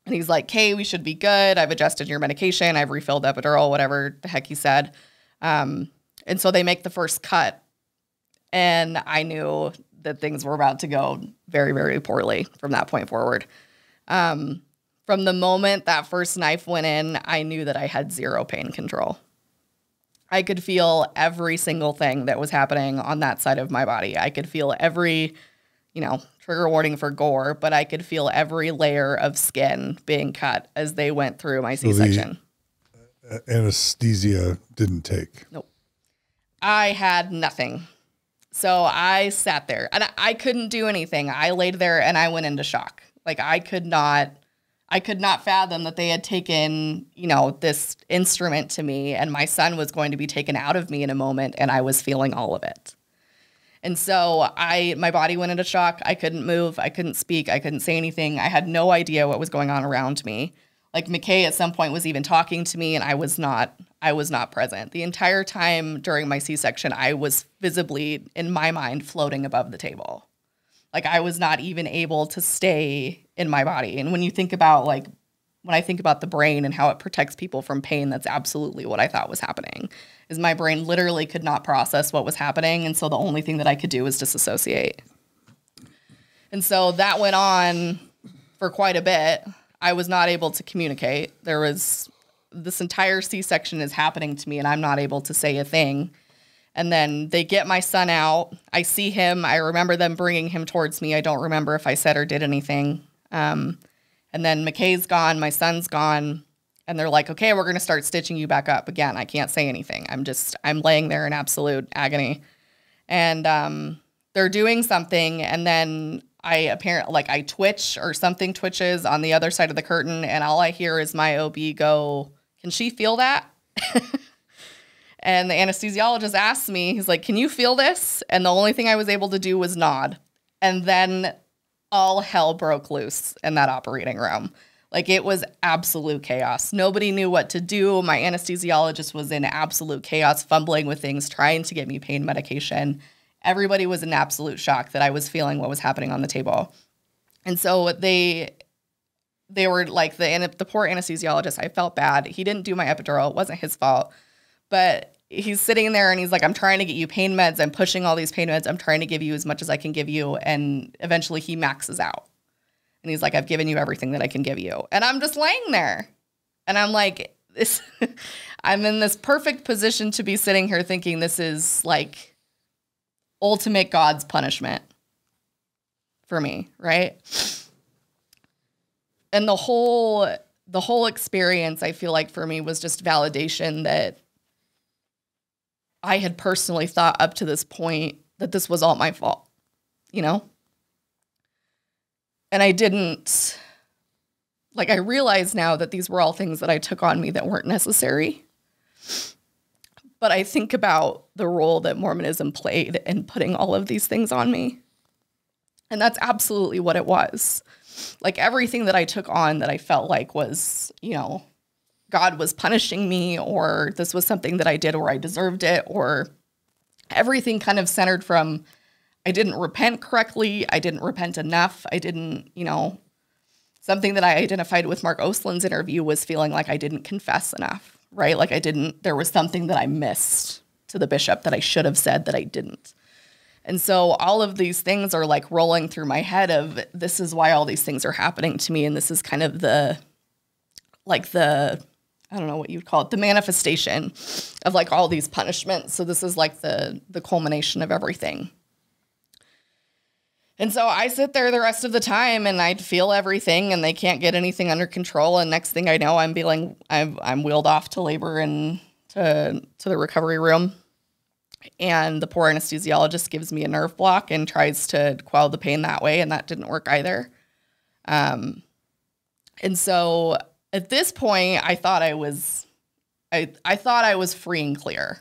and he's Kay, we should be good. I've adjusted your medication. I've refilled the epidural, whatever the heck he said. And so they make the first cut. And I knew that things were about to go very, very poorly from that point forward. From the moment that first knife went in, I knew that I had zero pain control. I could feel every single thing that was happening on that side of my body. I could feel every, trigger warning for gore, but I could feel every layer of skin being cut as they went through my C-section. Anesthesia didn't take. Nope. I had nothing. So I sat there and I couldn't do anything. I laid there and I went into shock. Like I could not fathom that they had taken, this instrument to me and my son was going to be taken out of me in a moment and I was feeling all of it. And so my body went into shock. I couldn't move. I couldn't speak. I couldn't say anything. I had no idea what was going on around me. Like McKay at some point was even talking to me and I was not present. The entire time during my C-section, I was visibly, in my mind, floating above the table. Like I was not even able to stay in my body. And when you think about when I think about the brain and how it protects people from pain, that's absolutely what I thought was happening. Is my brain literally could not process what was happening. And so the only thing that I could do was disassociate. And so that went on for quite a bit. I was not able to communicate. This entire C-section is happening to me and I'm not able to say a thing. And then they get my son out. I see him. I remember them bringing him towards me. I don't remember if I said or did anything. And then McKay's gone. My son's gone. And they're like, okay, we're going to start stitching you back up. Again, I can't say anything. I'm laying there in absolute agony. And they're doing something. And then I twitch or something twitches on the other side of the curtain. And all I hear is my OB go, can she feel that? And the anesthesiologist asked me, he's like, can you feel this? And the only thing I was able to do was nod. And then all hell broke loose in that operating room. Like it was absolute chaos. Nobody knew what to do. My anesthesiologist was in absolute chaos, fumbling with things, trying to get me pain medication. Everybody was in absolute shock that I was feeling what was happening on the table. And so they were like, the poor anesthesiologist, I felt bad. He didn't do my epidural. It wasn't his fault. But he's sitting there and he's like, I'm trying to get you pain meds. I'm pushing all these pain meds. I'm trying to give you as much as I can give you. And eventually he maxes out. And he's like, I've given you everything that I can give you. And I'm just laying there. And I'm like, I'm in this perfect position to be sitting here thinking this is like ultimate God's punishment for me, right? And the whole experience, I feel like for me was just validation that I had personally thought up to this point that this was all my fault, And I didn't, I realize now that these were all things that I took on me that weren't necessary. But I think about the role that Mormonism played in putting all of these things on me. And that's absolutely what it was. Like everything that I took on that I felt like was, God was punishing me, or this was something that I did or I deserved it, or everything kind of centered from I didn't repent correctly. I didn't repent enough. I didn't, something that I identified with Mark Oslin's interview was feeling like I didn't confess enough, right? Like there was something that I missed to the bishop that I should have said that I didn't. And so all of these things are like rolling through my head of this is why all these things are happening to me. And this is kind of I don't know what you'd call it, the manifestation of like all these punishments. So this is like the culmination of everything. And so I sit there the rest of the time and I'd feel everything and they can't get anything under control. And next thing I know, I'm wheeled off to labor and to the recovery room. And the poor anesthesiologist gives me a nerve block and tries to quell the pain that way. And that didn't work either. And so at this point, I thought I was free and clear.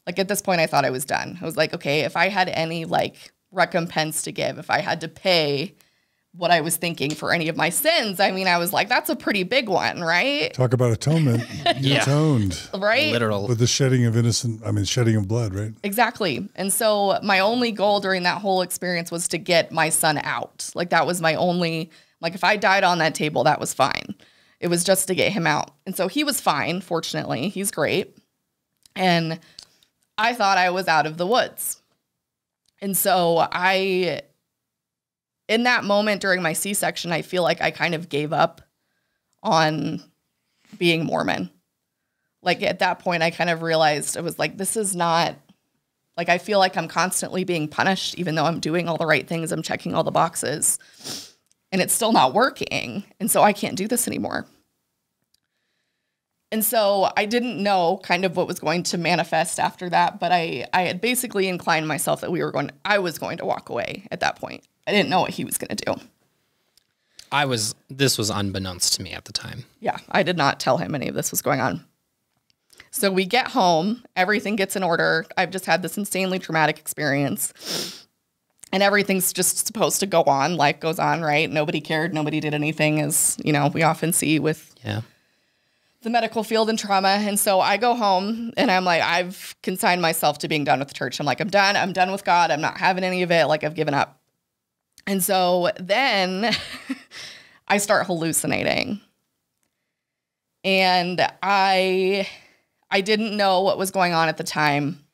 Like at this point, I thought I was done. I was like, okay, if I had any like recompense to give, if I had to pay what I was thinking for any of my sins, I was like, that's a pretty big one, right? Talk about atonement. You atoned. Right? Literal. With the shedding of blood, right? Exactly. And so my only goal during that whole experience was to get my son out. Like that was my only, like if I died on that table, that was fine. It was just to get him out. And so he was fine, fortunately. He's great. And I thought I was out of the woods. And so in that moment during my C-section, I feel like I kind of gave up on being Mormon. Like at that point, I kind of realized I was like, this is not, like, I feel like I'm constantly being punished, even though I'm doing all the right things. I'm checking all the boxes and it's still not working. And so I can't do this anymore. And so I didn't know kind of what was going to manifest after that, but I had basically inclined myself that I was going to walk away at that point. I didn't know what he was going to do. This was unbeknownst to me at the time. Yeah, I did not tell him any of this was going on. So we get home, everything gets in order. I've just had this insanely traumatic experience. And everything's just supposed to go on, life goes on, right? Nobody cared, nobody did anything, as, you know, we often see with the medical field and trauma. And so I go home and I'm like, I've consigned myself to being done with the church. I'm like, I'm done with God. I'm not having any of it. Like, I've given up. And so then I start hallucinating. And I didn't know what was going on at the time,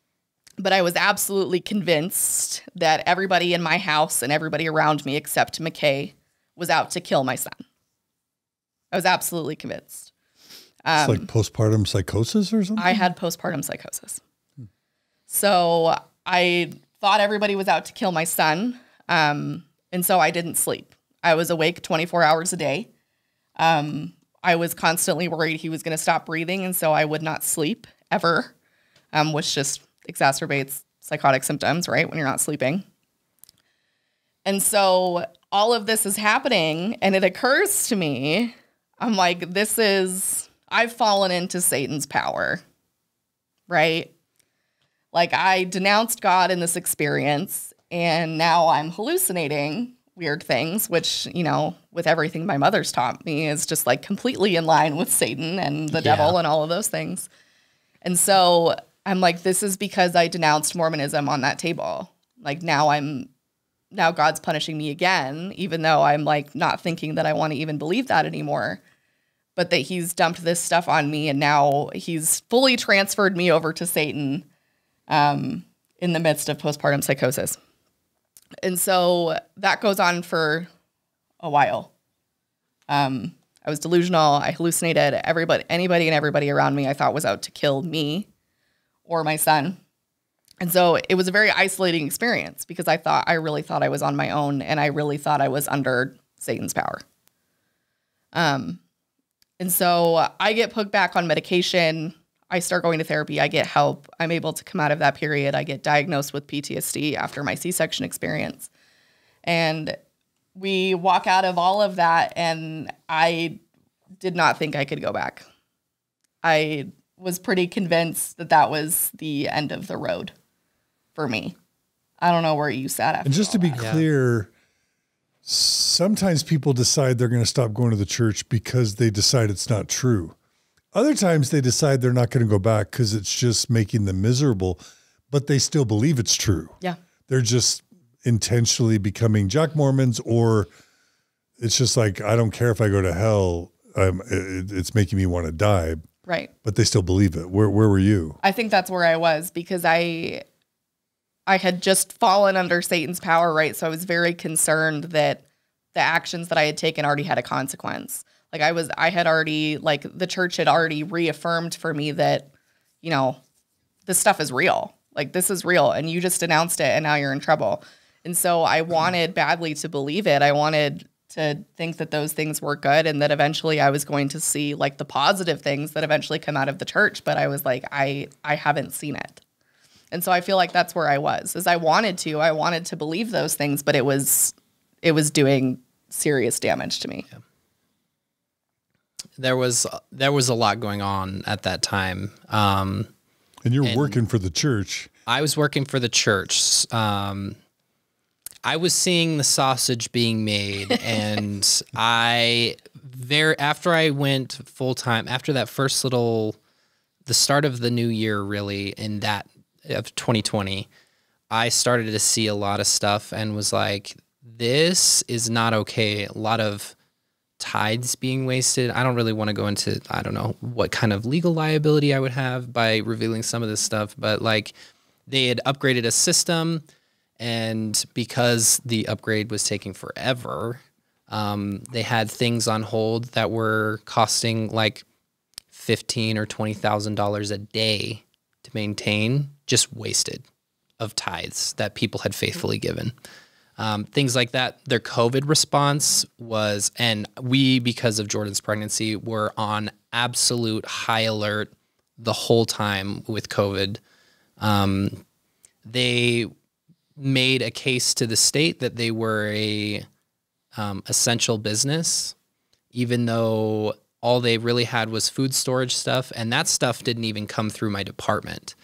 but I was absolutely convinced that everybody in my house and everybody around me except McKay was out to kill my son. I was absolutely convinced. It's like postpartum psychosis or something? I had postpartum psychosis. So I thought everybody was out to kill my son. And so I didn't sleep. I was awake 24 hours a day. I was constantly worried he was going to stop breathing, and so I would not sleep ever, which just exacerbates psychotic symptoms, right, when you're not sleeping. And so all of this is happening, and it occurs to me, I'm like, I've fallen into Satan's power, right? Like, I denounced God in this experience, and now I'm hallucinating weird things, which, you know, with everything my mother's taught me is just like completely in line with Satan and the devil and all of those things. And so I'm like, this is because I denounced Mormonism on that table. Like, now God's punishing me again, even though I'm like not thinking that I want to even believe that anymore, but that he's dumped this stuff on me. And now he's fully transferred me over to Satan in the midst of postpartum psychosis. And so that goes on for a while. I was delusional. I hallucinated. Anybody and everybody around me I thought was out to kill me or my son. And so it was a very isolating experience because I really thought I was on my own, and I really thought I was under Satan's power. And so I get put back on medication. I start going to therapy. I get help. I'm able to come out of that period. I get diagnosed with PTSD after my C-section experience. And we walk out of all of that, and I did not think I could go back. I was pretty convinced that that was the end of the road for me. I don't know where you sat after. And just to be clear, sometimes people decide they're going to stop going to the church because they decide it's not true. Other times they decide they're not going to go back because it's just making them miserable, but they still believe it's true. Yeah. They're just intentionally becoming Jack Mormons, or it's just like, I don't care if I go to hell. It's making me want to die. Right. But they still believe it. Where were you? I think that's where I was I had just fallen under Satan's power, right? So I was very concerned that the actions that I had taken already had a consequence. Like I had already, like, the church had already reaffirmed for me that, you know, this stuff is real. Like, this is real, and you just announced it, and now you're in trouble. And so I wanted badly to believe it. I wanted to think that those things were good, and that eventually I was going to see, like, the positive things that eventually come out of the church. But I was like, I haven't seen it. And so I feel like that's where I was, is I wanted to believe those things, but it was doing serious damage to me. Yeah. There was a lot going on at that time. And you're working for the church. I was working for the church. I was seeing the sausage being made, and after I went full time, after that first the start of the new year, really, in that of 2020, I started to see a lot of stuff and was like, this is not okay. A lot of tides being wasted. I don't really want to go into, I don't know what kind of legal liability I would have by revealing some of this stuff, but like, they had upgraded a system And because the upgrade was taking forever, they had things on hold that were costing like $15,000 or $20,000 a day to maintain, just wasted of tithes that people had faithfully given. Things like that. Their COVID response was, and we, because of Jordan's pregnancy, were on absolute high alert the whole time with COVID. They made a case to the state that they were a essential business, even though all they really had was food storage stuff, and that stuff didn't even come through my department.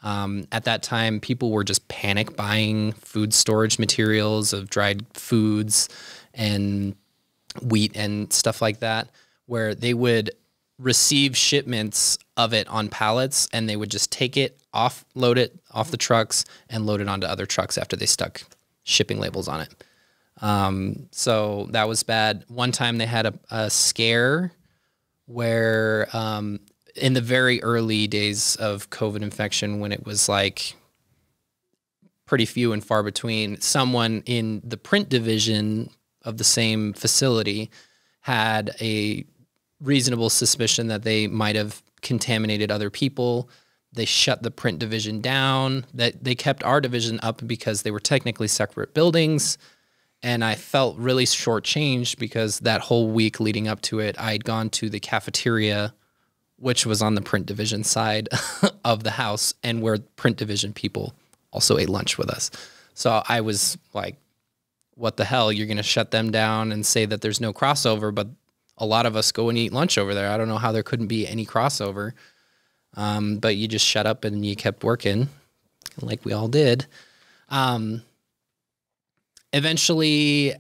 At that time, people were just panic buying food storage materials of dried foods and wheat and stuff like that, where they would receive shipments of it on pallets, and they would just take it off, load it off the trucks, and load it onto other trucks after they stuck shipping labels on it. So that was bad. One time they had a scare where in the very early days of COVID infection, when it was like pretty few and far between, someone in the print division of the same facility had a reasonable suspicion that they might have contaminated other people. They shut the print division down. That they kept our division up because they were technically separate buildings. And I felt really shortchanged because that whole week leading up to it, I'd gone to the cafeteria, which was on the print division side of the house, and where print division people also ate lunch with us. So I was like, what the hell? You're going to shut them down and say that there's no crossover, but a lot of us go and eat lunch over there. I don't know how there couldn't be any crossover. But you just shut up and you kept working like we all did. Eventually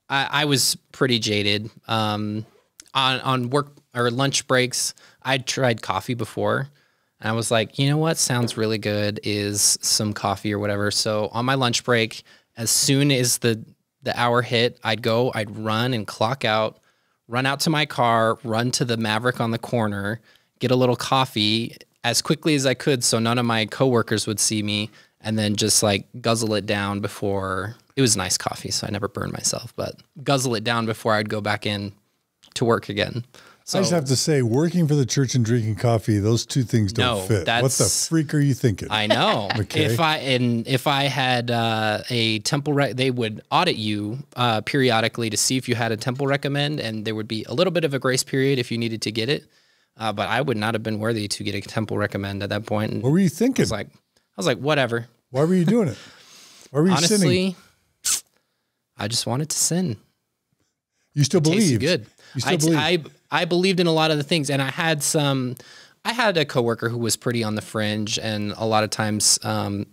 I was pretty jaded. On work or lunch breaks, I'd tried coffee before, and I was like, you know what sounds really good is some coffee or whatever. So on my lunch break, as soon as the hour hit, I'd run and clock out, run out to my car, run to the Maverick on the corner, get a little coffee as quickly as I could so none of my coworkers would see me, and then just like guzzle it down before. It was nice coffee, so I never burned myself, but guzzle it down before I'd go back in to work again. So, I just have to say, working for the church and drinking coffee, those two things don't fit. What the freak are you thinking? I know. McKay? If I had a temple, they would audit you periodically to see if you had a temple recommend, and there would be a little bit of a grace period if you needed to get it. But I would not have been worthy to get a temple recommend at that point. And what were you thinking? I was like, whatever. Why were you doing it? Why were you sinning? Honestly, I just wanted to sin. You still believe? Good. You still believe? I believed in a lot of the things, and I had a coworker who was pretty on the fringe, and a lot of times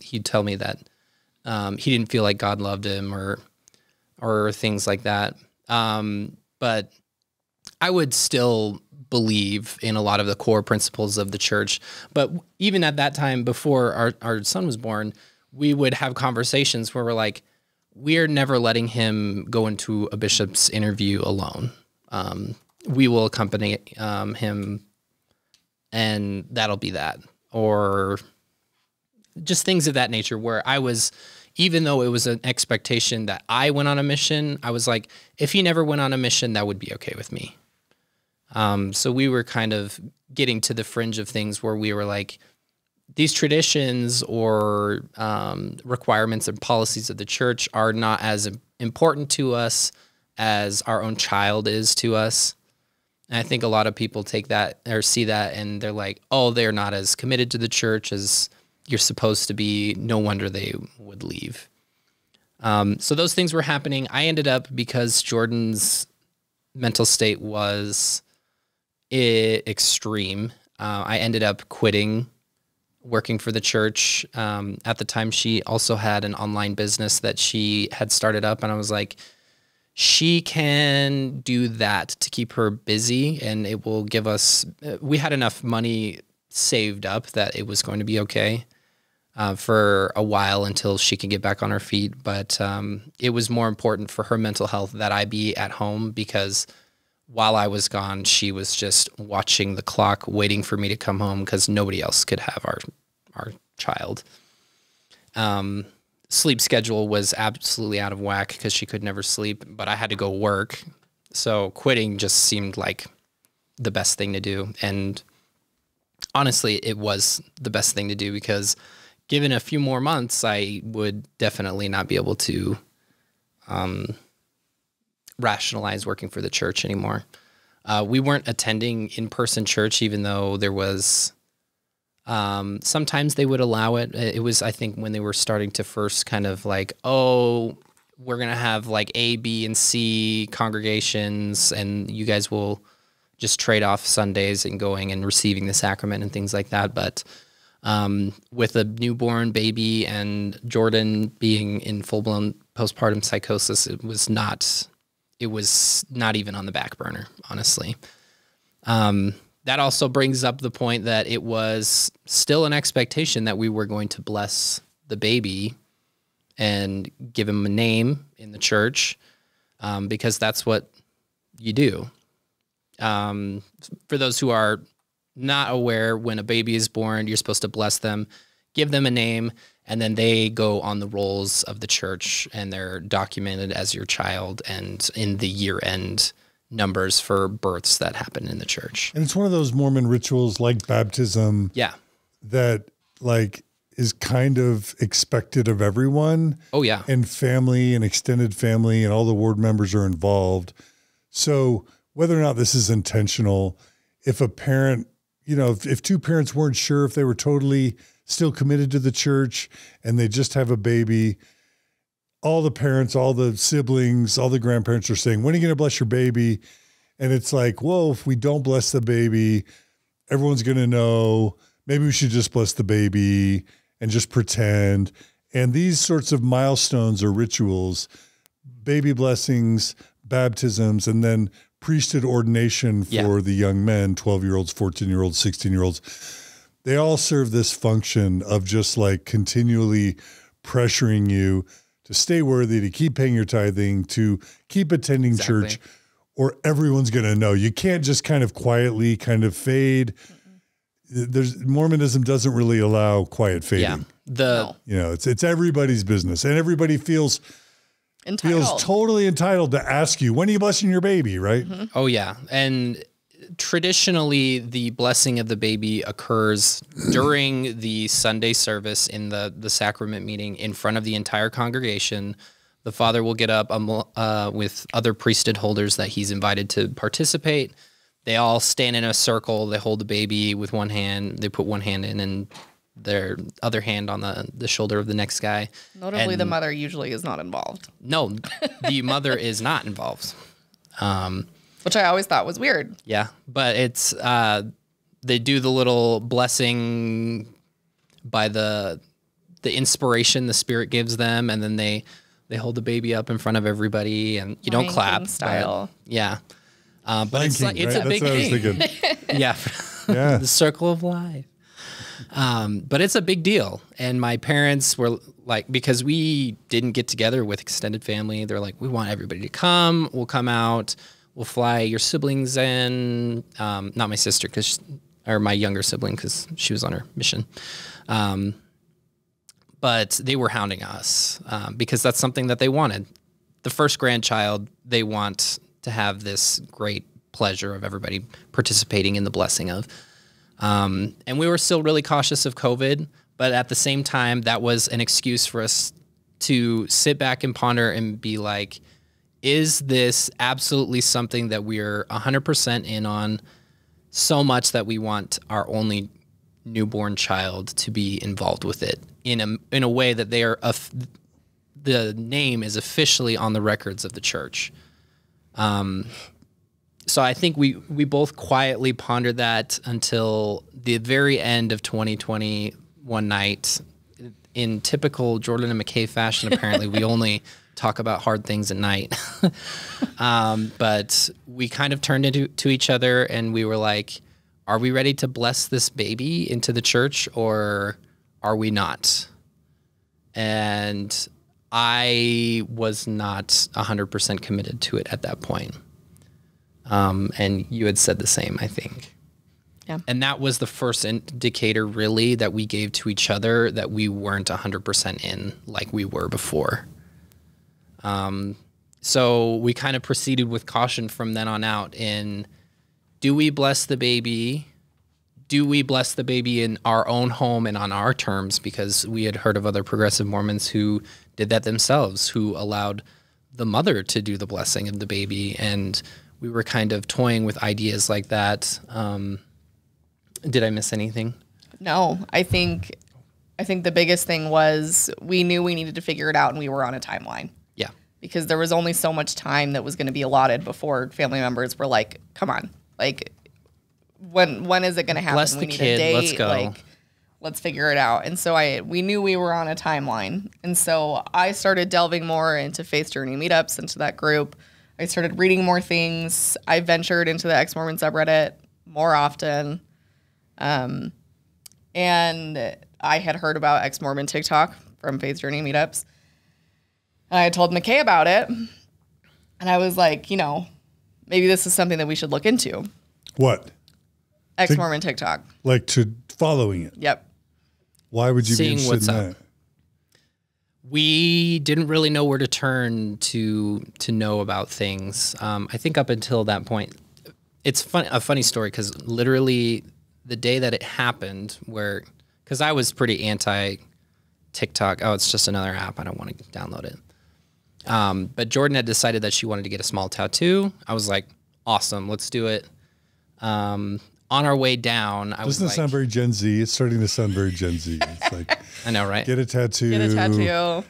he'd tell me that he didn't feel like God loved him or things like that. But I would still believe in a lot of the core principles of the church. But even at that time, before our son was born, we would have conversations where we're like, we're never letting him go into a bishop's interview alone. We will accompany him, and that'll be that. Or just things of that nature, where I was, even though it was an expectation that I went on a mission, I was like, if he never went on a mission, that would be okay with me. So we were kind of getting to the fringe of things where we were like, these traditions or requirements and policies of the church are not as important to us as our own child is to us. And I think a lot of people take that or see that and they're like, oh, they're not as committed to the church as you're supposed to be. No wonder they would leave. So those things were happening. I ended up, because Jordan's mental state was extreme, I ended up quitting working for the church. At the time, she also had an online business that she had started up, and I was like, she can do that to keep her busy, and it will give us, we had enough money saved up that it was going to be okay for a while until she could get back on her feet. But it was more important for her mental health that I be at home, because while I was gone, she was just watching the clock, waiting for me to come home, because nobody else could have our child. sleep schedule was absolutely out of whack because she could never sleep, but I had to go work. So quitting just seemed like the best thing to do. And honestly, it was the best thing to do because given a few more months, I would definitely not be able to rationalize working for the church anymore. We weren't attending in-person church, even though there was, sometimes they would allow it. It was, I think, when they were starting to first kind of like, oh, we're going to have like A, B, and C congregations, and you guys will just trade off Sundays and going and receiving the sacrament and things like that. But with a newborn baby and Jordan being in full-blown postpartum psychosis, it was not even on the back burner, honestly. That also brings up the point that it was still an expectation that we were going to bless the baby and give him a name in the church, because that's what you do. For those who are not aware, when a baby is born, you're supposed to bless them, give them a name, and then they go on the rolls of the church and they're documented as your child and in the year-end numbers for births that happen in the church. And it's one of those Mormon rituals like baptism. Yeah. That like is kind of expected of everyone. Oh, yeah. And family and extended family and all the ward members are involved. So whether or not this is intentional, if a parent, you know, if two parents weren't sure if they were totally still committed to the church and they just have a baby, all the parents, all the siblings, all the grandparents are saying, when are you going to bless your baby? And it's like, well, if we don't bless the baby, everyone's going to know. Maybe we should just bless the baby and just pretend. And these sorts of milestones or rituals, baby blessings, baptisms, and then priesthood ordination for the young men, 12-year-olds, 14-year-olds, 16-year-olds, they all serve this function of just like continually pressuring you to stay worthy, to keep paying your tithing, to keep attending church, or everyone's going to know. You can't just kind of quietly kind of fade. Mormonism doesn't really allow quiet fading. Yeah. You know, it's everybody's business, and everybody feels totally entitled to ask you, when are you blessing your baby, right? Mm-hmm. Oh, yeah. And traditionally, the blessing of the baby occurs during the Sunday service in the sacrament meeting in front of the entire congregation. The father will get up with other priesthood holders that he's invited to participate. They all stand in a circle. They hold the baby with one hand. They put one hand in and their other hand on the shoulder of the next guy. Notably, the mother usually is not involved. No, the mother is not involved. Which I always thought was weird. Yeah, but it's they do the little blessing by the inspiration the Spirit gives them, and then they hold the baby up in front of everybody, and you don't clap. Style. Yeah, but it's like it's a big thing. Yeah, yeah, the circle of life. But it's a big deal, and my parents were like, because we didn't get together with extended family, they're like, we want everybody to come. We'll come out. We'll fly your siblings in, not my sister, or my younger sibling, because she was on her mission. But they were hounding us because that's something that they wanted. The first grandchild, they want to have this great pleasure of everybody participating in the blessing of. And we were still really cautious of COVID, but at the same time, that was an excuse for us to sit back and ponder and be like, is this absolutely something that we're 100% in on, so much that we want our only newborn child to be involved with it in a way that they are the name is officially on the records of the church. So I think we both quietly pondered that until the very end of 2020. One night, in typical Jordan and McKay fashion, apparently we only talk about hard things at night. But we kind of turned to each other and we were like, are we ready to bless this baby into the church or are we not? And I was not 100% committed to it at that point. And you had said the same, I think. Yeah. And that was the first indicator really that we gave to each other that we weren't 100% in like we were before. So we kind of proceeded with caution from then on out in, do we bless the baby? Do we bless the baby in our own home and on our terms? Because we had heard of other progressive Mormons who did that themselves, who allowed the mother to do the blessing of the baby. And we were kind of toying with ideas like that. Did I miss anything? No, I think the biggest thing was we knew we needed to figure it out, and we were on a timeline. Yeah. Because there was only so much time that was going to be allotted before family members were like, come on, like, when is it going to happen? Bless we the need kid, a date. let's go. Like, let's figure it out. And so we knew we were on a timeline. And so I started delving more into faith journey meetups, into that group. I started reading more things. I ventured into the ex-Mormon subreddit more often. And I had heard about ex-Mormon TikTok from faith journey meetups. And I told McKay about it. And I was like, maybe this is something that we should look into. What? Ex-Mormon TikTok. Like to following it. Yep. Why would you Seeing be what's interested in up. that? We didn't really know where to turn to know about things. I think up until that point, it's a funny story because literally the day that it happened, because I was pretty anti TikTok. Oh, it's just another app. I don't want to download it. But Jordan had decided that she wanted to get a small tattoo. I was like, awesome, let's do it. On our way down, Doesn't it sound very Gen Z? It's starting to sound very Gen Z. It's like, I know, right? get a tattoo. Get a tattoo.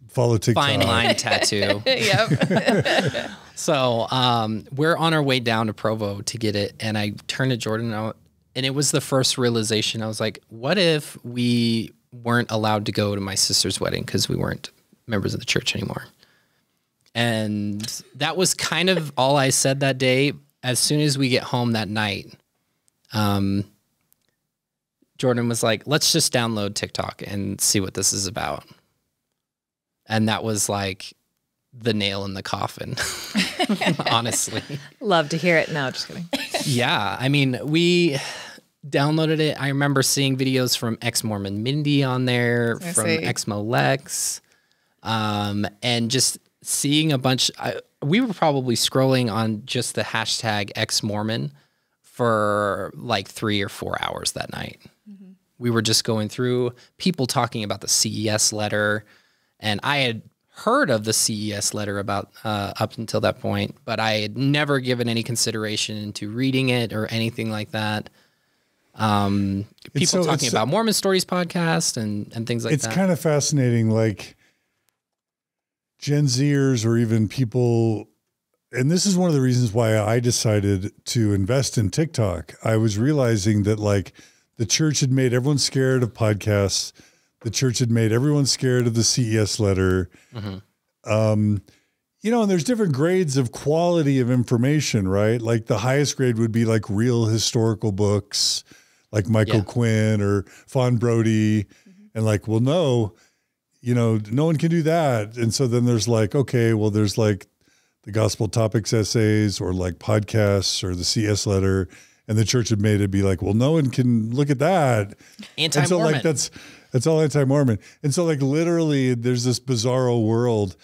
Follow TikTok. Fine line tattoo. Yep. So we're on our way down to Provo to get it, and I turned to Jordan, and it was the first realization. I was like, what if we weren't allowed to go to my sister's wedding because we weren't members of the church anymore? And that was kind of all I said that day. As soon as we get home that night, Jordan was like, let's just download TikTok and see what this is about. And that was like the nail in the coffin, honestly. Love to hear it. No, just kidding. Yeah. I mean, we downloaded it. I remember seeing videos from ex-Mormon Mindy on there, from ex-Molex, and just seeing a bunch. We were probably scrolling on just the hashtag ex-Mormon for like 3 or 4 hours that night. Mm-hmm. We were just going through people talking about the CES letter, and I had heard of the CES letter about up until that point, but I had never given any consideration into reading it or anything like that. People talking about Mormon Stories podcast and things like that. It's kind of fascinating, like Gen Zers or even people, and this is one of the reasons why I decided to invest in TikTok. I was realizing that like the church had made everyone scared of podcasts. The church had made everyone scared of the CES letter. Mm-hmm. And there's different grades of quality of information, right? Like the highest grade would be like real historical books, like Michael Quinn or Fawn Brody. Mm-hmm. And like, well, no one can do that. And so then there's like, okay, well, there's like the gospel topics essays or like podcasts or the CS letter. And the church had made it be like, well, no one can look at that. Anti-Mormon. And so like, that's all anti-Mormon. And so like literally there's this bizarro world.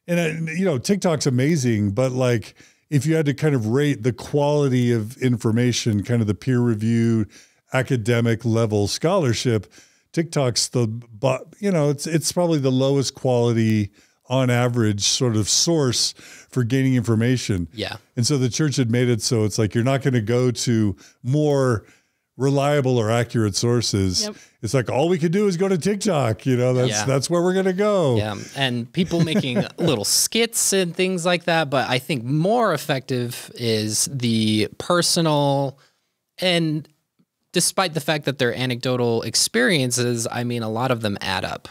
And TikTok's amazing, but like if you had to kind of rate the quality of information, kind of the peer-reviewed academic level scholarship, TikTok's it's probably the lowest quality on average sort of source for gaining information. Yeah. And so the church had made it so it's like you're not going to go to more reliable or accurate sources. Yep. It's like all we could do is go to TikTok. That's where we're going to go. Yeah. And people making little skits and things like that. But I think more effective is the personal, and despite the fact that they're anecdotal experiences, I mean, a lot of them add up.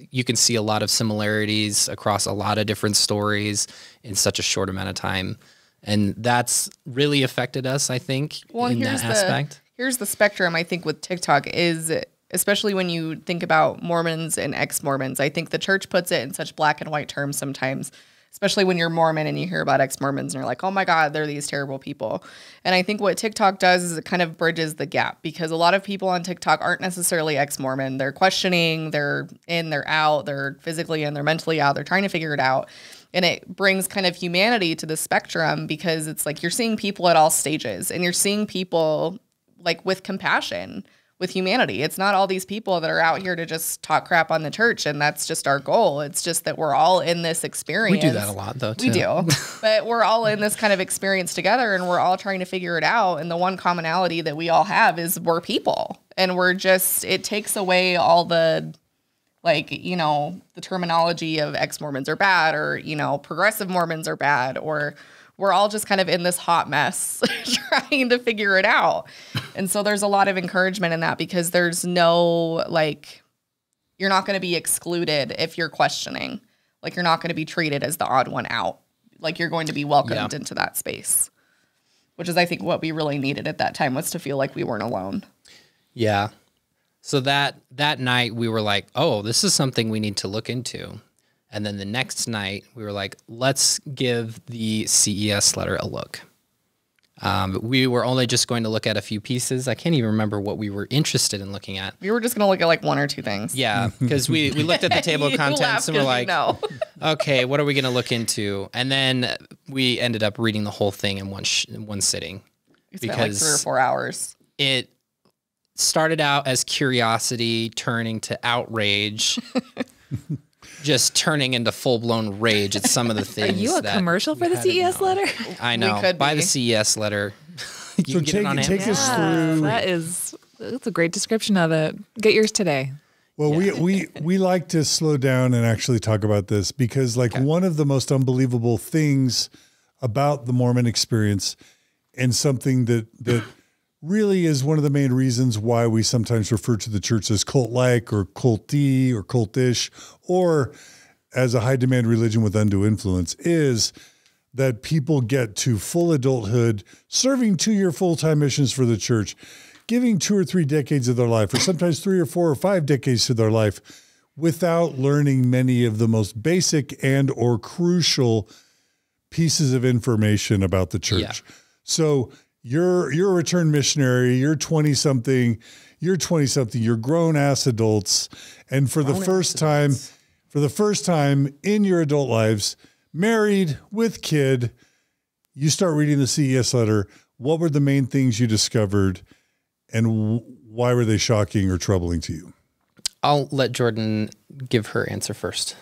You can see a lot of similarities across a lot of different stories in such a short amount of time. And that's really affected us, I think, in that aspect. Here's the spectrum, I think, with TikTok is, especially when you think about Mormons and ex-Mormons, I think the church puts it in such black and white terms sometimes, especially when you're Mormon and you hear about ex-Mormons and you're like, oh my God, they're these terrible people. And I think what TikTok does is it kind of bridges the gap, because a lot of people on TikTok aren't necessarily ex-Mormon. They're questioning, they're in, they're out, they're physically in, they're mentally out, they're trying to figure it out. And it brings kind of humanity to the spectrum, because it's like you're seeing people at all stages, and you're seeing people like with compassion, with humanity. It's not all these people that are out here to just talk crap on the church, and that's just our goal. It's just that we're all in this experience. We do that a lot, though, too. We do. But we're all in this kind of experience together, and we're all trying to figure it out. And the one commonality that we all have is we're people. And we're just, it takes away all the, like, you know, the terminology of ex-Mormons are bad, or, you know, progressive Mormons are bad, or we're all just kind of in this hot mess trying to figure it out. And so there's a lot of encouragement in that, because there's no, like, you're not going to be excluded if you're questioning. Like, you're not going to be treated as the odd one out. Like, you're going to be welcomed into that space, which is, I think, what we really needed at that time, was to feel like we weren't alone. Yeah. So that night we were like, oh, this is something we need to look into. And then the next night we were like, let's give the CES letter a look. We were only just going to look at a few pieces. I can't even remember what we were interested in looking at. We were just going to look at like one or two things. Yeah, because we looked at the table of contents and we're like, okay, what are we going to look into? And then we ended up reading the whole thing in one sitting. We spent like 3 or 4 hours. It started out as curiosity, turning to outrage, just turning into full-blown rage at some of the things. Are you a commercial for the CES letter? I know. Buy the CES letter. You So can get it on take us through. That's a great description of it. Get yours today. Well, we like to slow down and actually talk about this, because one of the most unbelievable things about the Mormon experience, and something that really is one of the main reasons why we sometimes refer to the church as cult-like or culty or cultish, or as a high-demand religion with undue influence, is that people get to full adulthood, serving 2-year full-time missions for the church, giving 2 or 3 decades of their life, or sometimes 3 or 4 or 5 decades to their life, without learning many of the most basic and or crucial pieces of information about the church. Yeah. So you're a returned missionary, you're 20-something, you're grown-ass adults, and for the first time in your adult lives, married with kid, you start reading the CES letter. What were the main things you discovered, and why were they shocking or troubling to you? I'll let Jordan give her answer first.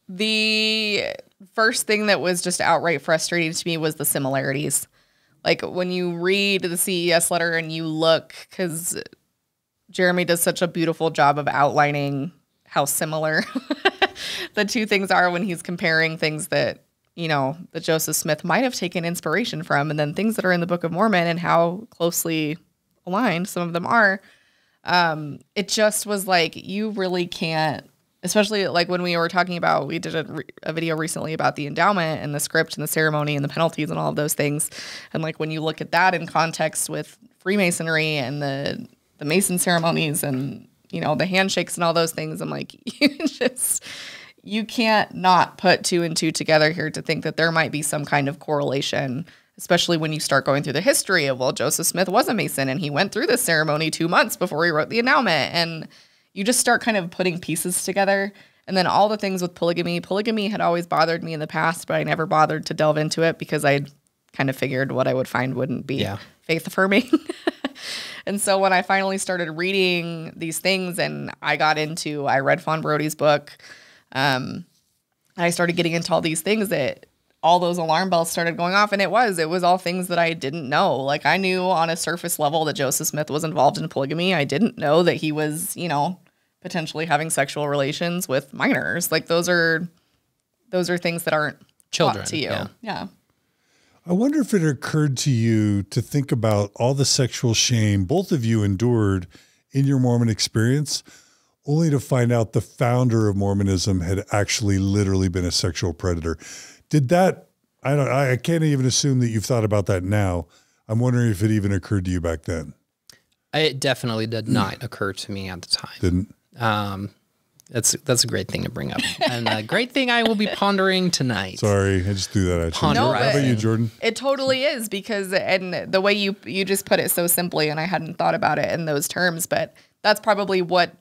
The first thing that was just outright frustrating to me was the similarities. Like, when you read the CES letter and you look, because Jeremy does such a beautiful job of outlining how similar the two things are when he's comparing things that, you know, that Joseph Smith might have taken inspiration from, and then things that are in the Book of Mormon and how closely aligned some of them are. It just was like, you really can't, especially like when we were talking about, we did a video recently about the endowment and the script and the ceremony and the penalties and all of those things. And like, when you look at that in context with Freemasonry and the Mason ceremonies and, you know, the handshakes and all those things, I'm like, you can't not put 2 and 2 together here to think that there might be some kind of correlation, especially when you start going through the history of, well, Joseph Smith was a Mason and he went through this ceremony 2 months before he wrote the endowment. And you just start kind of putting pieces together. And then all the things with polygamy. Polygamy had always bothered me in the past, but I never bothered to delve into it because I kind of figured what I would find wouldn't be faith affirming. And so when I finally started reading these things and I read Fawn Brody's book, I started getting into all these things that all those alarm bells started going off. And it was all things that I didn't know. Like, I knew on a surface level that Joseph Smith was involved in polygamy. I didn't know that he was, you know, potentially having sexual relations with minors. Like, those are things that aren't children taught to you. Yeah. I wonder if it occurred to you to think about all the sexual shame both of you endured in your Mormon experience, only to find out the founder of Mormonism had actually literally been a sexual predator. Did that, I can't even assume that you've thought about that now. I'm wondering if it even occurred to you back then. It definitely did not occur to me at the time. Didn't? That's a great thing to bring up, and a great thing I will be pondering tonight. Sorry, I just threw that at you. No, How about you, Jordan? It totally is, because, and the way you just put it so simply, and I hadn't thought about it in those terms, but that's probably what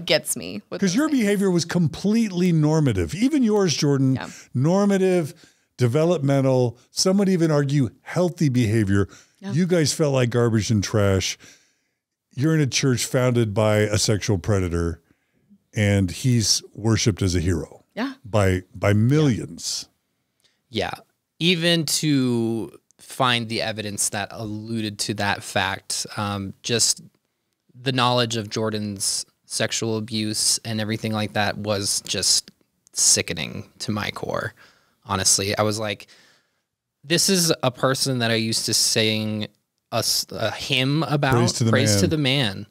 gets me. Because your behavior was completely normative. Even yours, Jordan, normative, developmental, some would even argue healthy behavior. Yeah. You guys felt like garbage and trash. You're in a church founded by a sexual predator, and he's worshipped as a hero. Yeah. By millions. Yeah. Even to find the evidence that alluded to that fact, just the knowledge of Jordan's sexual abuse and everything like that was just sickening to my core. Honestly, I was like, this is a person that I used to sing a hymn about, praise to the man.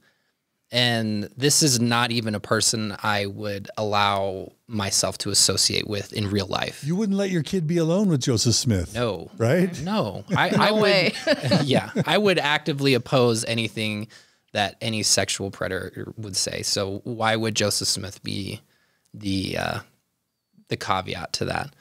And this is not even a person I would allow myself to associate with in real life. You wouldn't let your kid be alone with Joseph Smith. No. Right? No. I would, yeah, I would actively oppose anything that any sexual predator would say. So why would Joseph Smith be the caveat to that?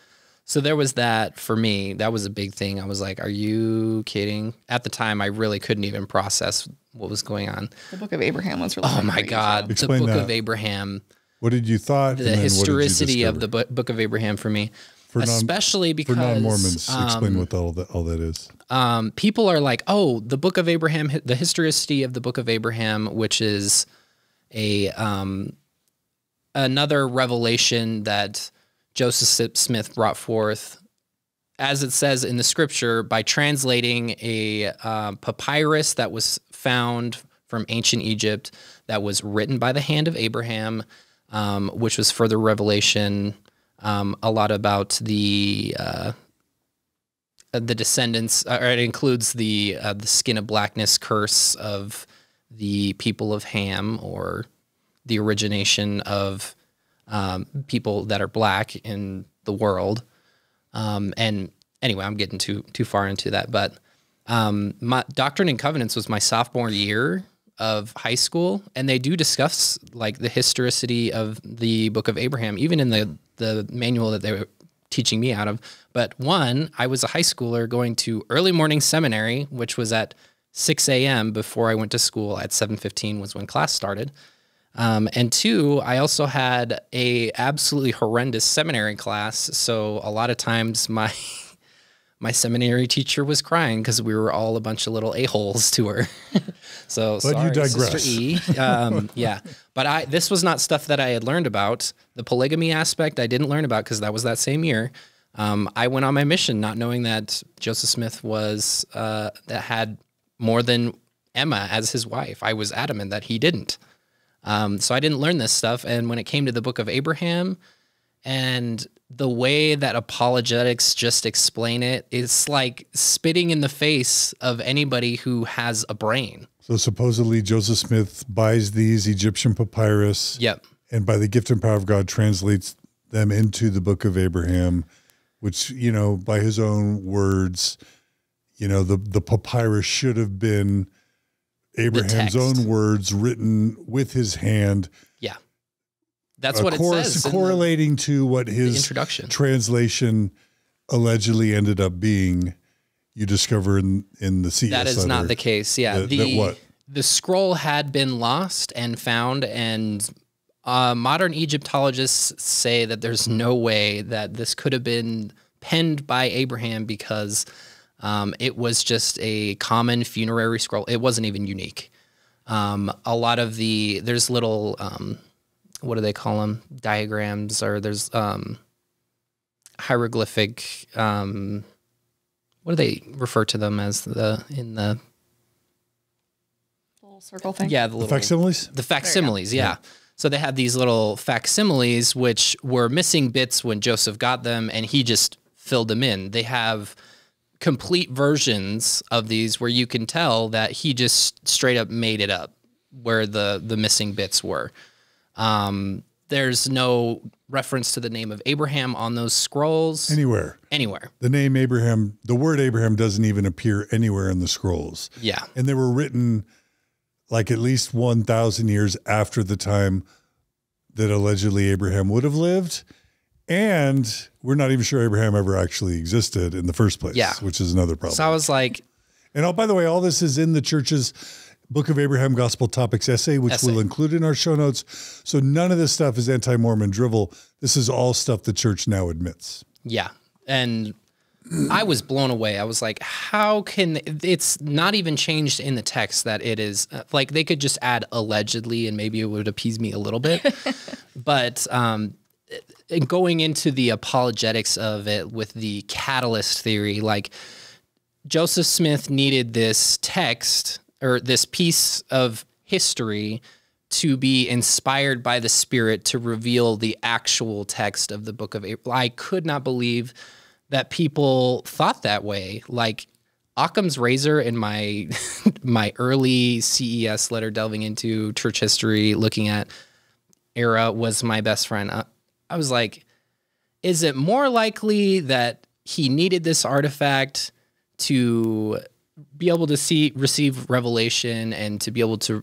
So there was that for me. That was a big thing. I was like, are you kidding? At the time, I really couldn't even process what was going on. The Book of Abraham was really Oh, my God. Explain the Book that. of Abraham. What did you thought? The historicity of the Book of Abraham for me. Especially because... For non-Mormons, explain what all that is. People are like, oh, the Book of Abraham, the historicity of the Book of Abraham, which is another revelation that Joseph Smith brought forth, as it says in the scripture, by translating a papyrus that was found from ancient Egypt that was written by the hand of Abraham, which was further revelation, a lot about the descendants, or it includes the skin of blackness curse of the people of Ham, or the origination of people that are black in the world. And anyway, I'm getting too far into that, but my Doctrine and Covenants was my sophomore year of high school, and they do discuss like the historicity of the Book of Abraham, even in the manual that they were teaching me out of. But one, I was a high schooler going to early morning seminary, which was at 6 a.m. before I went to school. At 7:15 was when class started. And two, I also had a absolutely horrendous seminary class. So a lot of times my seminary teacher was crying because we were all a bunch of little a-holes to her. So but sorry, you digress. Sister E. Yeah. But this was not stuff that I had learned about. The polygamy aspect I didn't learn about because that was that same year. I went on my mission not knowing that Joseph Smith was that had more than Emma as his wife. I was adamant that he didn't. So I didn't learn this stuff. And when it came to the Book of Abraham and the way that apologetics just explain it, it's like spitting in the face of anybody who has a brain. So supposedly Joseph Smith buys these Egyptian papyrus. Yep. And by the gift and power of God translates them into the Book of Abraham, which, you know, by his own words, you know, the papyrus should have been Abraham's own words written with his hand. Yeah. That's what it says. Correlating to what his introduction translation allegedly ended up being, you discover in the CES Letter. That is not the case. Yeah. The scroll had been lost and found, and modern Egyptologists say that there's no way that this could have been penned by Abraham because it was just a common funerary scroll. It wasn't even unique. A lot of there's little, what do they call them? Diagrams, or there's hieroglyphic, what do they refer to them as in the little circle thing? Yeah, the facsimiles? The facsimiles, yeah. So they had these little facsimiles, which were missing bits when Joseph got them, and he just filled them in. They have complete versions of these where you can tell that he just straight up made it up where the missing bits were. There's no reference to the name of Abraham on those scrolls. Anywhere. The name Abraham, the word Abraham doesn't even appear anywhere in the scrolls. Yeah. And they were written like at least 1,000 years after the time that allegedly Abraham would have lived. And we're not even sure Abraham ever actually existed in the first place, which is another problem. So I was like, and oh, by the way, all this is in the church's Book of Abraham Gospel Topics essay, which we'll include in our show notes. So none of this stuff is anti-Mormon drivel. This is all stuff the church now admits. Yeah. And I was blown away. I was like, how can it's not even changed in the text that it is like they could just add allegedly and maybe it would appease me a little bit. But going into the apologetics of it with the catalyst theory, like Joseph Smith needed this text or this piece of history to be inspired by the Spirit to reveal the actual text of the book of April. I could not believe that people thought that way. Like Occam's razor in my my early CES letter delving into church history, looking at era was my best friend. I was like, is it more likely that he needed this artifact to be able to receive revelation and to be able to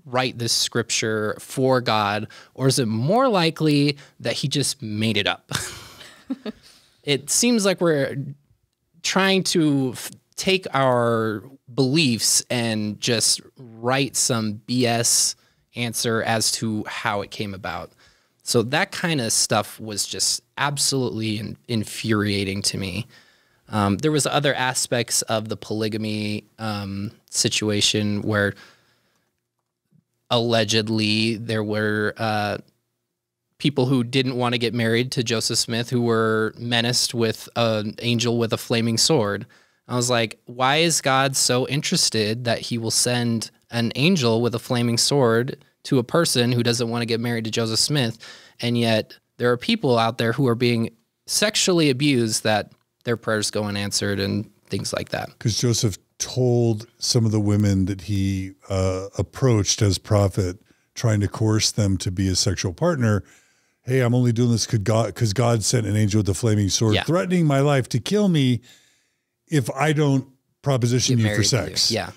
write this scripture for God, or is it more likely that he just made it up? It seems like we're trying to take our beliefs and just write some BS answer as to how it came about. So that kind of stuff was just absolutely infuriating to me. There was other aspects of the polygamy situation where allegedly there were people who didn't want to get married to Joseph Smith who were menaced with an angel with a flaming sword. I was like, why is God so interested that he will send an angel with a flaming sword to a person who doesn't want to get married to Joseph Smith? And yet there are people out there who are being sexually abused that their prayers go unanswered and things like that. Because Joseph told some of the women that he approached as prophet, trying to coerce them to be his sexual partner, hey, I'm only doing this because God sent an angel with a flaming sword, threatening my life to kill me if I don't proposition you for sex. Yeah.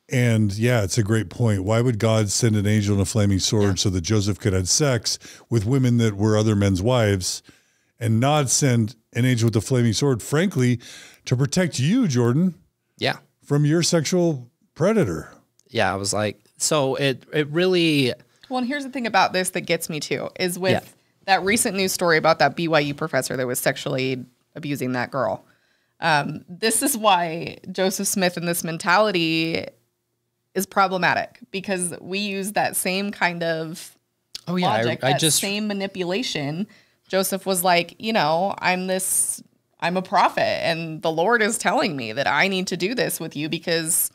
And yeah, it's a great point. Why would God send an angel in a flaming sword so that Joseph could have sex with women that were other men's wives and not send an angel with a flaming sword, frankly, to protect you, Jordan? Yeah. From your sexual predator. Yeah. I was like, so it really. Well, and here's the thing about this that gets me too, is with that recent news story about that BYU professor that was sexually abusing that girl. This is why Joseph Smith and this mentality is problematic, because we use that same kind of logic, that same manipulation. Joseph was like, you know, I'm a prophet and the Lord is telling me that I need to do this with you because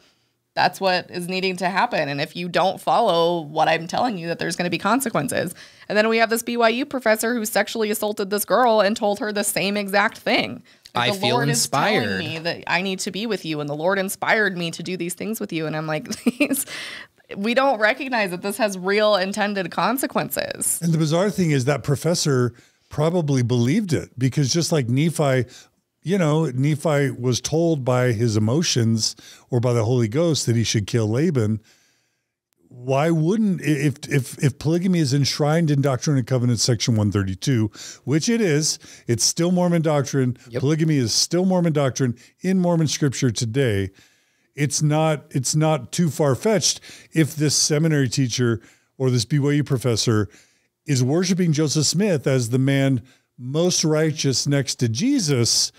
that's what is needing to happen. And if you don't follow what I'm telling you, that there's going to be consequences. And then we have this BYU professor who sexually assaulted this girl and told her the same exact thing. I feel inspired. The Lord is telling me that I need to be with you, and the Lord inspired me to do these things with you. And I'm like, we don't recognize that this has real intended consequences. And the bizarre thing is that professor probably believed it, because just like Nephi, you know, Nephi was told by his emotions or by the Holy Ghost that he should kill Laban. Why wouldn't, if polygamy is enshrined in Doctrine and Covenants section 132, which it is, it's still Mormon doctrine. Yep. Polygamy is still Mormon doctrine in Mormon scripture today. It's not too far-fetched if this seminary teacher or this BYU professor is worshiping Joseph Smith as the man most righteous next to Jesus,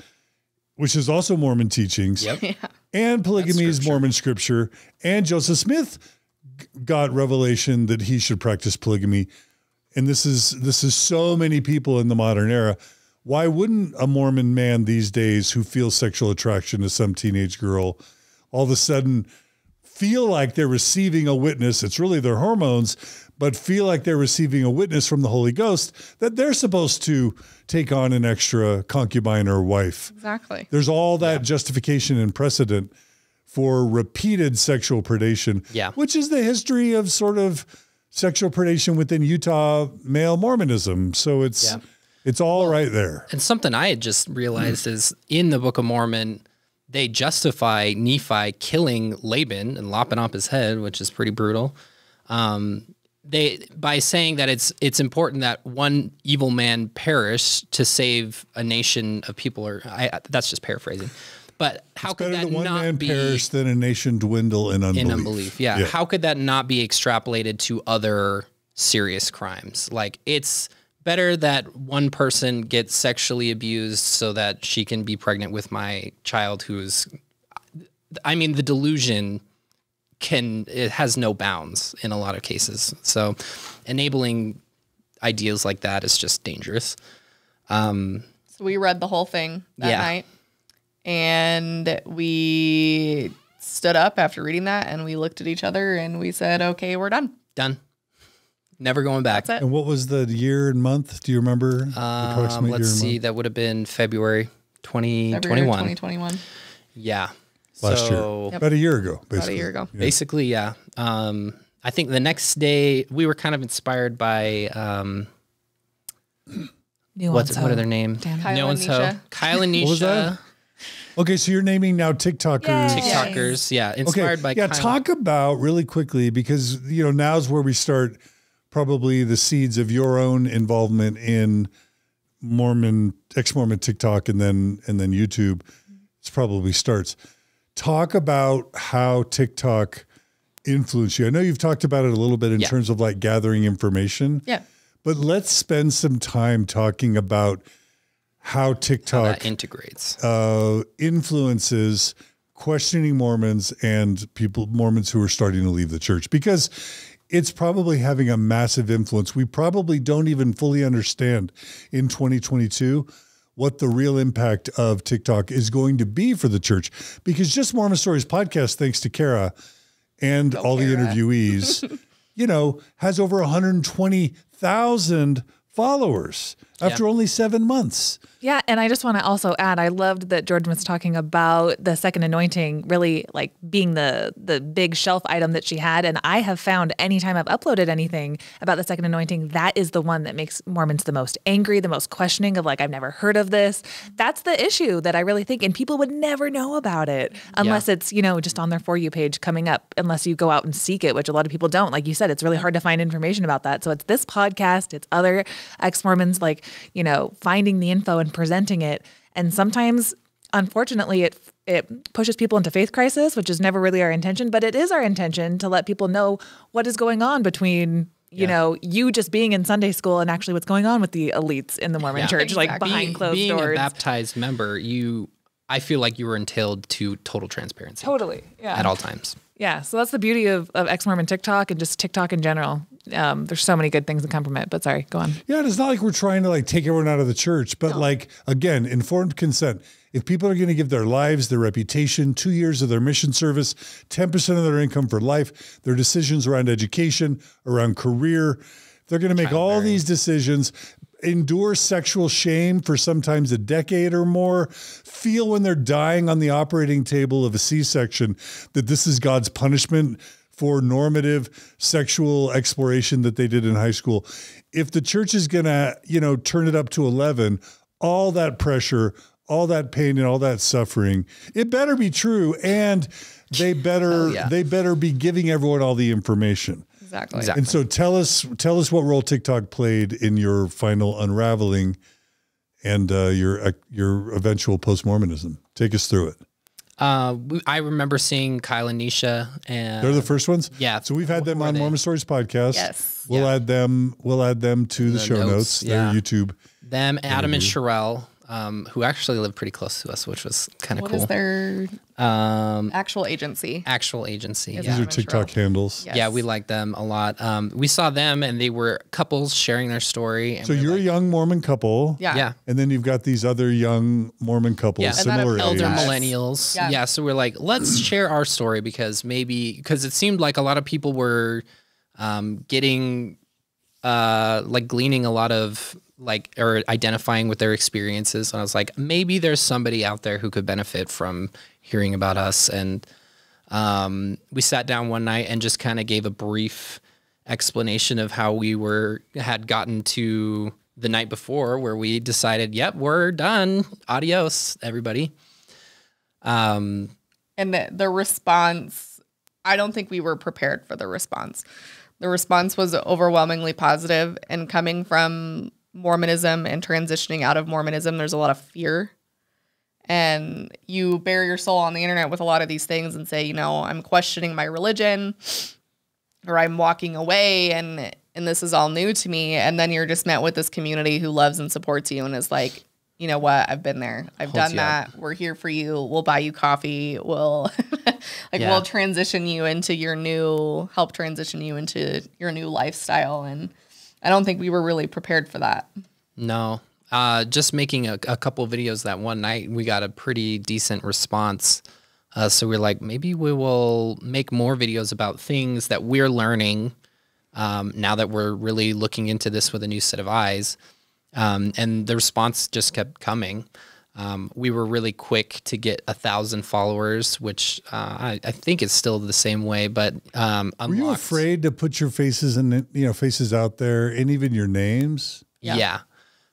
which is also Mormon teachings. Yep. Yeah. And polygamy is Mormon scripture, and Joseph Smith got revelation that he should practice polygamy. And this is so many people in the modern era. Why wouldn't a Mormon man these days who feels sexual attraction to some teenage girl all of a sudden feel like they're receiving a witness? It's really their hormones, but feel like they're receiving a witness from the Holy Ghost that they're supposed to take on an extra concubine or wife. Exactly. There's all that justification and precedent for repeated sexual predation, which is the history of sort of sexual predation within Utah male Mormonism. So it's all right there. And something I had just realized is in the Book of Mormon, they justify Nephi killing Laban and lopping off his head, which is pretty brutal. by saying that it's important that one evil man perish to save a nation of people, or that's just paraphrasing. But how could that one not man be perish than a nation dwindle in unbelief? In unbelief, yeah. How could that not be extrapolated to other serious crimes? Like, it's better that one person gets sexually abused so that she can be pregnant with my child who's, I mean, the delusion it has no bounds in a lot of cases. So enabling ideas like that is just dangerous. So we read the whole thing that night, and we stood up after reading that, and we looked at each other and we said, okay, we're done. Done. Never going back. That's it. And what was the year and month? Do you remember? Let's see. That would have been February 2021. February 2021. Yeah. Last year. Yep. About a year ago, basically. About a year ago. Yeah. Basically, yeah. I think the next day we were kind of inspired by what are their names? Kyle and Nisha. Kyle and Nisha. What was that? Okay, so you're naming now TikTokers. Yay. TikTokers, yeah. Inspired by Kyle. Talk about really quickly, because now's where we start probably the seeds of your own involvement in ex-Mormon TikTok and then YouTube. It probably starts. Talk about how TikTok influenced you. I know you've talked about it a little bit in terms of like gathering information. Yeah. But let's spend some time talking about how TikTok integrates, influences questioning Mormons and Mormons who are starting to leave the church, because it's probably having a massive influence. We probably don't even fully understand in 2022 what the real impact of TikTok is going to be for the church, because just Mormon Stories podcast, thanks to Kara and all the interviewees, has over 120,000 followers after only 7 months. Yeah, and I just want to also add, I loved that Jordan was talking about the second anointing really like being the big shelf item that she had. And I have found anytime I've uploaded anything about the second anointing, that is the one that makes Mormons the most angry, the most questioning of like, I've never heard of this. That's the issue that I really think, and people would never know about it unless it's, just on their For You page coming up, unless you go out and seek it, which a lot of people don't. Like you said, it's really hard to find information about that. So it's this podcast, it's other ex-Mormons like, finding the info and presenting it. And sometimes, unfortunately, it pushes people into faith crisis, which is never really our intention, but it is our intention to let people know what is going on between, you just being in Sunday school and actually what's going on with the elites in the Mormon church, like behind closed doors. Being a baptized member, I feel like you were entailed to total transparency. Totally. Yeah. At all times. Yeah. So that's the beauty of ex-Mormon TikTok and just TikTok in general. There's so many good things that come from it, but sorry, go on. Yeah. And it's not like we're trying to like take everyone out of the church, but again, informed consent. If people are going to give their lives, their reputation, 2 years of their mission service, 10% of their income for life, their decisions around education, around career, they're going to make all these decisions, endure sexual shame for sometimes a decade or more, feel when they're dying on the operating table of a C-section that this is God's punishment for normative sexual exploration that they did in high school. If the church is going to, turn it up to 11, all that pressure, all that pain and all that suffering, it better be true. And they better be giving everyone all the information. Exactly. And so tell us what role TikTok played in your final unraveling and your eventual post-Mormonism. Take us through it. I remember seeing Kyle and Nisha, and they're the first ones. Yeah. So we've had them on Mormon Stories podcast. Yes. We'll add them to the show notes. Their YouTube. Them, Adam and Sherelle, who actually live pretty close to us, which was kind of cool. What is their actual agency? Yeah. These are TikTok handles. Yes. Yeah, we like them a lot. We saw them, and they were couples sharing their story. And so you're a young Mormon couple. Yeah. And then you've got these other young Mormon couples, similar elder age. millennials. Yeah. So we're like, let's share our story because it seemed like a lot of people were gleaning a lot of or identifying with their experiences. And I was like, maybe there's somebody out there who could benefit from hearing about us. And we sat down one night and just kind of gave a brief explanation of how we had gotten to the night before, where we decided, yep, we're done. Adios, everybody. And the response, I don't think we were prepared for the response. The response was overwhelmingly positive, and coming from Mormonism and transitioning out of Mormonism, there's a lot of fear. And you bare your soul on the internet with a lot of these things and say, you know, I'm questioning my religion, or I'm walking away, and this is all new to me. And then you're just met with this community who loves and supports you and is like, you know what, I've been there. I've done that. We're here for you. We'll buy you coffee. We'll we'll transition you into help transition you into your new lifestyle. And I don't think we were really prepared for that. No. Just making a couple videos that one night, we got a pretty decent response. So we're like, maybe we will make more videos about things that we're learning now that we're really looking into this with a new set of eyes. And the response just kept coming. We were really quick to get 1,000 followers, which I think is still the same way. But were you afraid to put your faces faces out there, and even your names? Yeah.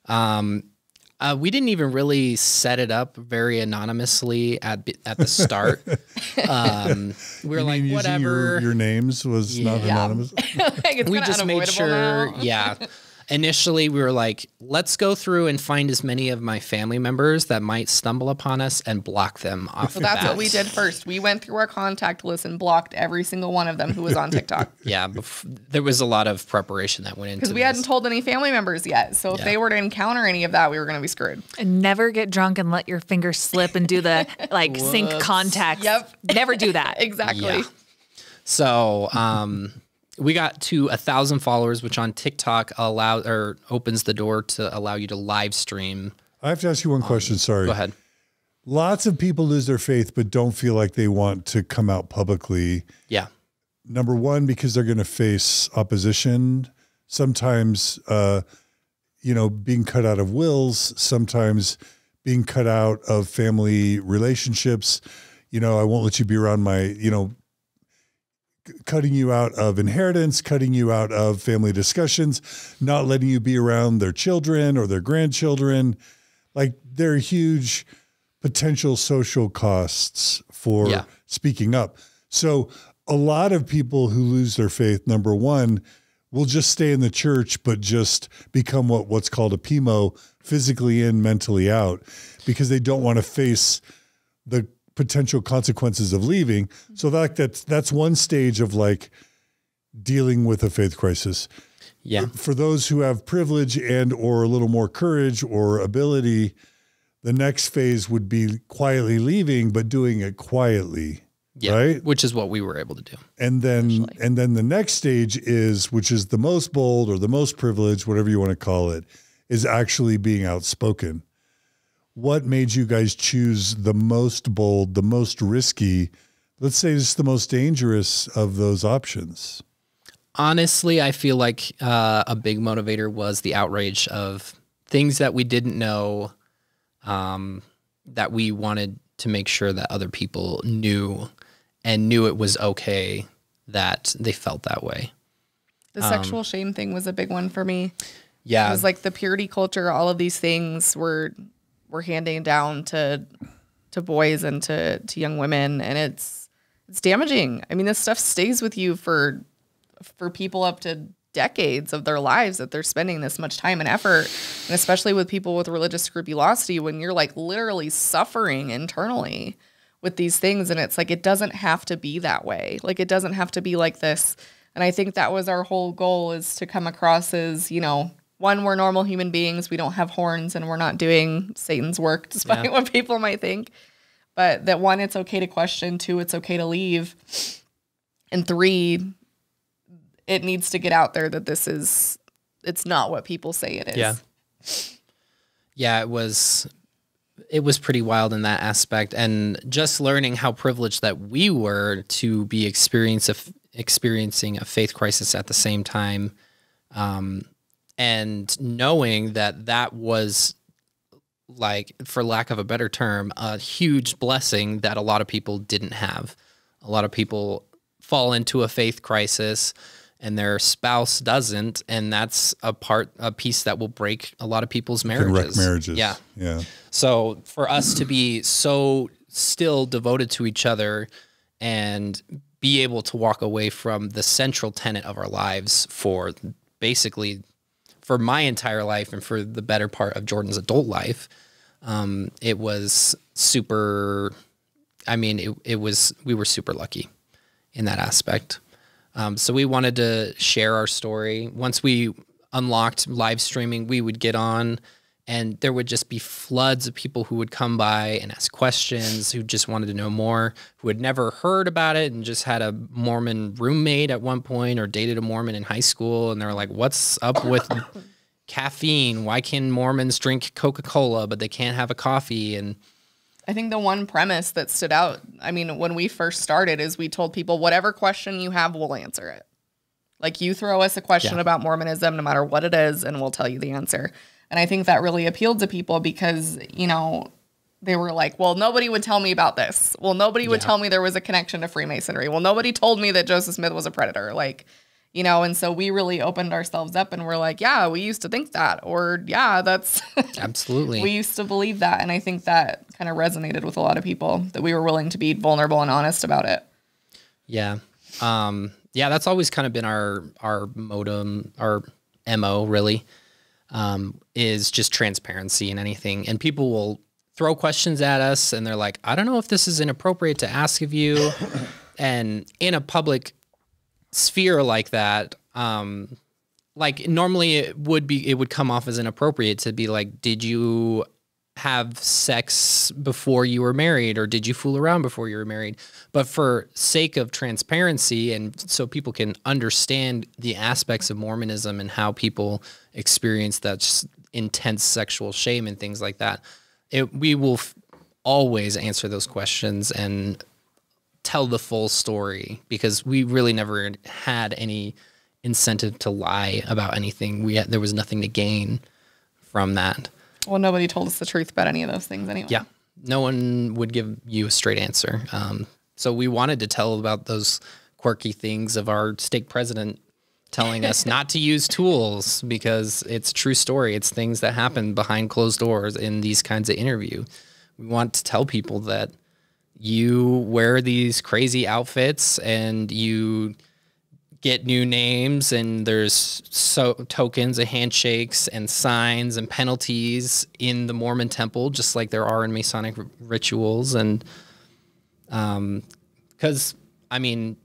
We didn't even really set it up very anonymously at the start. We were like, whatever. Your names was not anonymous. We just made sure. Yeah. Initially, we were like, let's go through and find as many of my family members that might stumble upon us and block them off. So that's what we did first. We went through our contact list and blocked every single one of them who was on TikTok. Yeah, there was a lot of prepreparation that went into it. Because we hadn't told any family members yet. So if they were to encounter any of that, we were going to be screwed. And never get drunk and let your fingers slip and do the sync contacts. Yep. Never do that. Exactly. Yeah. So we got to 1,000 followers, which on TikTok opens the door to allow you to live stream. I have to ask you one question. Sorry. Go ahead. Lots of people lose their faith, but don't feel like they want to come out publicly. Yeah. Number one, because they're going to face opposition. Sometimes, being cut out of wills, sometimes being cut out of family relationships. I won't let you be around my, cutting you out of inheritance, cutting you out of family discussions, not letting you be around their children or their grandchildren. Like, there are huge potential social costs for speaking up. So a lot of people who lose their faith, number one, will just stay in the church, but just become what's called a PMO, physically in, mentally out, because they don't want to face the potential consequences of leaving. So that's one stage of dealing with a faith crisis. Yeah. For those who have privilege and or a little more courage or ability, the next phase would be quietly leaving, but doing it quietly. Yeah, right? Which is what we were able to do. And then the next stage which is the most bold or the most privileged, whatever you want to call it, is actually being outspoken. What made you guys choose the most bold, the most risky, let's say just the most dangerous of those options? Honestly, I feel like a big motivator was the outrage of things that we didn't know, that we wanted to make sure that other people knew it was okay that they felt that way. The sexual shame thing was a big one for me. Yeah. It was like the purity culture, all of these things were handing down to boys and to young women, and it's damaging. I mean, this stuff stays with you for people up to decades of their lives, that they're spending this much time and effort, and especially with people with religious scrupulosity, when you're literally suffering internally with these things. And it's it doesn't have to be that way. It doesn't have to be like this. And I think that was our whole goal, is to come across as, one, we're normal human beings. We don't have horns and we're not doing Satan's work, despite what people might think. But that, one, it's okay to question. Two, it's okay to leave. And three, it needs to get out there that it's not what people say it is. Yeah. Yeah, it was pretty wild in that aspect. And just learning how privileged that we were to be experiencing a faith crisis at the same time. And knowing that was, for lack of a better term, a huge blessing that a lot of people didn't have. A lot of people fall into a faith crisis and their spouse doesn't, and that's a piece that will break a lot of people's marriages. Can wreck marriages. Yeah. Yeah. So for us to be so still devoted to each other and be able to walk away from the central tenet of our lives for basically for my entire life and for the better part of Jordan's adult life. It was super, I mean, we were super lucky in that aspect. So we wanted to share our story. Once we unlocked live streaming, we would get on and there would just be floods of people who would come by and ask questions, who just wanted to know more, who had never heard about it and just had a Mormon roommate at one point or dated a Mormon in high school. And they were like, what's up with caffeine? Why can Mormons drink Coca-Cola, but they can't have a coffee? And I think the one premise that stood out, I mean, when we first started is we told people, whatever question you have, we'll answer it. Like, you throw us a question about Mormonism, no matter what it is, and we'll tell you the answer. And I think that really appealed to people because, you know, they were like, well, nobody would tell me about this. Well, nobody would tell me there was a connection to Freemasonry. Well, nobody told me that Joseph Smith was a predator. Like, you know, and so we really opened ourselves up and we're like, yeah, we used to think that. Or, yeah, that's absolutely. We used to believe that. And I think that kind of resonated with a lot of people, that we were willing to be vulnerable and honest about it. Yeah. Yeah, that's always kind of been our modem, our MO, really. Is just transparency in anything. And people will throw questions at us and they're like, I don't know if this is inappropriate to ask of you. And in a public sphere like that, like normally it would come off as inappropriate to be like, did you have sex before you were married, or did you fool around before you were married? But for sake of transparency and so people can understand the aspects of Mormonism and how people experience that intense sexual shame and things like that, we will always answer those questions and tell the full story, because we really never had any incentive to lie about anything. There was nothing to gain from that. Well, nobody told us the truth about any of those things anyway. Yeah. No one would give you a straight answer. So we wanted to tell about those quirky things of our stake president telling us not to use tools, because it's a true story. It's things that happen behind closed doors in these kinds of interview. We want to tell people that you wear these crazy outfits and you get new names, and there's tokens and handshakes and signs and penalties in the Mormon temple, just like there are in Masonic rituals. And because, I mean,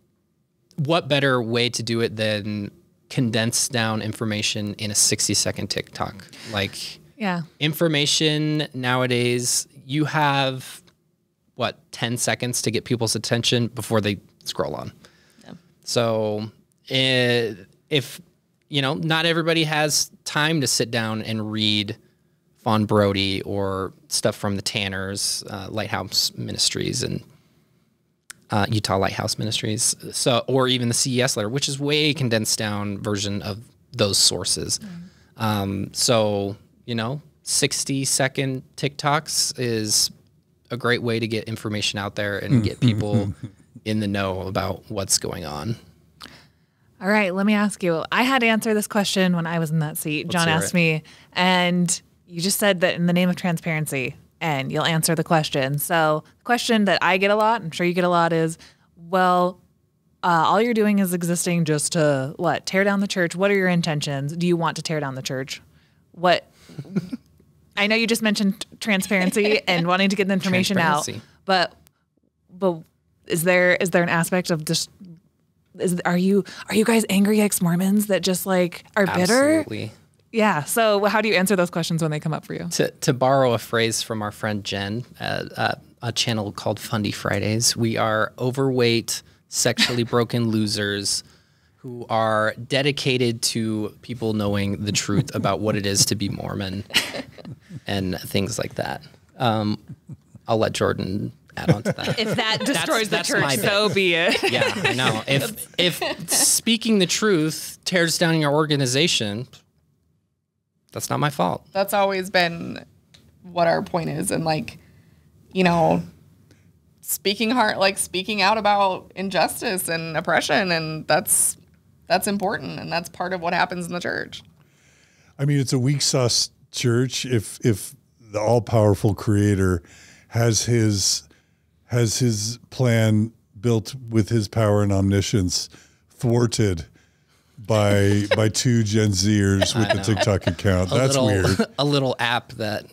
what better way to do it than condense down information in a 60-second TikTok? Like, information nowadays, you have, 10 seconds to get people's attention before they scroll on. Yeah. So if, not everybody has time to sit down and read Fawn Brody or stuff from the Tanners, Lighthouse Ministries and Utah Lighthouse Ministries, or even the CES Letter, which is way condensed down version of those sources. So, 60-second TikToks is a great way to get information out there and get people in the know about what's going on. All right, let me ask you. I had to answer this question when I was in that seat. John asked me, and you just said that in the name of transparency, and you'll answer the question. So the question that I get a lot, I'm sure you get a lot, is, well, all you're doing is existing just to, tear down the church? What are your intentions? Do you want to tear down the church? What? I know you just mentioned transparency and wanting to get the information out, but is there an aspect of just, are you guys angry ex-Mormons that just are bitter? Absolutely. Yeah. So how do you answer those questions when they come up for you? To borrow a phrase from our friend Jen, a channel called Fundy Fridays, we are overweight, sexually broken losers who are dedicated to people knowing the truth about what it is to be Mormon and things like that. I'll let Jordan add on to that. If that destroys the church, so be it. Yeah, I know. If speaking the truth tears down your organization, that's not my fault. That's always been what our point is. And speaking out about injustice and oppression. And that's important. And that's part of what happens in the church. I mean, it's a weak sauce church. If the all powerful creator has his plan built with his power and omniscience, thwarted by two Gen Zers with the TikTok account. That's weird. A little app that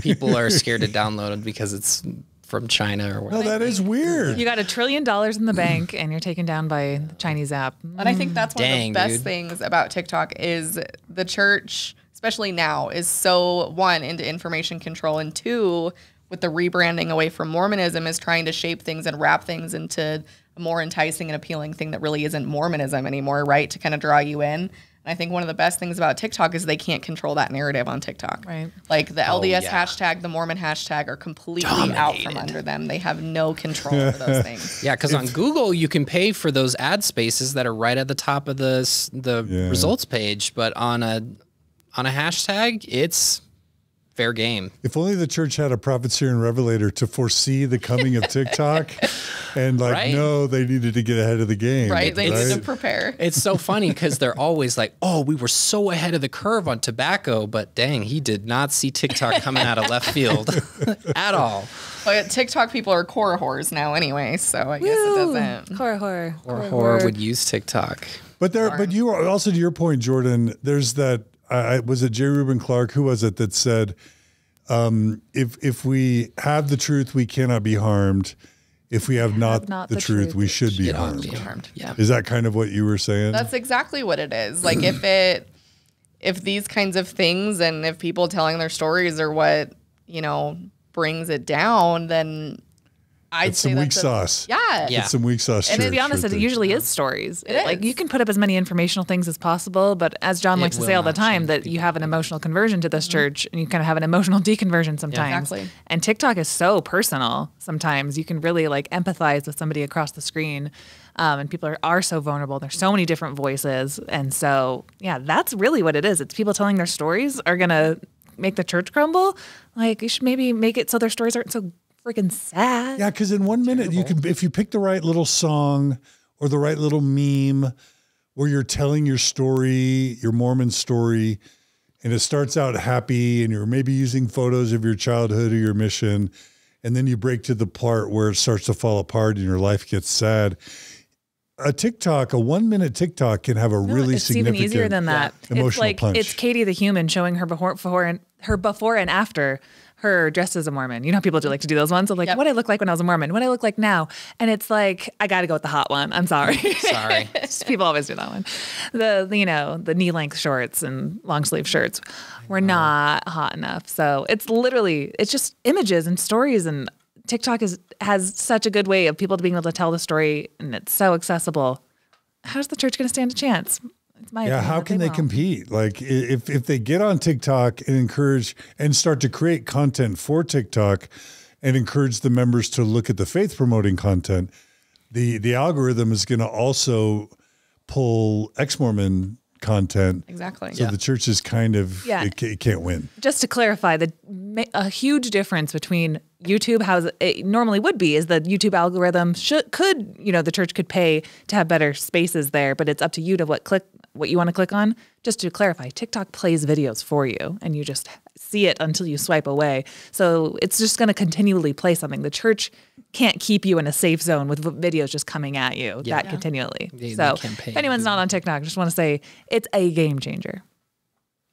people are scared to download because it's from China or whatever. No, that is weird. You got $1 trillion in the bank and you're taken down by the Chinese app. And I think that's one of the best things about TikTok is the church, especially now, is so, one, into information control, and two, with the rebranding away from Mormonism, is trying to shape things and wrap things into a more enticing and appealing thing that really isn't Mormonism anymore, right? To kind of draw you in. And I think one of the best things about TikTok is they can't control that narrative on TikTok. Right. Like the LDS hashtag, the Mormon hashtag are completely out from under them. They have no control over those things. Yeah, because on Google, you can pay for those ad spaces that are right at the top of the results page. But on a hashtag, it's fair game. If only the church had a prophet, seer, and revelator to foresee the coming of TikTok and no, they needed to get ahead of the game. Right. They need to prepare. It's so funny because they're always like, oh, we were so ahead of the curve on tobacco, but dang, he did not see TikTok coming out of left field at all. But TikTok people are core whores now anyway, so I guess it doesn't. Core whore. Or whore would use TikTok. But you are also, to your point, Jordan, there's that, was it J. Reuben Clark? Who was it that said, if we have the truth, we cannot be harmed. If we have not the truth, we should be harmed. Yeah. Is that kind of what you were saying? That's exactly what it is. Like if these kinds of things and if people telling their stories are what, brings it down, then I'd say that's some weak sauce. Yeah. It's some weak sauce. And to be honest, it usually is stories. It is. Like you can put up as many informational things as possible, but as John likes to say all the time, that you have an emotional conversion to this church and you kind of have an emotional deconversion sometimes. Yeah, exactly. And TikTok is so personal sometimes. You can really empathize with somebody across the screen. And people are so vulnerable. There's so many different voices. And so, that's really what it is. It's people telling their stories are going to make the church crumble. Like you should maybe make it so their stories aren't so freaking sad. Yeah, because in 1 minute you can, if you pick the right little song or the right little meme where you're telling your story, your Mormon story, and it starts out happy and you're maybe using photos of your childhood or your mission, and then you break to the part where it starts to fall apart and your life gets sad. A 1 minute TikTok can have a really significant, even easier than that. Emotional punch. It's Katie the human showing her before and after her dressed as a Mormon. You know how people do like to do those ones? So what I look like when I was a Mormon, what I look like now. And it's like, I got to go with the hot one. I'm sorry. Sorry. People always do that one. The knee length shorts and long sleeve shirts were not hot enough. So it's just images and stories, and TikTok has such a good way of people being able to tell the story, and it's so accessible. How's the church going to stand a chance? It's my opinion how can they compete? Like if they get on TikTok and encourage and start to create content for TikTok and encourage the members to look at the faith promoting content, the algorithm is going to also pull ex-Mormon content. Exactly. So the church is kind of, it can't win. Just to clarify, a huge difference between YouTube, how it normally would be, is the YouTube algorithm the church could pay to have better spaces there, but it's up to you to what you want to click on. Just to clarify, TikTok plays videos for you and you just see it until you swipe away. So it's just going to continually play something. The church can't keep you in a safe zone with videos just coming at you continually. So if anyone's not on TikTok, I just want to say it's a game changer.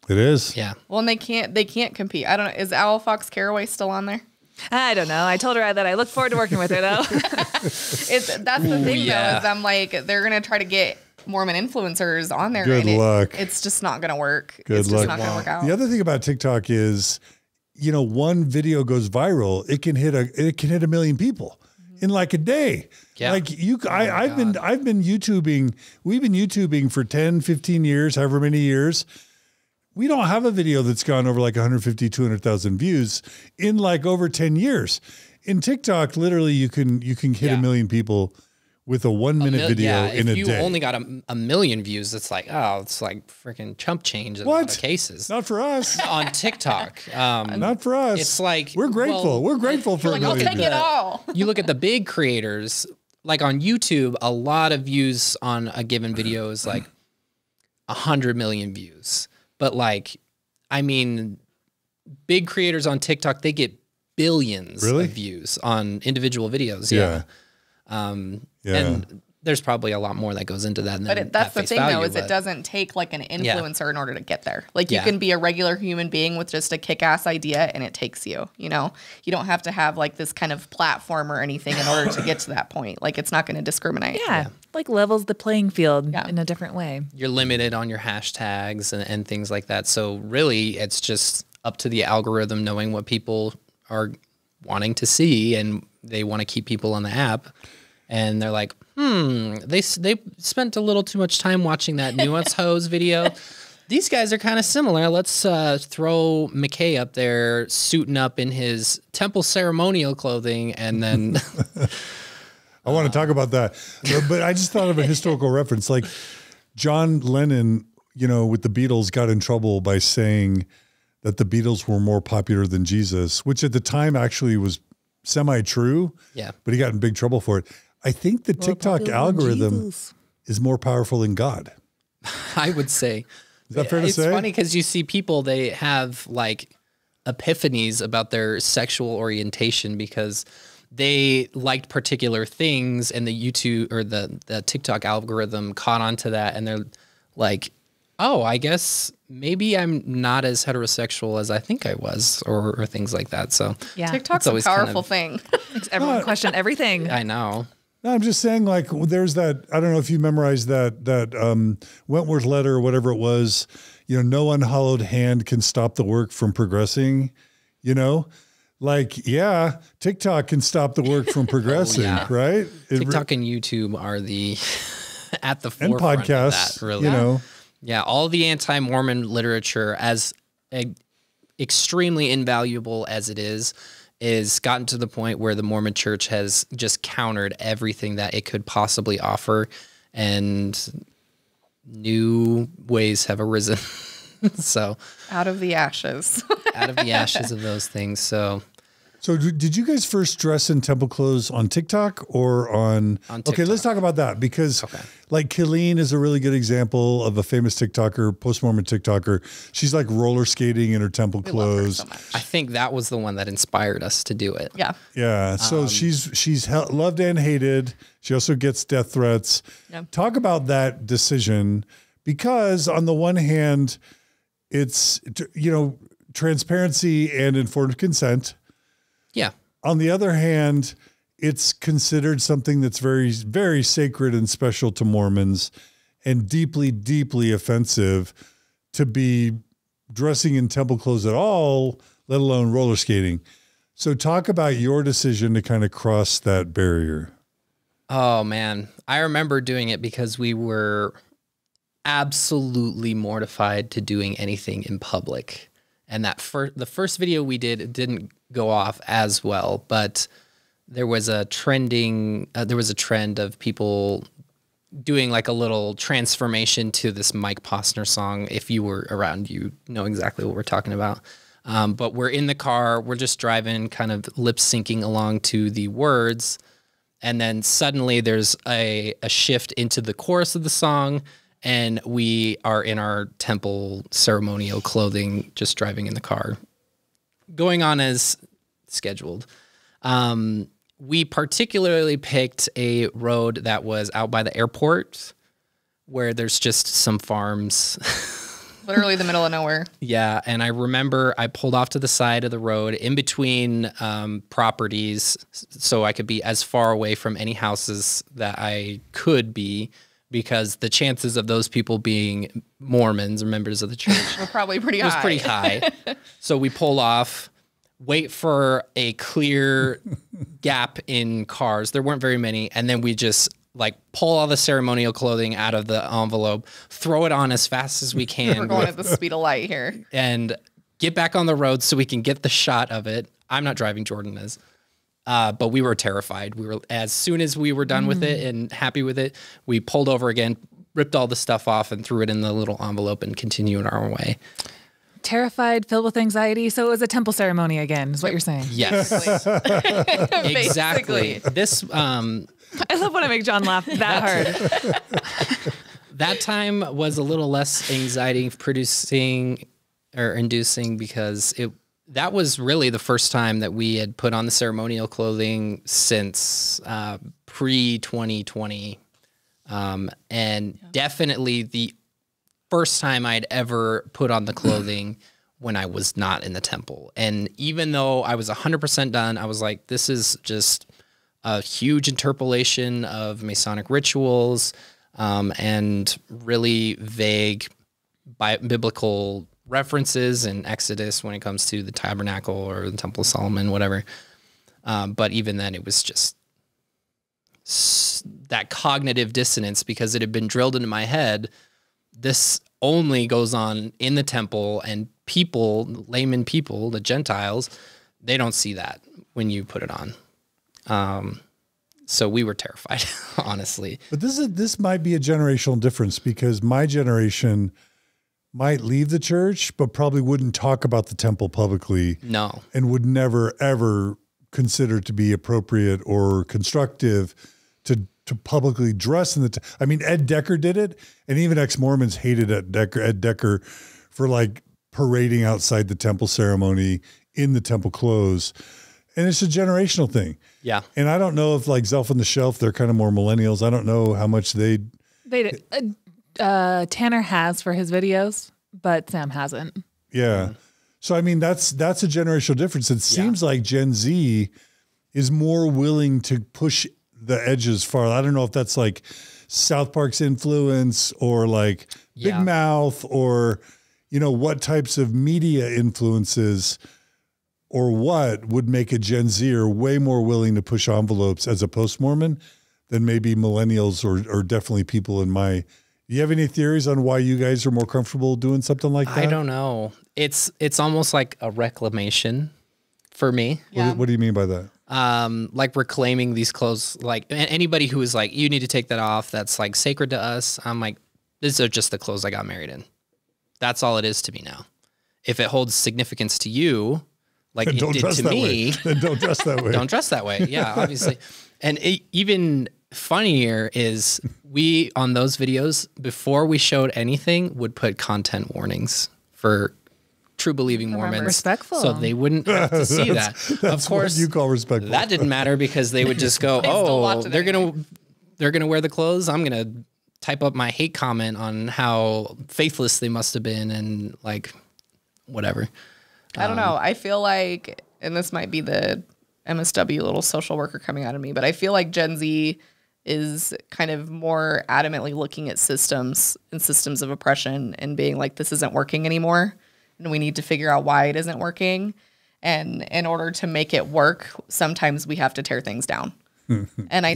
It is. Yeah. Well, and they can't compete. I don't know. Is Owl Fox Caraway still on there? I don't know. I told her that I look forward to working with her though. That's the thing though, is I'm like, they're going to try to get Mormon influencers on there. Good luck. It's just not going to work. Good luck. Just not going to work out. The other thing about TikTok is, one video goes viral, it can hit 1 million people in like a day. Yeah. Like I've been YouTubing. We've been YouTubing for 10, 15 years, however many years. We don't have a video that's gone over like 150, 200,000 views in like over 10 years. In TikTok, literally you can hit 1 million people with a 1 minute video in a day. If you only got a million views, it's like freaking chump change in a lot of cases. Not for us. On TikTok. Not for us. It's like, we're grateful. We're grateful for a million. I'll take it all. You look at the big creators, like on YouTube, a lot of views on a given video is like 100 million views. But big creators on TikTok, they get billions of views on individual videos. Yeah. And there's probably a lot more that goes into that. But that's the thing, though, is it doesn't take like an influencer in order to get there. Like you can be a regular human being with just a kick-ass idea and it takes you, you know? You don't have to have like this kind of platform or anything in order to get to that point. Like it's not going to discriminate. Yeah. Like levels the playing field in a different way. You're limited on your hashtags and things like that. So really it's just up to the algorithm knowing what people are wanting to see, and they want to keep people on the app. And they're like, they spent a little too much time watching that Nuance Hose video. These guys are kind of similar. Let's throw McKay up there suiting up in his temple ceremonial clothing, and then... I want to talk about that. But I just thought of a historical reference. Like John Lennon, you know, with the Beatles got in trouble by saying that the Beatles were more popular than Jesus, which at the time actually was semi-true. Yeah. But he got in big trouble for it. I think the TikTok algorithm is more powerful than God. I would say. Is that fair to say? It's funny because you see people, they have like epiphanies about their sexual orientation because they liked particular things, and the YouTube or the TikTok algorithm caught on to that, and they're like, oh, I guess maybe I'm not as heterosexual as I think I was, or things like that. So TikTok's a powerful thing. Makes everyone question everything. I know. No, I'm just saying, like, there's that, I don't know if you memorized that Wentworth letter or whatever it was, you know, no unhallowed hand can stop the work from progressing, you know? Like, yeah, TikTok can stop the work from progressing, right? TikTok and YouTube are the at the and forefront podcasts, of that, really. You know. Yeah, all the anti-Mormon literature, as extremely invaluable as it is gotten to the point where the Mormon Church has just countered everything that it could possibly offer, and new ways have arisen. So out of the ashes. Out of the ashes of those things. So did you guys first dress in temple clothes on TikTok or on TikTok? Okay, let's talk about that because like Killeen is a really good example of a famous TikToker, post-Mormon TikToker. She's like roller skating in her temple clothes. So I think that was the one that inspired us to do it. Yeah. Yeah. So she's loved and hated. She also gets death threats. Yeah. Talk about that decision, because on the one hand, it's, you know, transparency and informed consent. Yeah. On the other hand, it's considered something that's very, very sacred and special to Mormons, and deeply, deeply offensive to be dressing in temple clothes at all, let alone roller skating. So talk about your decision to kind of cross that barrier. Oh, man. I remember doing it because we were absolutely mortified to doing anything in public. And the first video we did, it didn't go off as well, but there was a trend of people doing like a little transformation to this Mike Posner song. If you were around, you know exactly what we're talking about. But we're in the car, we're just driving, kind of lip syncing along to the words. And then suddenly there's a shift into the chorus of the song, and we are in our temple ceremonial clothing, just driving in the car, going on as scheduled. We particularly picked a road that was out by the airport, where there's just some farms. Literally the middle of nowhere. Yeah, and I remember I pulled off to the side of the road in between properties so I could be as far away from any houses that I could be, because the chances of those people being Mormons or members of the church were probably pretty high. Was pretty high. So we pull off, wait for a clear gap in cars. There weren't very many, and then we just like pull all the ceremonial clothing out of the envelope, throw it on as fast as we can. We're going at the speed of light here. And get back on the road so we can get the shot of it. I'm not driving, Jordan is. But we were terrified. As soon as we were done with it and happy with it, we pulled over again, ripped all the stuff off and threw it in the little envelope and continued our way. Terrified, filled with anxiety. So it was a temple ceremony again, is what you're saying. Yes. Exactly. This, I love when I make John laugh that hard. That time was a little less anxiety producing or inducing because that was really the first time that we had put on the ceremonial clothing since pre-2020. And definitely the first time I'd ever put on the clothing when I was not in the temple. And even though I was 100% done, I was like, this is just a huge interpolation of Masonic rituals and really vague biblical references in Exodus when it comes to the tabernacle or the Temple of Solomon, whatever. But even then, it was just that cognitive dissonance because it had been drilled into my head. This only goes on in the temple, and people, layman people, the Gentiles, they don't see that when you put it on. So we were terrified, honestly. But this might be a generational difference because my generation might leave the church, but probably wouldn't talk about the temple publicly. No. And would never, ever consider to be appropriate or constructive to publicly dress in the I mean, Ed Decker did it, and even ex-Mormons hated Ed Decker for like parading outside the temple ceremony in the temple clothes. And it's a generational thing. Yeah. And I don't know if like Zelf on the Shelf, they're kind of more millennials. I don't know how much they Tanner has for his videos, but Sam hasn't. Yeah. So, I mean, that's a generational difference. It seems like Gen Z is more willing to push the edges far. I don't know if that's like South Park's influence or like Big Mouth or, you know, what types of media influences or what would make a Gen Zer way more willing to push envelopes as a post-Mormon than maybe millennials or definitely people in my... Do you have any theories on why you guys are more comfortable doing something like that? I don't know. It's almost like a reclamation for me. Yeah. What do you mean by that? Like reclaiming these clothes. Like anybody who is like, you need to take that off. That's like sacred to us. I'm like, these are just the clothes I got married in. That's all it is to me now. If it holds significance to you, like it did to me, then don't dress that way. Don't dress that way. Yeah, obviously. And even funnier is we, on those videos, before we showed anything, would put content warnings for true believing Mormons. Respectful. So they wouldn't have to see that. That's of course, what you call respectful. that didn't matter because they would just go, oh, they're going to wear the clothes. I'm going to type up my hate comment on how faithless they must have been and like whatever. I don't know. I feel like, and this might be the MSW little social worker coming out of me, but I feel like Gen Z is kind of more adamantly looking at systems and systems of oppression and being like, this isn't working anymore. And we need to figure out why it isn't working. And in order to make it work, sometimes we have to tear things down. And I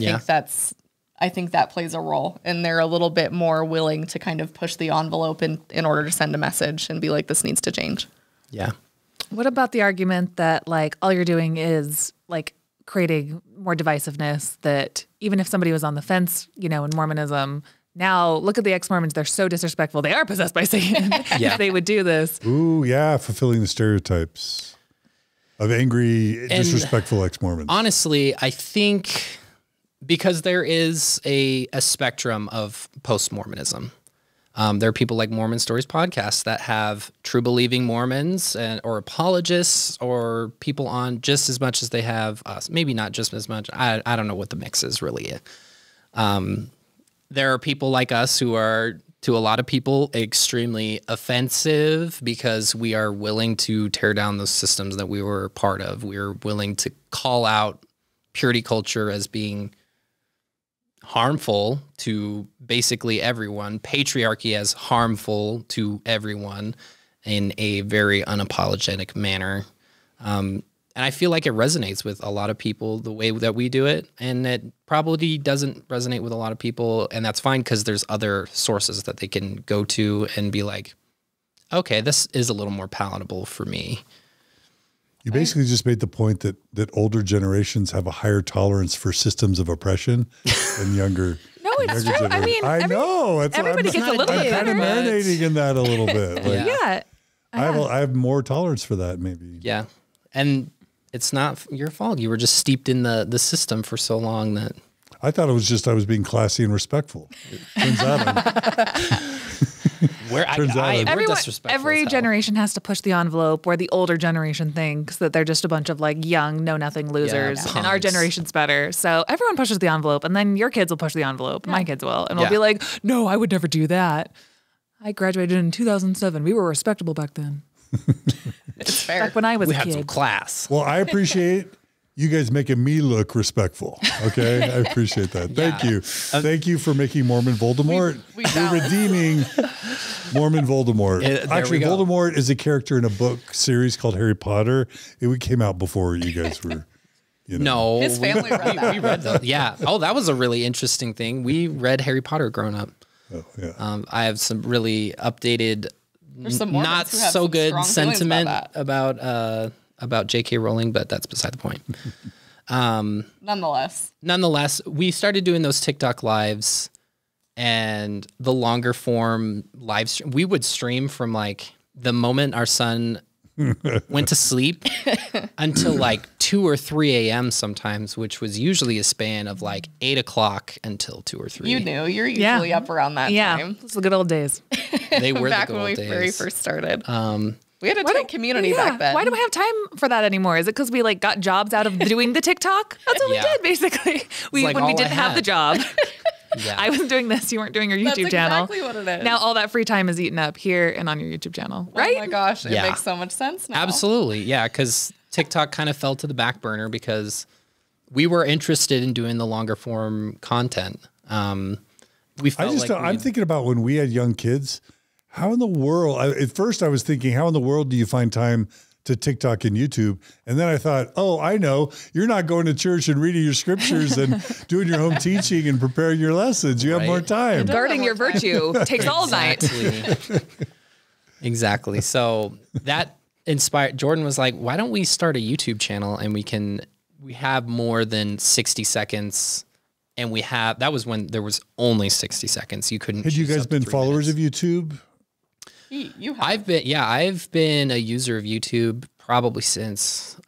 think that plays a role. And they're a little bit more willing to kind of push the envelope in order to send a message and be like, this needs to change. Yeah. What about the argument that like all you're doing is like creating more divisiveness, that even if somebody was on the fence, you know, in Mormonism, now look at the ex-Mormons, they're so disrespectful. They are possessed by Satan if they would do this. Ooh, yeah, fulfilling the stereotypes of angry, disrespectful ex-Mormons. Honestly, I think because there is a spectrum of post-Mormonism. There are people like Mormon Stories podcast that have true believing Mormons or apologists or people on just as much as they have us. Maybe not just as much. I don't know what the mix is really. There are people like us who are, to a lot of people, extremely offensive because we are willing to tear down those systems that we were part of. We are willing to call out purity culture as being harmful to basically everyone, patriarchy as harmful to everyone in a very unapologetic manner. And I feel like it resonates with a lot of people the way that we do it. And it probably doesn't resonate with a lot of people. And that's fine because there's other sources that they can go to and be like, okay, this is a little more palatable for me. You basically just made the point that older generations have a higher tolerance for systems of oppression than younger. No, it's true. I mean, I know. Everybody gets a little bit kind better. of marinating in that a little bit. Like, Yeah. I have more tolerance for that, maybe. Yeah. And it's not your fault. You were just steeped in the system for so long that... I thought it was just I was being classy and respectful. It turns out Where Turns out we're Everyone, disrespectful every as hell. generation has to push the envelope where the older generation thinks that they're just a bunch of like young, know-nothing losers, and our punks. generation's better. So everyone pushes the envelope, and then your kids will push the envelope. My kids will, and we'll be like, no, I would never do that. I graduated in 2007. We were respectable back then. It's fair. Back when I was We a had kid. some class. Well, I appreciate you guys making me look respectful. Okay, I appreciate that. Thank you. Thank you for making Mormon Voldemort. We're redeeming Mormon Voldemort. There Actually, we go. Voldemort is a character in a book series called Harry Potter. It came out before you guys were. No, His family read that. we read those. Yeah. Oh, that was a really interesting thing. We read Harry Potter growing up. Oh, yeah. I have some really updated, There's some Mormons not who have so some good strong feelings sentiment about J.K. Rowling, but that's beside the point. Nonetheless, we started doing those TikTok lives and the longer form live stream. We would stream from like the moment our son went to sleep until like 2 or 3 a.m. sometimes, which was usually a span of like 8 o'clock until 2 or 3. You knew. You're usually up around that time. It's the good old days. They were Back the when good we old very days. first started. We had a tight community back then. Why do we have time for that anymore? Is it because we like got jobs out of doing the TikTok? That's what Yeah. we did basically. like When we all didn't I have the had. job. Yeah. I was doing this. You weren't doing your YouTube That's channel. exactly what it is. Now all that free time is eaten up here and on your YouTube channel, right? Oh my gosh, it Yeah. makes so much sense now. Absolutely. Yeah. Because TikTok kind of fell to the back burner because we were interested in doing the longer form content. We felt I'm thinking about when we had young kids. How in the world? At first, I was thinking, how in the world do you find time to TikTok and YouTube? And then I thought, oh, I know. You're not going to church and reading your scriptures and doing your home teaching and preparing your lessons. You have more time. Guarding your virtue takes all night. Exactly. So that inspired Jordan was like, why don't we start a YouTube channel and we have more than 60 seconds and that was when there was only 60 seconds. You couldn't. Had you choose guys up to been 3 followers minutes. of YouTube? You have. I've been a user of YouTube probably since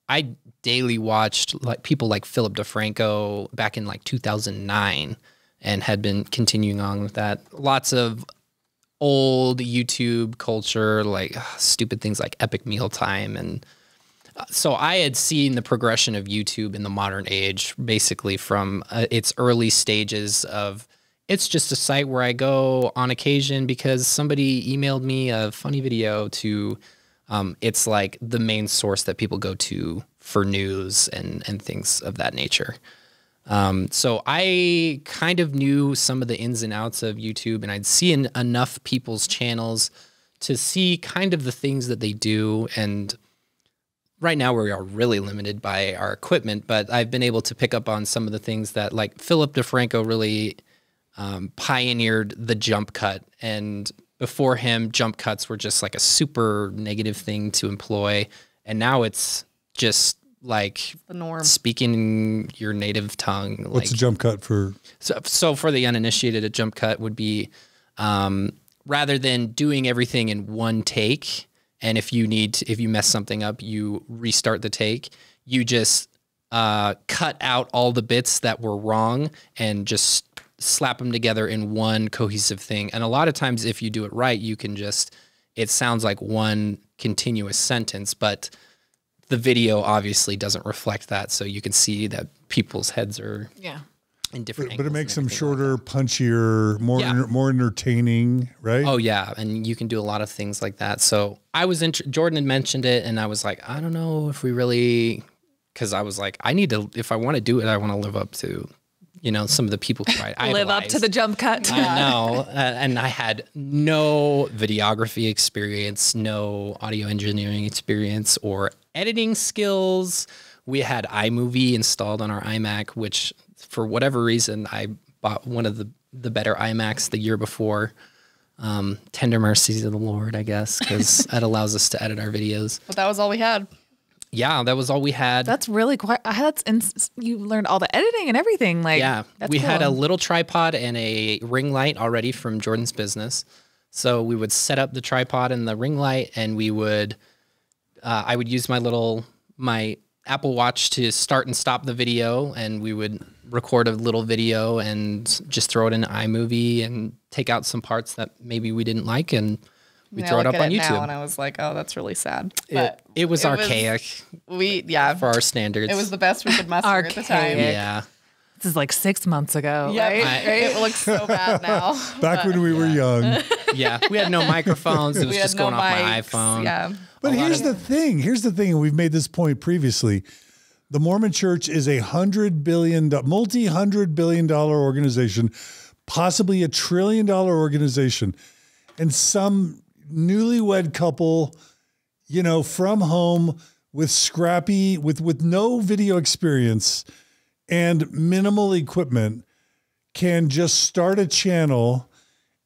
I daily watched like people like Philip DeFranco back in like 2009 and had been continuing on with that. Lots of old YouTube culture, like stupid things like Epic Mealtime. And so I had seen the progression of YouTube in the modern age, basically from its early stages of it's just a site where I go on occasion because somebody emailed me a funny video to it's like the main source that people go to for news and things of that nature. So I kind of knew some of the ins and outs of YouTube, and I'd seen enough people's channels to see kind of the things that they do. And right now we are really limited by our equipment, but I've been able to pick up on some of the things that like Philip DeFranco really pioneered the jump cut. And before him, jump cuts were just like a super negative thing to employ. And now it's just like the norm. Speaking your native tongue. What's a jump cut for? So for the uninitiated, a jump cut would be rather than doing everything in one take. And if you mess something up, you restart the take. You just cut out all the bits that were wrong and just slap them together in one cohesive thing. And a lot of times if you do it right, you can it sounds like one continuous sentence, but the video obviously doesn't reflect that. So you can see that people's heads are in different angles. But it makes them shorter, punchier, more entertaining, right? Oh yeah. And you can do a lot of things like that. So Jordan had mentioned it and I was like, I don't know if we really, cause I was like, if I want to do it, I want to live up to, some of the people who I live up to the jump cut. I know. And I had no videography experience, no audio engineering experience or editing skills. We had iMovie installed on our iMac, which for whatever reason, I bought one of the better iMacs the year before. Tender mercies of the Lord, I guess, because that allows us to edit our videos. But that was all we had. Yeah, that was all we had. That's really quite. You learned all the editing and everything. Like, yeah, we had a little tripod and a ring light already from Jordan's business. So we would set up the tripod and the ring light, and we would. I would use my Apple Watch to start and stop the video, and we would record a little video and just throw it in iMovie and take out some parts that maybe we didn't like, and we throw it up on YouTube. Now and I was like, oh, that's really sad. But it was archaic for our standards. It was the best we could muster at the time. Yeah. This is like 6 months ago, Yeah, right? It looks so bad now. Back when we were young. Yeah, we had no microphones. It was just going off my mics. iPhone. Yeah. But here's the thing, and we've made this point previously. The Mormon Church is a multi-$100 billion organization, possibly $1 trillion organization. And some newlywed couple, from home with no video experience and minimal equipment can just start a channel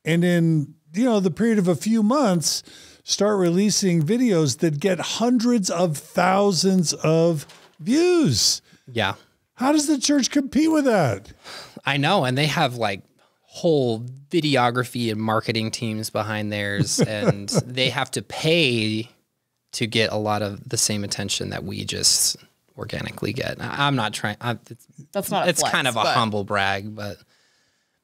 and in, the period of a few months, start releasing videos that get hundreds of thousands of views. Yeah. How does the church compete with that? I know. And they have like whole videography and marketing teams behind theirs, and they have to pay to get a lot of the same attention that we just organically get. I'm not trying. That's not. It's kind of a humble brag, but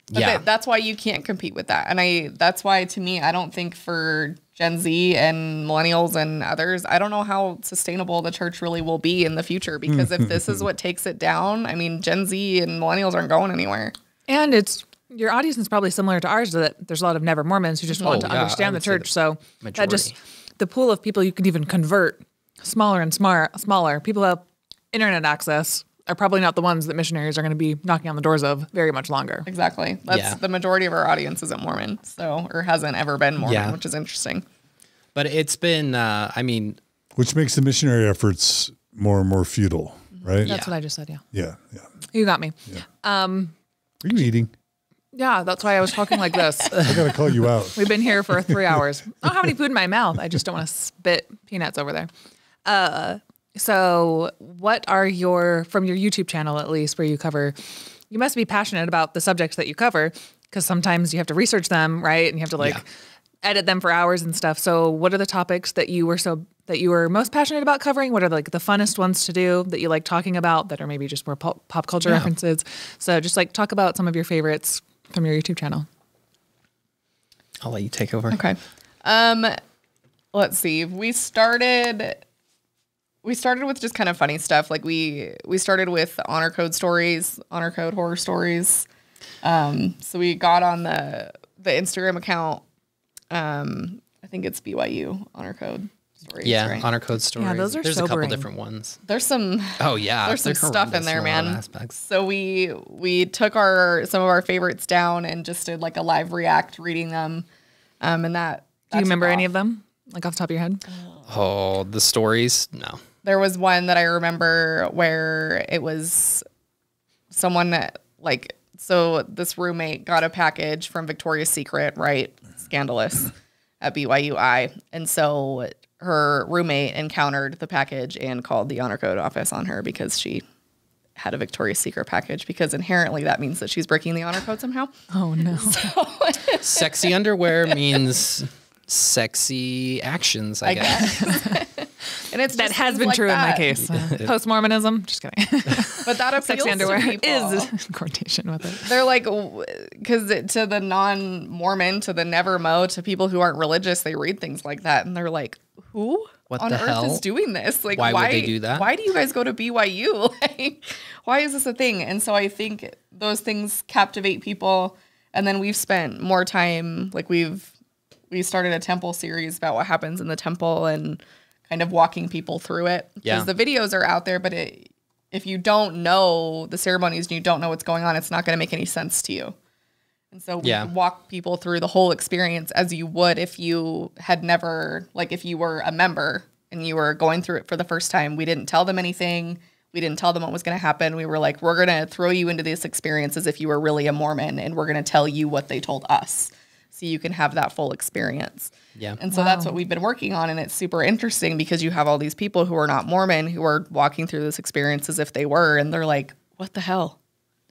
yeah, that's why you can't compete with that. And that's why, to me, I don't think for Gen Z and millennials and others, I don't know how sustainable the church really will be in the future, because if this is what takes it down, I mean, Gen Z and millennials aren't going anywhere. And your audience is probably similar to ours, that there's a lot of never Mormons who just want to understand the church. So that the pool of people you can even convert smaller and smaller. People who have internet access are probably not the ones that missionaries are going to be knocking on the doors of very much longer. Exactly. That's the majority of our audience isn't Mormon, or hasn't ever been Mormon, which is interesting. But it's been, which makes the missionary efforts more and more futile, right? That's what I just said. Yeah. Yeah. Yeah. You got me. Yeah. Are you eating? Yeah, that's why I was talking like this. I gotta call you out. We've been here for 3 hours. I don't have any food in my mouth. I just don't want to spit peanuts over there. So what are from your YouTube channel, at least, where you must be passionate about the subjects that you cover, because sometimes you have to research them, right? And you have to edit them for hours and stuff. So what are the topics that you were most passionate about covering? What are the funnest ones to do that you like talking about that are maybe just more pop culture references? So just talk about some of your favorites from your YouTube channel. I'll let you take over. Okay. Let's see. We started with just kind of funny stuff. Like we started with honor code horror stories. So we got on the Instagram account. I think it's BYU honor code stories. Yeah, right? honor code stories. Yeah, those are There's sobering. a couple different ones. There's some. Oh yeah, there's some stuff in there, man. Aspects. So we took some of our favorites down and just did like a live react reading them. And that. Do you remember any of them, like off the top of your head? Oh, the stories? No. There was one that I remember where it was someone so this roommate got a package from Victoria's Secret, right? Scandalous at BYUI. And so her roommate encountered the package and called the honor code office on her because she had a Victoria's Secret package, because inherently that means that she's breaking the honor code somehow. Oh no. Sexy underwear means sexy actions, I guess. And that has been true in my case. Post-Mormonism, just kidding. But that appeals sexy underwear to people. is quotation with it. They're like, because to the non-Mormon, to the never-Mo, to people who aren't religious, they read things like that, and they're like, who what on the earth hell is doing this? Like, why would they do that? Why do you guys go to BYU? Like, why is this a thing? And so I think those things captivate people. And then we've spent more time, like we started a temple series about what happens in the temple and kind of walking people through it. Because the videos are out there, but if you don't know the ceremonies and you don't know what's going on, it's not going to make any sense to you. And so we walk people through the whole experience as you would if you had never, like if you were a member and you were going through it for the first time. We didn't tell them anything. We didn't tell them what was going to happen. We were like, we're going to throw you into this experience as if you were really a Mormon, and we're going to tell you what they told us so you can have that full experience. Yeah. And so that's what we've been working on, and it's super interesting because you have all these people who are not Mormon who are walking through this experience as if they were, and they're like, what the hell?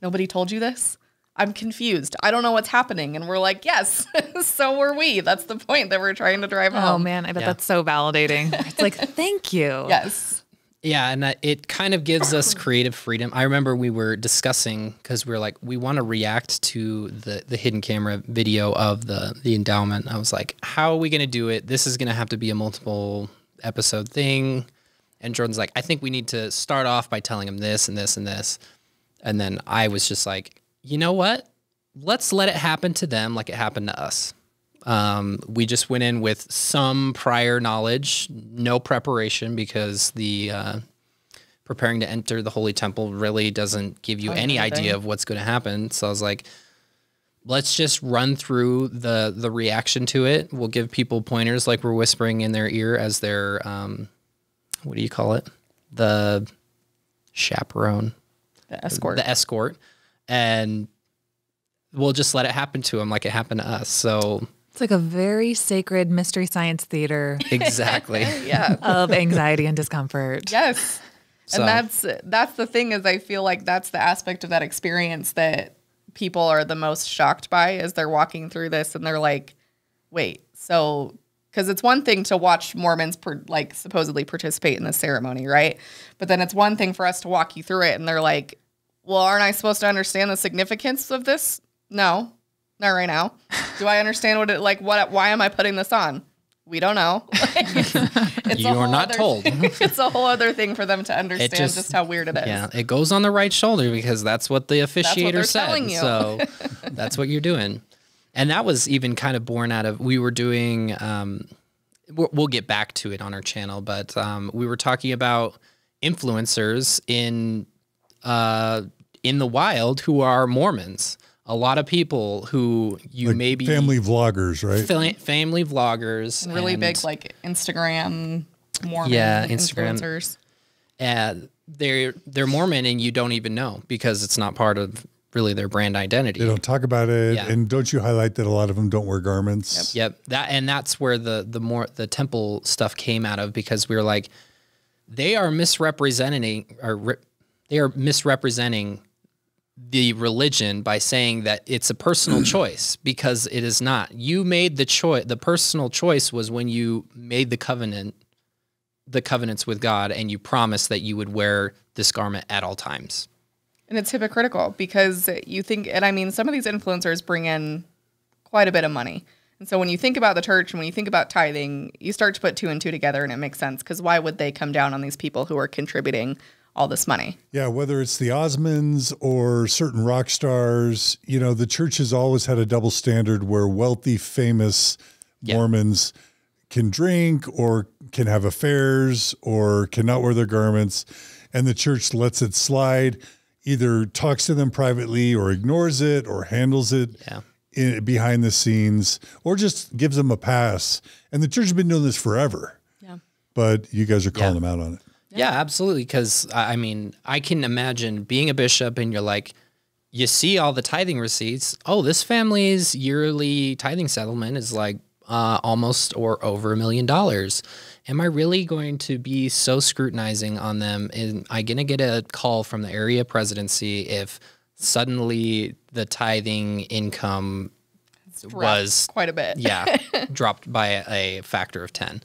Nobody told you this? I'm confused. I don't know what's happening. And we're like, yes, so were we. That's the point that we're trying to drive home. Oh, man. I bet that's so validating. It's like, thank you. Yes. Yeah, and it kind of gives us creative freedom. I remember we were discussing, because we were like, we want to react to the hidden camera video of the endowment. I was like, how are we going to do it? This is going to have to be a multiple episode thing. And Jordan's like, I think we need to start off by telling him this and this and this. And then I was just like, you know what? Let's let it happen to them like it happened to us. We just went in with some prior knowledge, no preparation, because the preparing to enter the Holy Temple really doesn't give you any idea of what's going to happen. So I was like, let's just run through the reaction to it. We'll give people pointers like we're whispering in their ear as their, what do you call it? The chaperone. The escort. The escort. And we'll just let it happen to them like it happened to us. So it's like a very sacred mystery science theater. Exactly. Yeah. Of anxiety and discomfort. Yes. So. And that's the thing, is I feel like that's the aspect of that experience that people are the most shocked by, as they're walking through this and they're like, wait, so, because it's one thing to watch Mormons supposedly participate in the ceremony, right? But then it's one thing for us to walk you through it and they're like, well, aren't I supposed to understand the significance of this? No, not right now. Do I understand why am I putting this on? We don't know. You are not told. It's a whole other thing for them to understand just how weird it is. Yeah, it goes on the right shoulder because that's what the officiator said. So that's what you're doing. And that was even kind of born out of, we were doing, we'll get back to it on our channel, but we were talking about influencers in the wild who are Mormons. A lot of people who maybe family vloggers, right? Family vloggers, and really big Instagram Mormon influencers. And they're Mormon, and you don't even know because it's not part of really their brand identity. They don't talk about it, and don't you highlight that a lot of them don't wear garments? Yep. That's where the temple stuff came out of, because we were like, they are misrepresenting the religion by saying that it's a personal choice, because it is not. You made the choice. The personal choice was when you made the covenants with God, and you promised that you would wear this garment at all times. And it's hypocritical, because you think, and I mean, some of these influencers bring in quite a bit of money. And so when you think about the church and when you think about tithing, you start to put two and two together, and it makes sense, because why would they come down on these people who are contributing all this money? Yeah, whether it's the Osmonds or certain rock stars, the church has always had a double standard where wealthy, famous Mormons can drink or can have affairs or cannot wear their garments, and the church lets it slide, either talks to them privately or ignores it or handles it behind the scenes, or just gives them a pass. And the church has been doing this forever. Yeah. But you guys are calling them out on it. Yeah, absolutely. Because, I mean, I can imagine being a bishop and you're like, you see all the tithing receipts. Oh, this family's yearly tithing settlement is like almost or over $1 million. Am I really going to be so scrutinizing on them? Am I going to get a call from the area presidency if suddenly the tithing income was quite a bit? Dropped by a factor of 10.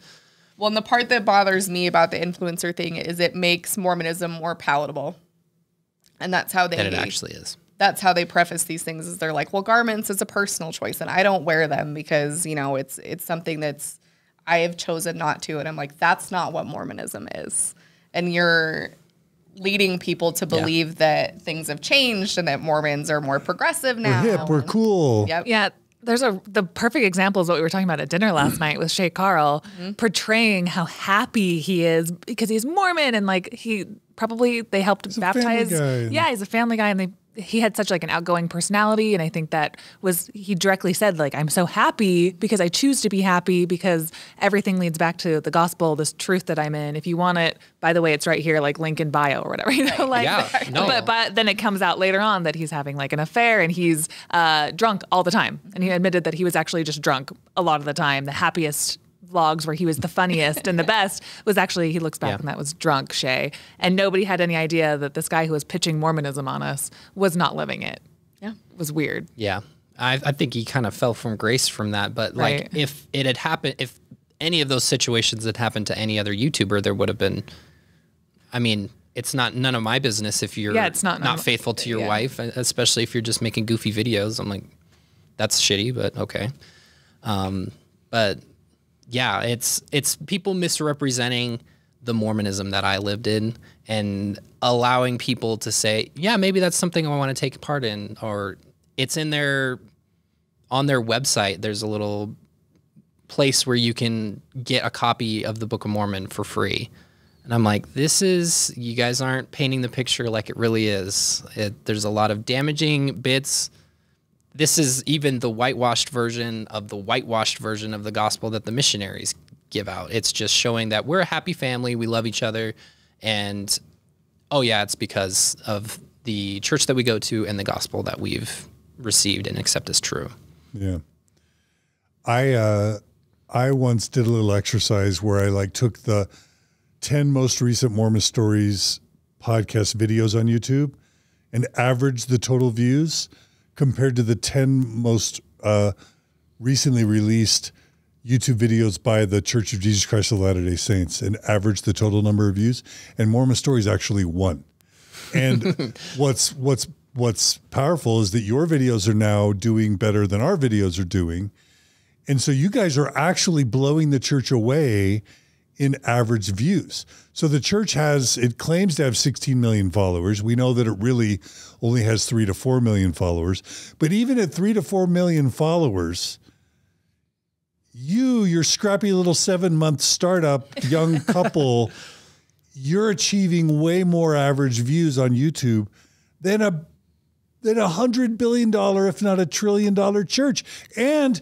Well, and the part that bothers me about the influencer thing is it makes Mormonism more palatable. And that's how it actually is. That's how they preface these things, is they're like, well, garments is a personal choice, and I don't wear them because, it's something that's, I have chosen not to. And I'm like, that's not what Mormonism is. And you're leading people to believe that things have changed and that Mormons are more progressive now. We're hip, we're cool. Yep. Yeah. The perfect example is what we were talking about at dinner last night with Shay Carl, portraying how happy he is because he's Mormon, and they helped baptize. Yeah, he's a family guy, and he had such an outgoing personality, and I think he directly said, I'm so happy because I choose to be happy because everything leads back to the gospel, this truth that I'm in. If you want it, by the way, it's right here, link in bio or whatever, But then it comes out later on that he's having an affair, and he's drunk all the time. And he admitted that he was actually just drunk a lot of the time. The happiest vlogs where he was the funniest and the best was actually, he looks back and that was drunk Shay. And nobody had any idea that this guy who was pitching Mormonism on us was not living it. Yeah. It was weird. Yeah. I think he kind of fell from grace from that. But if it had happened, if any of those situations had happened to any other YouTuber, there would have been I mean, it's none of my business if you're it's not faithful to your wife, especially if you're just making goofy videos. I'm like, that's shitty, but okay. But yeah, it's people misrepresenting the Mormonism that I lived in and allowing people to say, yeah, maybe that's something I want to take part in, or it's on their website. There's a little place where you can get a copy of the Book of Mormon for free. And I'm like, you guys aren't painting the picture like it really is. There's a lot of damaging bits. This is even the whitewashed version of the gospel that the missionaries give out. It's just showing that we're a happy family, we love each other, and it's because of the church that we go to and the gospel that we've received and accept as true. Yeah. I once did a little exercise where I took the 10 most recent Mormon Stories podcast videos on YouTube and averaged the total views compared to the 10 most recently released YouTube videos by the Church of Jesus Christ of Latter-day Saints, and averaged the total number of views, and Mormon Stories actually won. And what's powerful is that your videos are now doing better than our videos are doing. And so you guys are actually blowing the church away in average views. So the church it claims to have 16 million followers. We know that it really only has 3 to 4 million followers. But even at 3 to 4 million followers, your scrappy little 7-month startup young couple, you're achieving way more average views on YouTube than a $100 billion, if not $1 trillion church. And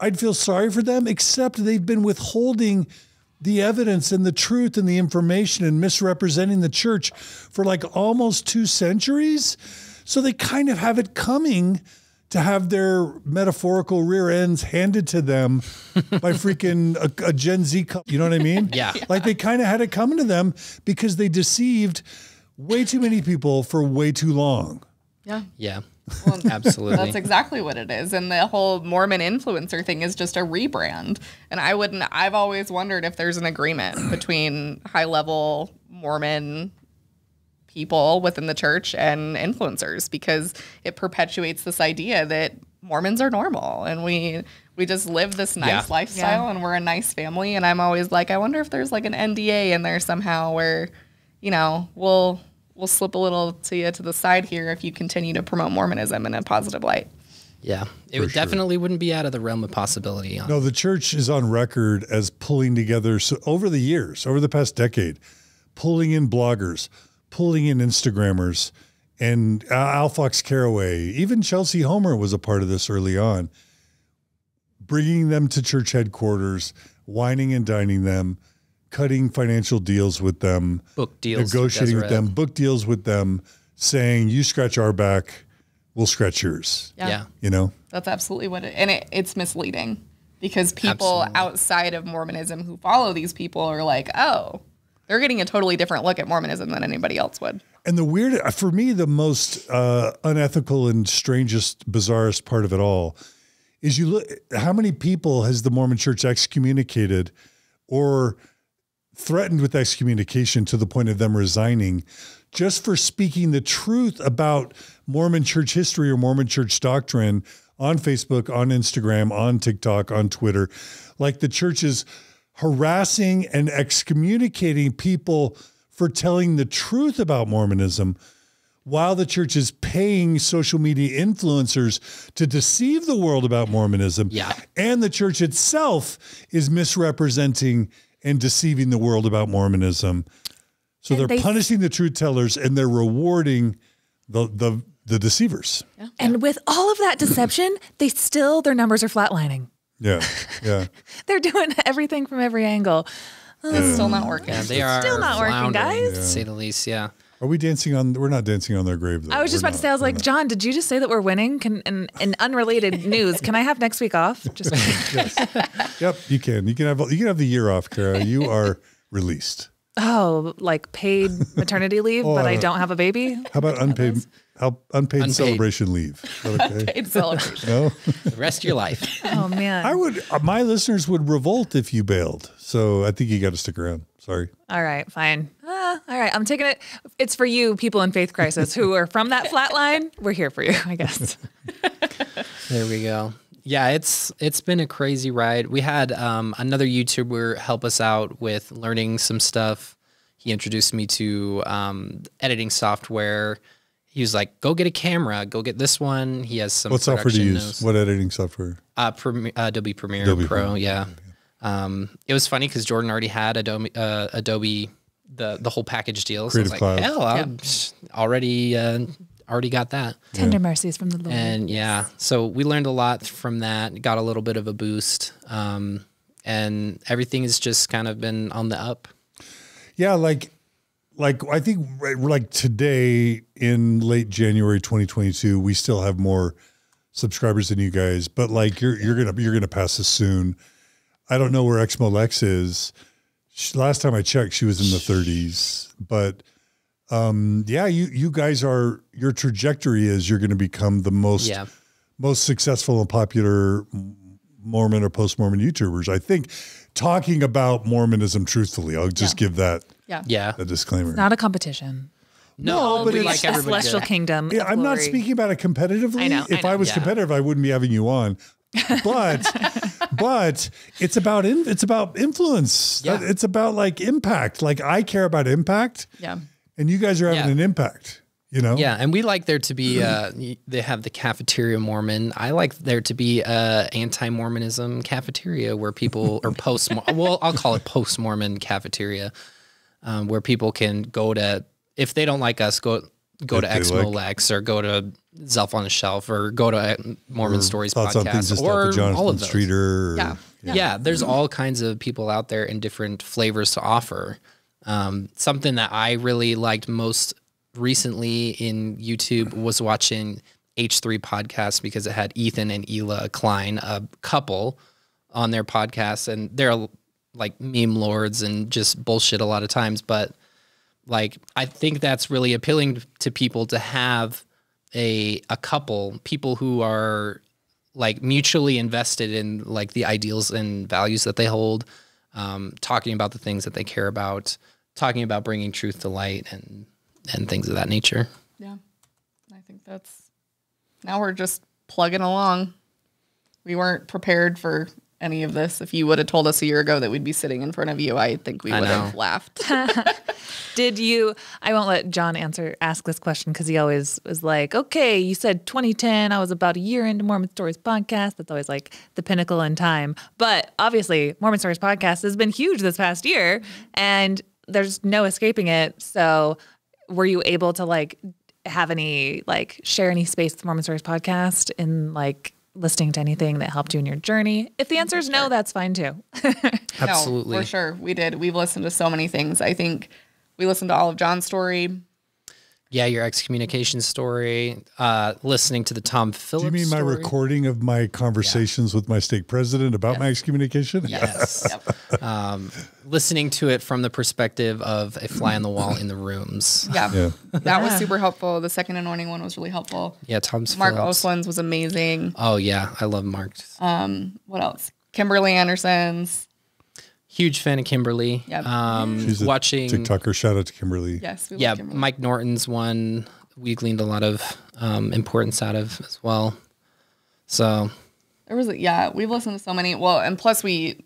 I'd feel sorry for them, except they've been withholding the evidence and the truth and the information and misrepresenting the church for almost 2 centuries. So they kind of have it coming to have their metaphorical rear ends handed to them by freaking a Gen Z couple. You know what I mean? Yeah. They kind of had it coming to them because they deceived way too many people for way too long. Yeah. Yeah. Well, absolutely. That's exactly what it is. And the whole Mormon influencer thing is just a rebrand. And I've always wondered if there's an agreement between high-level Mormon people within the church and influencers, because it perpetuates this idea that Mormons are normal and we just live this nice lifestyle and we're a nice family. And I'm always like, I wonder if there's an NDA in there somehow where, we'll slip a little to you to the side here if you continue to promote Mormonism in a positive light. Yeah, definitely wouldn't be out of the realm of possibility. No, the church is on record as pulling together, so over the past decade, pulling in bloggers, pulling in Instagrammers, and Al Fox Caraway, even Chelsea Homer was a part of this early on, bringing them to church headquarters, wining and dining them, cutting financial deals with them, book deals, negotiating with them, book deals with them, saying, you scratch our back, we'll scratch yours. Yeah. That's absolutely what it's misleading, because people outside of Mormonism who follow these people are like, oh, they're getting a totally different look at Mormonism than anybody else would. And for me, the most unethical and strangest, bizarrest part of it all is you look, how many people has the Mormon church excommunicated or threatened with excommunication to the point of them resigning just for speaking the truth about Mormon church history or Mormon church doctrine on Facebook, on Instagram, on TikTok, on Twitter. The church is harassing and excommunicating people for telling the truth about Mormonism, while the church is paying social media influencers to deceive the world about Mormonism. Yeah. And the church itself is misrepresenting and deceiving the world about Mormonism. So they're punishing the truth tellers and they're rewarding the deceivers. Yeah. And with all of that deception, their numbers are flatlining. Yeah. Yeah. They're doing everything from every angle. It's still not working. Yeah, they are still not working, guys. To say the least. Yeah. Are we dancing on? We're not dancing on their grave, though. I was just about to say, I was like, John, did you just say that we're winning? In unrelated news, can I have next week off? Just yes. Yep, you can. You can have the year off, Kara. You are released. Oh, paid maternity leave, but I don't have a baby? How about unpaid celebration leave? Okay? Unpaid celebration. No? The rest of your life. Oh, man. My listeners would revolt if you bailed. So I think you got to stick around. Sorry. All right, fine. All right, I'm taking it. It's for you, people in faith crisis who are from that flat line. We're here for you, I guess. There we go. Yeah, it's been a crazy ride. We had another YouTuber help us out with learning some stuff. He introduced me to editing software. He was like, "Go get a camera. Go get this one." He has some. What software do you use? notes. What editing software? Adobe Premiere Pro. Yeah. It was funny because Jordan already had Adobe the whole package deal. So I was like, Cloud. hell, already got that. Tender mercies from the Lord. And yeah, so we learned a lot from that. Got a little bit of a boost, and everything has just kind of been on the up. Yeah, like I think like today in late January 2022, we still have more subscribers than you guys, but like you're gonna pass us soon. I don't know where ex-Molex is. Last time I checked, she was in the 30s, but yeah, you guys are, your trajectory is you're going to become the most successful and popular Mormon or post-Mormon YouTubers. I think talking about Mormonism truthfully, I'll just give that a disclaimer. It's not a competition. No, but we it's like the everybody. celestial kingdom. Yeah, I'm not speaking about it competitively. I know. If I was competitive, I wouldn't be having you on. But it's about influence. Yeah. It's about like impact. Like I care about impact. Yeah. And you guys are having an impact. You know? Yeah, and we like there to be, they have the cafeteria Mormon. I like there to be a anti-Mormonism cafeteria where people, or well, I'll call it post-Mormon cafeteria, where people can go to, if they don't like us, go to ex-Molex or go to Zelf on the Shelf or go to Mormon Stories podcast or all of those. Streeter. Yeah, there's all kinds of people out there and different flavors to offer. Something that I really liked most recently in YouTube was watching H3 podcast because it had Ethan and Ela Klein, a couple, on their podcast, and they're like meme lords and just bullshit a lot of times. But like, I think that's really appealing to people to have a couple, people who are like mutually invested in like the ideals and values that they hold, talking about the things that they care about, talking about bringing truth to light and things of that nature. Yeah. I think now we're just plugging along. We weren't prepared for any of this. If you would have told us a year ago that we'd be sitting in front of you, I think we would have laughed. I won't let John ask this question because he always was like, okay, you said 2010. I was about a year into Mormon Stories podcast. That's always like the pinnacle in time. But obviously Mormon Stories podcast has been huge this past year and there's no escaping it. So were you able to like have any, like share any space with Mormon Stories podcast in like listening to anything that helped you in your journey? If the answer is no, that's fine too. Absolutely. No, for sure. We did. We've listened to so many things. I think we listened to all of John's story. Yeah, your excommunication story, listening to the Tom Phillips Do you mean my story. recording of my conversations with my stake president about my excommunication? Yes. Listening to it from the perspective of a fly on the wall in the rooms. Yeah. That was super helpful. The second anointing one was really helpful. Yeah, Tom's Mark Phillips. Oslin's was amazing. Oh, yeah. I love Mark. What else? Kimberly Anderson's. Huge fan of Kimberly. Yep. She's a watching TikToker. Shout out to Kimberly. Yes. We yeah, love Kimberly. Mike Norton's one we gleaned a lot of importance out of as well. So we've listened to so many. Well, and plus we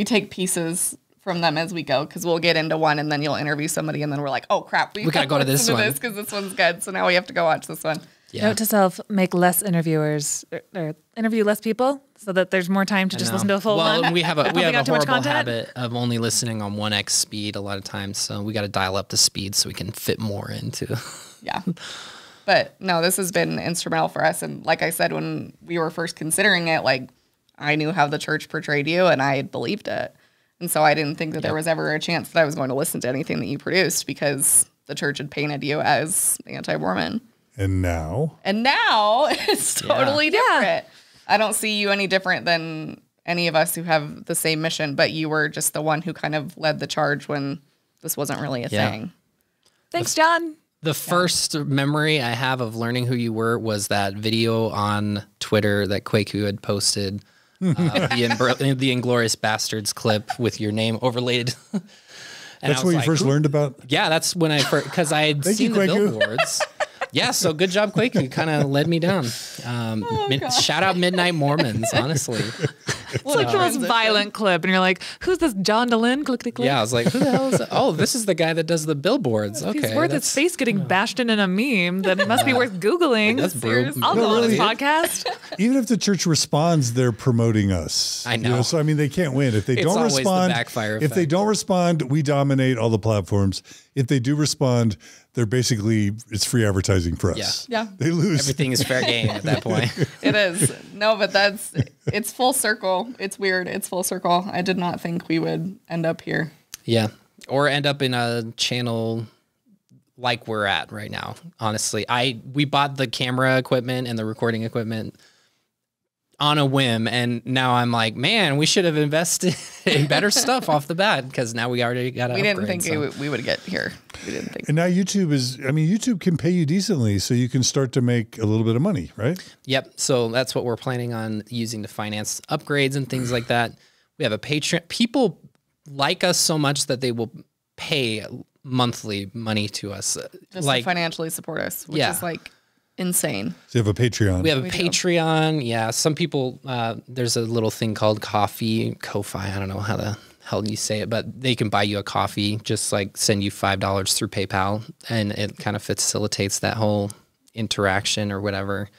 take pieces from them as we go because we'll get into one and then you'll interview somebody and then we're like, oh crap, we gotta go to this one because this one's good. So now we have to go watch this one. yeah. Note to self: make less interviewers or interview less people so that there's more time to just listen to a full one. Well, we have a Pumping out too much horrible content. habit of only listening on 1x speed a lot of times. So we got to dial up the speed so we can fit more into. Yeah. But no, this has been instrumental for us. And like I said, when we were first considering it, like I knew how the church portrayed you and I believed it. And so I didn't think that there was ever a chance that I was going to listen to anything that you produced because the church had painted you as anti-Mormon. And now It's totally different. I don't see you any different than any of us who have the same mission, but you were just the one who kind of led the charge when this wasn't really a thing. Thanks, John. The first memory I have of learning who you were was that video on Twitter that Kwaku had posted, the Inglorious Bastards clip with your name overlaid. And That's where you first learned about? Yeah, that's when I first, because I had Thank seen you, the Kwaku. billboards. Yeah, so good job, Quake. You kind of led me down. Shout out Midnight Mormons, honestly. It's like the most violent clip, and you're like, "Who's this John DeLynn?" Click, click, click. Yeah, I was like, who the hell is that? Oh, this is the guy that does the billboards. If Okay. he's worth his face getting bashed in a meme, then it must be worth Googling. That's brutal. I'll go on this really. podcast. Even if the church responds, they're promoting us. I know. So I mean, they can't win if they It's don't always the respond. backfire If they effect. don't respond, we dominate all the platforms. If they do respond, they're basically it's free advertising for us. Yeah. They lose. Everything is fair game at that point. It is. No, but it's full circle. It's weird. It's full circle. I did not think we would end up here. Yeah. Or end up in a channel like we're at right now. Honestly, we bought the camera equipment and the recording equipment on a whim, and now I'm like, man, we should have invested in better stuff off the bat because now we already got. We didn't think we would get here. We didn't think. And now YouTube can pay you decently, so you can start to make a little bit of money, right? Yep. So that's what we're planning on using to finance upgrades and things like that. We have a Patreon. People like us so much that they will pay monthly money to us, Just to financially support us, which is like insane. So you have a Patreon. We have a Patreon. Yeah. Some people, there's a little thing called Ko-Fi. I don't know how the hell you say it, but they can buy you a coffee, just like send you $5 through PayPal. And it kind of facilitates that whole interaction or whatever.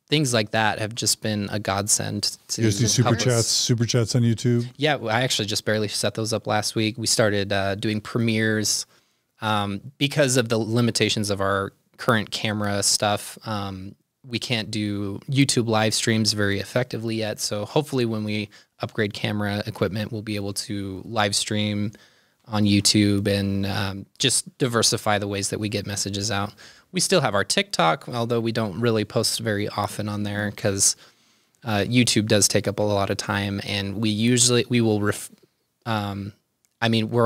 Things like that have just been a godsend. You guys do super chats on YouTube? Yeah. I actually just barely set those up last week. We started doing premieres because of the limitations of our current camera stuff. We can't do YouTube live streams very effectively yet. So hopefully when we upgrade camera equipment, we'll be able to live stream on YouTube and just diversify the ways that we get messages out. We still have our TikTok, although we don't really post very often on there because YouTube does take up a lot of time, and we're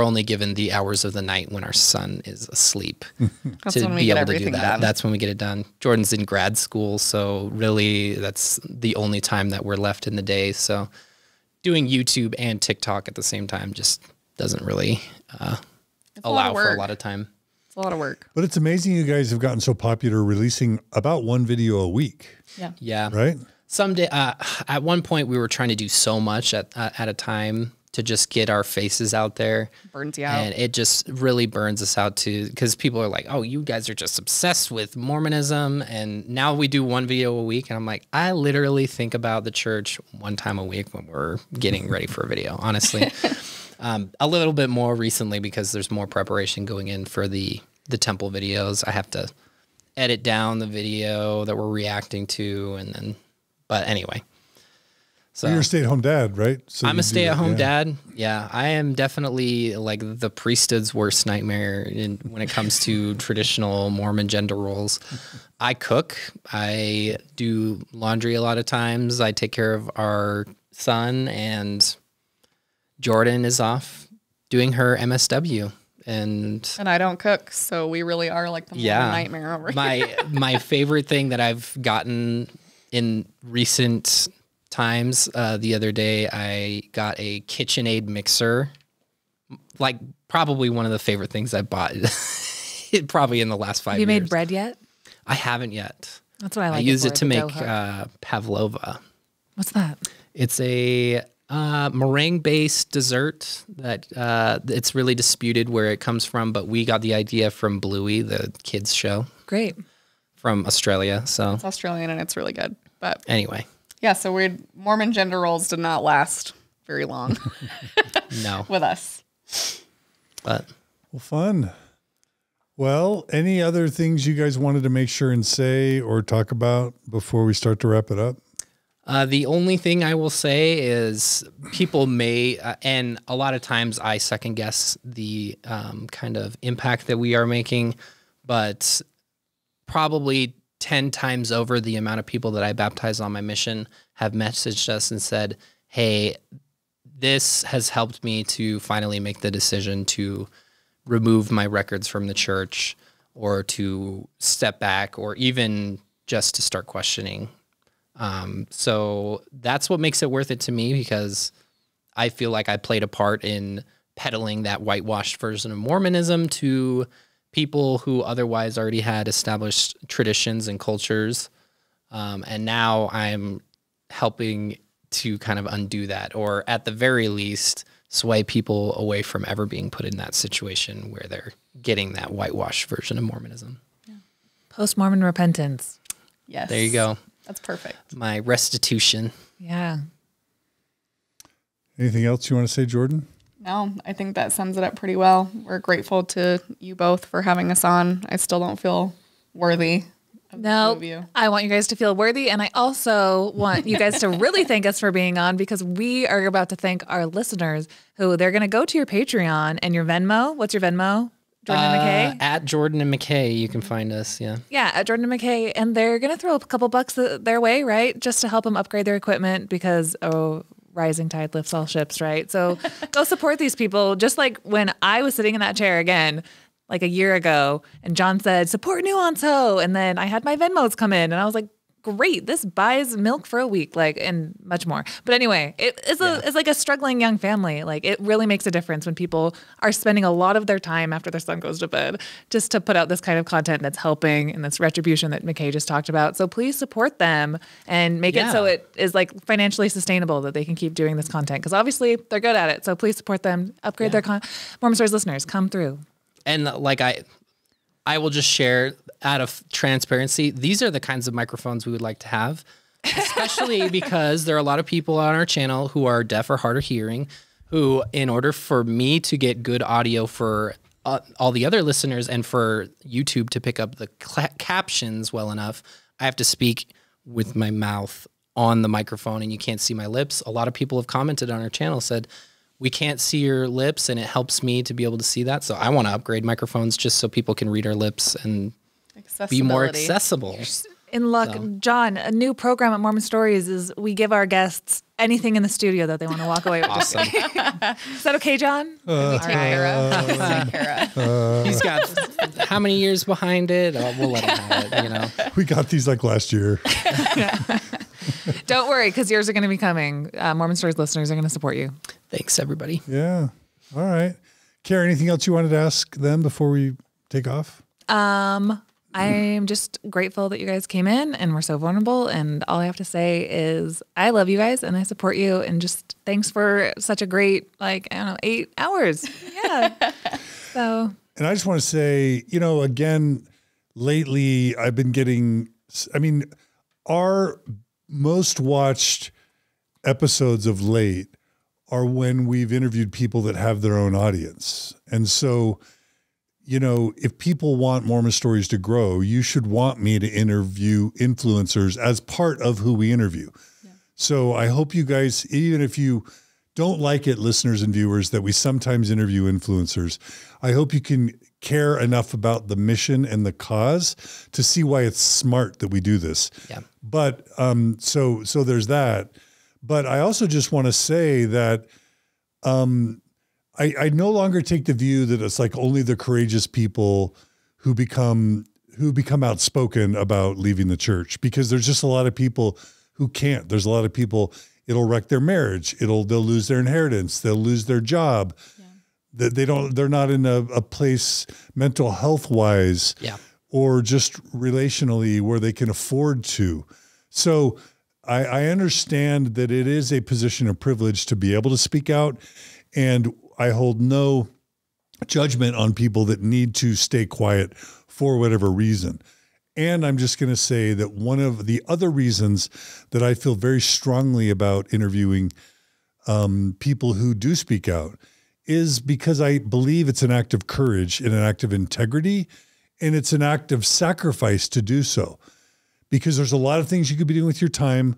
only given the hours of the night when our son is asleep to be able to do that. Done. That's when we get it done. Jordan's in grad school, so really that's the only time that we're left in the day. So doing YouTube and TikTok at the same time just doesn't really allow for a lot of time. It's a lot of work. But it's amazing you guys have gotten so popular, releasing about one video a week. Yeah. Yeah. Right? Someday, at one point, we were trying to do so much at a time to just get our faces out there. Burns you out. And it just really burns us out too, because people are like, oh, you guys are just obsessed with Mormonism. And now we do one video a week. And I'm like, I literally think about the church one time a week when we're getting ready for a video, honestly. A little bit more recently because there's more preparation going in for the temple videos. I have to edit down the video that we're reacting to. But anyway. So you're a stay-at-home dad, right? So I'm a stay-at-home dad. Yeah, I am definitely like the priesthood's worst nightmare when it comes to traditional Mormon gender roles. I cook. I do laundry a lot of times. I take care of our son, and Jordan is off doing her MSW. And I don't cook, so we really are like the Mormon nightmare over here. My favorite thing that I've gotten in recent times, the other day I got a KitchenAid mixer, like probably one of the favorite things I bought probably in the last 5 years. Have you made bread yet? I haven't yet. That's what I like. I use it to make pavlova. What's that? It's a meringue-based dessert that it's really disputed where it comes from, but we got the idea from Bluey, the kids show. Great. From Australia. So it's Australian and it's really good. But anyway. Yeah, so Mormon gender roles did not last very long. No. With us. But well, fun. Well, any other things you guys wanted to make sure and say or talk about before we start to wrap it up? The only thing I will say is people may, and a lot of times I second guess the kind of impact that we are making, but probably 10 times over the amount of people that I baptize on my mission have messaged us and said, hey, this has helped me to finally make the decision to remove my records from the church or to step back or even just to start questioning. So that's what makes it worth it to me, because I feel like I played a part in peddling that whitewashed version of Mormonism to people who otherwise already had established traditions and cultures. And now I'm helping to kind of undo that, or at the very least, sway people away from ever being put in that situation where they're getting that whitewashed version of Mormonism. Yeah. Post-Mormon repentance. Yes. There you go. That's perfect. My restitution. Yeah. Anything else you want to say, Jordan? No, I think that sums it up pretty well. We're grateful to you both for having us on. I still don't feel worthy. No, I want you guys to feel worthy. And I also want you guys to really thank us for being on, because we are about to thank our listeners who they're going to go to your Patreon and your Venmo. What's your Venmo? Jordan and McKay? At Jordan and McKay, you can find us. Yeah. Yeah, at Jordan and McKay. And they're going to throw a couple bucks their way, right? Just to help them upgrade their equipment, because, rising tide lifts all ships, right? So go support these people. Just like when I was sitting in that chair again, like a year ago, and John said, support Nuance Ho. And then I had my Venmos come in and I was like, great, this buys milk for a week, like, and much more. But anyway, it's like a struggling young family. Like, it really makes a difference when people are spending a lot of their time after their son goes to bed just to put out this kind of content that's helping, and this retribution that McKay just talked about. So please support them and make it so it is like financially sustainable, that they can keep doing this content, because obviously they're good at it. So please support them, upgrade their Mormon Stories listeners, come through. And like I will just share out of transparency, these are the kinds of microphones we would like to have, especially because there are a lot of people on our channel who are deaf or hard of hearing, who, in order for me to get good audio for all the other listeners and for YouTube to pick up the captions well enough, I have to speak with my mouth on the microphone, and you can't see my lips. A lot of people have commented on our channel, said, we can't see your lips, and it helps me to be able to see that. So I want to upgrade microphones just so people can read our lips and be more accessible. In luck, so. John, a new program at Mormon Stories is we give our guests anything in the studio that they want to walk away with. Awesome. Is that okay, John? We take care of. He's got how many years behind it? We'll let him have it, you know. We got these like last year. Don't worry, because yours are going to be coming. Mormon Stories listeners are going to support you. Thanks, everybody. Yeah. All right. Kara, anything else you wanted to ask them before we take off? I'm just grateful that you guys came in and were so vulnerable. And all I have to say is I love you guys and I support you. And just thanks for such a great, 8 hours. Yeah. So. And I just want to say, again, lately I've been getting, our most watched episodes of late are when we've interviewed people that have their own audience. And so, if people want Mormon Stories to grow, you should want me to interview influencers as part of who we interview. Yeah. So I hope you guys, even if you don't like it, listeners and viewers, that we sometimes interview influencers, I hope you can care enough about the mission and the cause to see why it's smart that we do this. Yeah. But so there's that. But I also just want to say that I no longer take the view that it's like only the courageous people who become outspoken about leaving the church, because there's just a lot of people who can't. There's a lot of people, it'll wreck their marriage. They'll lose their inheritance. They'll lose their job. Yeah. They're not in a place mental health wise or just relationally where they can afford to. So I understand that it is a position of privilege to be able to speak out, and I hold no judgment on people that need to stay quiet for whatever reason. And I'm just going to say that one of the other reasons that I feel very strongly about interviewing people who do speak out is because I believe it's an act of courage and an act of integrity, and it's an act of sacrifice to do so. Because there's a lot of things you could be doing with your time.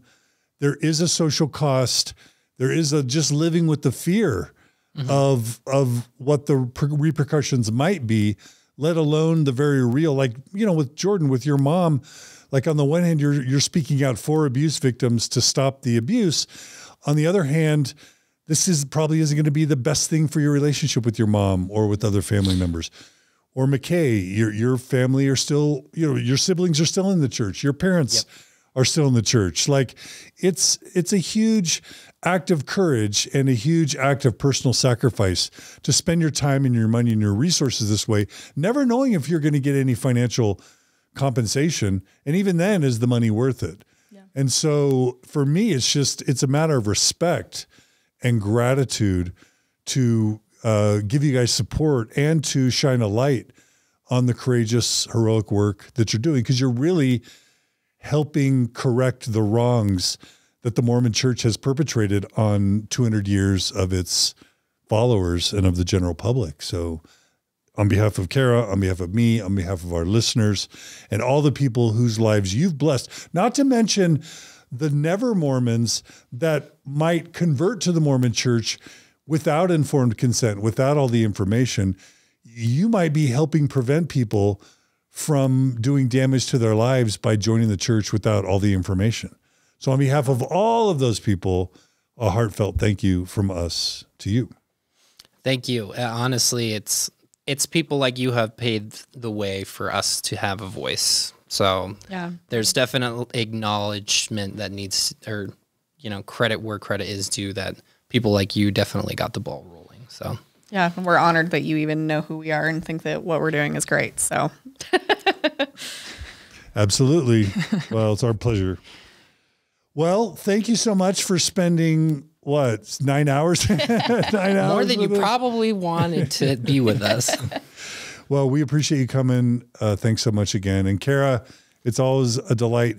There is a social cost. There is just living with the fear of what the repercussions might be, let alone the very real, with Jordan, with your mom, on the one hand, you're speaking out for abuse victims to stop the abuse. On the other hand, this probably isn't going to be the best thing for your relationship with your mom or with other family members. Or McKay, your family are still, your siblings are still in the church. Your parents are still in the church. Like it's a huge act of courage and a huge act of personal sacrifice to spend your time and your money and your resources this way, never knowing if you're going to get any financial compensation. And even then, is the money worth it? Yeah. And so for me, it's a matter of respect and gratitude to give you guys support and to shine a light on the courageous, heroic work that you're doing, because you're really helping correct the wrongs that the Mormon Church has perpetrated on 200 years of its followers and of the general public. So on behalf of Kara, on behalf of me, on behalf of our listeners, and all the people whose lives you've blessed, not to mention the never Mormons that might convert to the Mormon Church without informed consent, without all the information, you might be helping prevent people from doing damage to their lives by joining the church without all the information. So on behalf of all of those people, a heartfelt thank you from us to you. Thank you. Honestly, it's people like you have paved the way for us to have a voice. So yeah, there's definite acknowledgement that needs, or, credit where credit is due, that people like you definitely got the ball rolling. So yeah, we're honored that you even know who we are and think that what we're doing is great. So absolutely. Well, it's our pleasure. Well, thank you so much for spending 9 hours? 9 hours more than you probably wanted to be with us. Well, we appreciate you coming. Thanks so much again. And Kara, it's always a delight.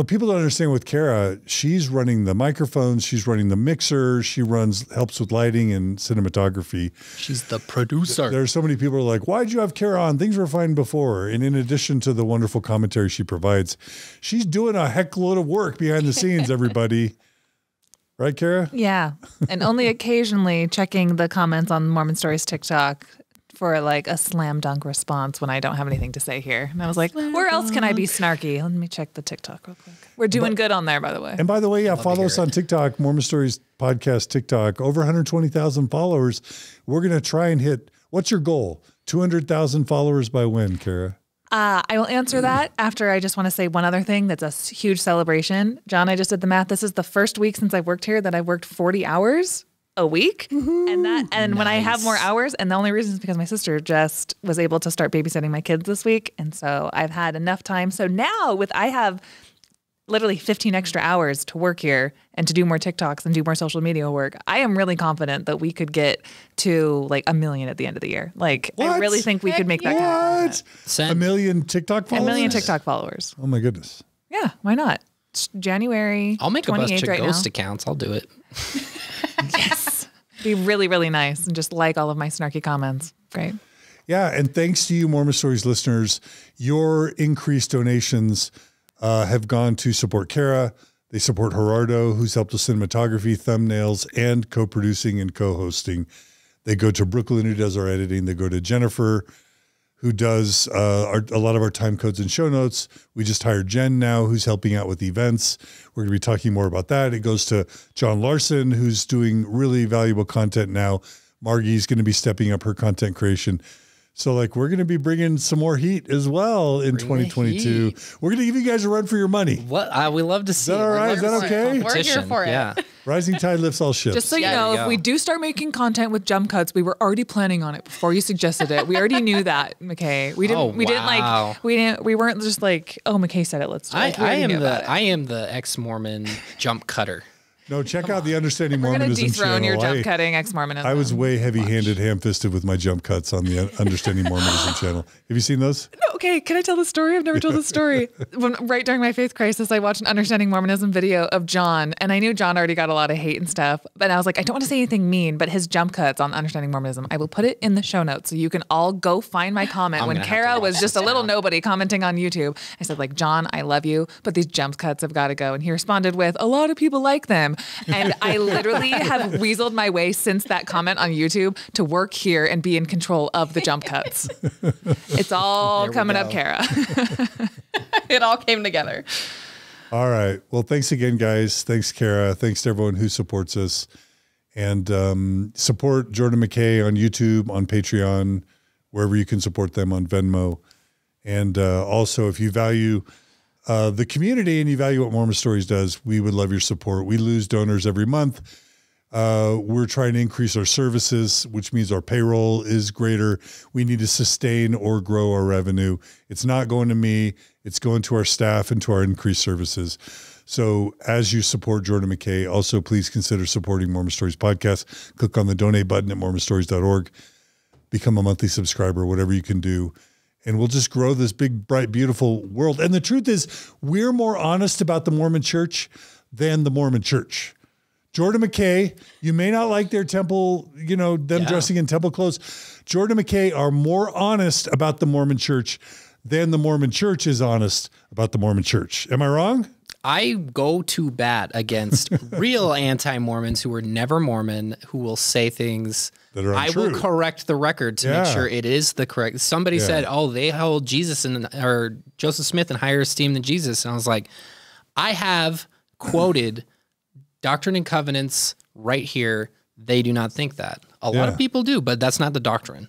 People don't understand with Kara, she's running the microphones, she's running the mixer, she helps with lighting and cinematography. She's the producer. There are so many people who are like, why'd you have Kara on? Things were fine before. And in addition to the wonderful commentary she provides, she's doing a heck load of work behind the scenes, everybody. Right, Kara? Yeah. And only occasionally checking the comments on Mormon Stories TikTok for like a slam dunk response when I don't have anything to say here. And I was like, where else can I be snarky? Let me check the TikTok real quick. We're doing good on there, by the way. And by the way, follow us on TikTok, Mormon Stories Podcast TikTok, over 120,000 followers. We're going to try and hit, what's your goal? 200,000 followers by when, Kara? I will answer that after. I just want to say one other thing that's a huge celebration. John, I just did the math. This is the first week since I've worked here that I've worked 40 hours a week. And nice. When I have more hours, and the only reason is because my sister just was able to start babysitting my kids this week. And so I've had enough time. So now I have literally 15 extra hours to work here and to do more TikToks and do more social media work. I am really confident that we could get to like 1 million at the end of the year. Like, what? I really think we could make that happen. 1 million TikTok followers? 1 million TikTok followers. Oh my goodness. Yeah, why not? It's January. I'll make a bunch of ghost accounts. I'll do it. Yes. Be really, really nice and just like all of my snarky comments. Great. Yeah. And thanks to you, Mormon Stories listeners, your increased donations have gone to support Kara. They support Gerardo, who's helped with cinematography, thumbnails, and co-producing and co-hosting. They go to Brooklyn, who does our editing. They go to Jennifer, who does a lot of our time codes and show notes. We just hired Jen now, who's helping out with events. We're going to be talking more about that. It goes to John Larson, who's doing really valuable content now. Margie's going to be stepping up her content creation. So we're going to be bringing some more heat as well in 2022. We're going to give you guys a run for your money. What? We love to see. Is that all right? Is that okay? We're here for it. Yeah. Rising tide lifts all ships. Just so you know, if we do start making content with jump cuts, we were already planning on it before you suggested it. We already knew that, McKay. We weren't just like, oh, McKay said it. Let's do it. I am the ex-Mormon jump cutter. No, check out the Understanding We're Mormonism channel. We're going to dethrone your jump cutting ex-Mormonism. I was way heavy-handed, ham-fisted with my jump cuts on the Understanding Mormonism channel. Have you seen those? No, okay. Can I tell the story? I've never told the story. Right during my faith crisis, I watched an Understanding Mormonism video of John, and I knew John already got a lot of hate and stuff, but I was like, I don't want to say anything mean, but his jump cuts on Understanding Mormonism, I will put it in the show notes so you can all go find my comment when Kara was just a little nobody commenting on YouTube. I said, John, I love you, but these jump cuts have got to go. And he responded with, a lot of people like them. And I literally have weaseled my way since that comment on YouTube to work here and be in control of the jump cuts. It's all coming up, Kara. It all came together. All right. Well, thanks again, guys. Thanks, Kara. Thanks to everyone who supports us. And support Jordan and McKay on YouTube, on Patreon, wherever you can support them, on Venmo. And also, if you value the community and you value what Mormon Stories does, we would love your support. We lose donors every month. We're trying to increase our services, which means our payroll is greater. We need to sustain or grow our revenue. It's not going to me. It's going to our staff and to our increased services. So as you support Jordan and McKay, also please consider supporting Mormon Stories podcast. Click on the donate button at mormonstories.org. Become a monthly subscriber, whatever you can do. And we'll just grow this big, bright, beautiful world. And the truth is, we're more honest about the Mormon church than the Mormon church. Jordan McKay, you may not like their temple, them dressing in temple clothes. Jordan and McKay are more honest about the Mormon church than the Mormon church is honest about the Mormon church. Am I wrong? I go to bat against real anti-Mormons who are never Mormon, who will say things that are I untrue. will correct the record to make sure it is the correct. Somebody said, "Oh, they hold Jesus or Joseph Smith in higher esteem than Jesus," and I was like, I have quoted Doctrine and Covenants right here. They do not think that. A lot of people do, but that's not the doctrine.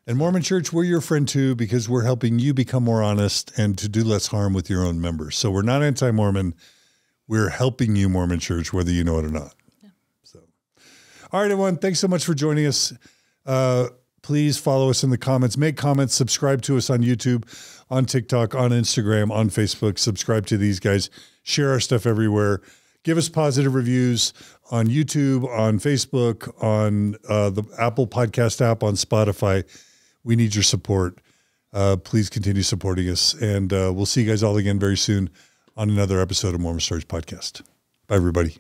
And Mormon Church, we're your friend too, because we're helping you become more honest and to do less harm with your own members. So we're not anti-Mormon. We're helping you, Mormon Church, whether you know it or not. Yeah. So, all right, everyone. Thanks so much for joining us. Please follow us in the comments, make comments, subscribe to us on YouTube, on TikTok, on Instagram, on Facebook, subscribe to these guys, share our stuff everywhere. Give us positive reviews on YouTube, on Facebook, on the Apple Podcast app, on Spotify. We need your support. Please continue supporting us. And we'll see you guys all again very soon on another episode of Mormon Stories Podcast. Bye, everybody.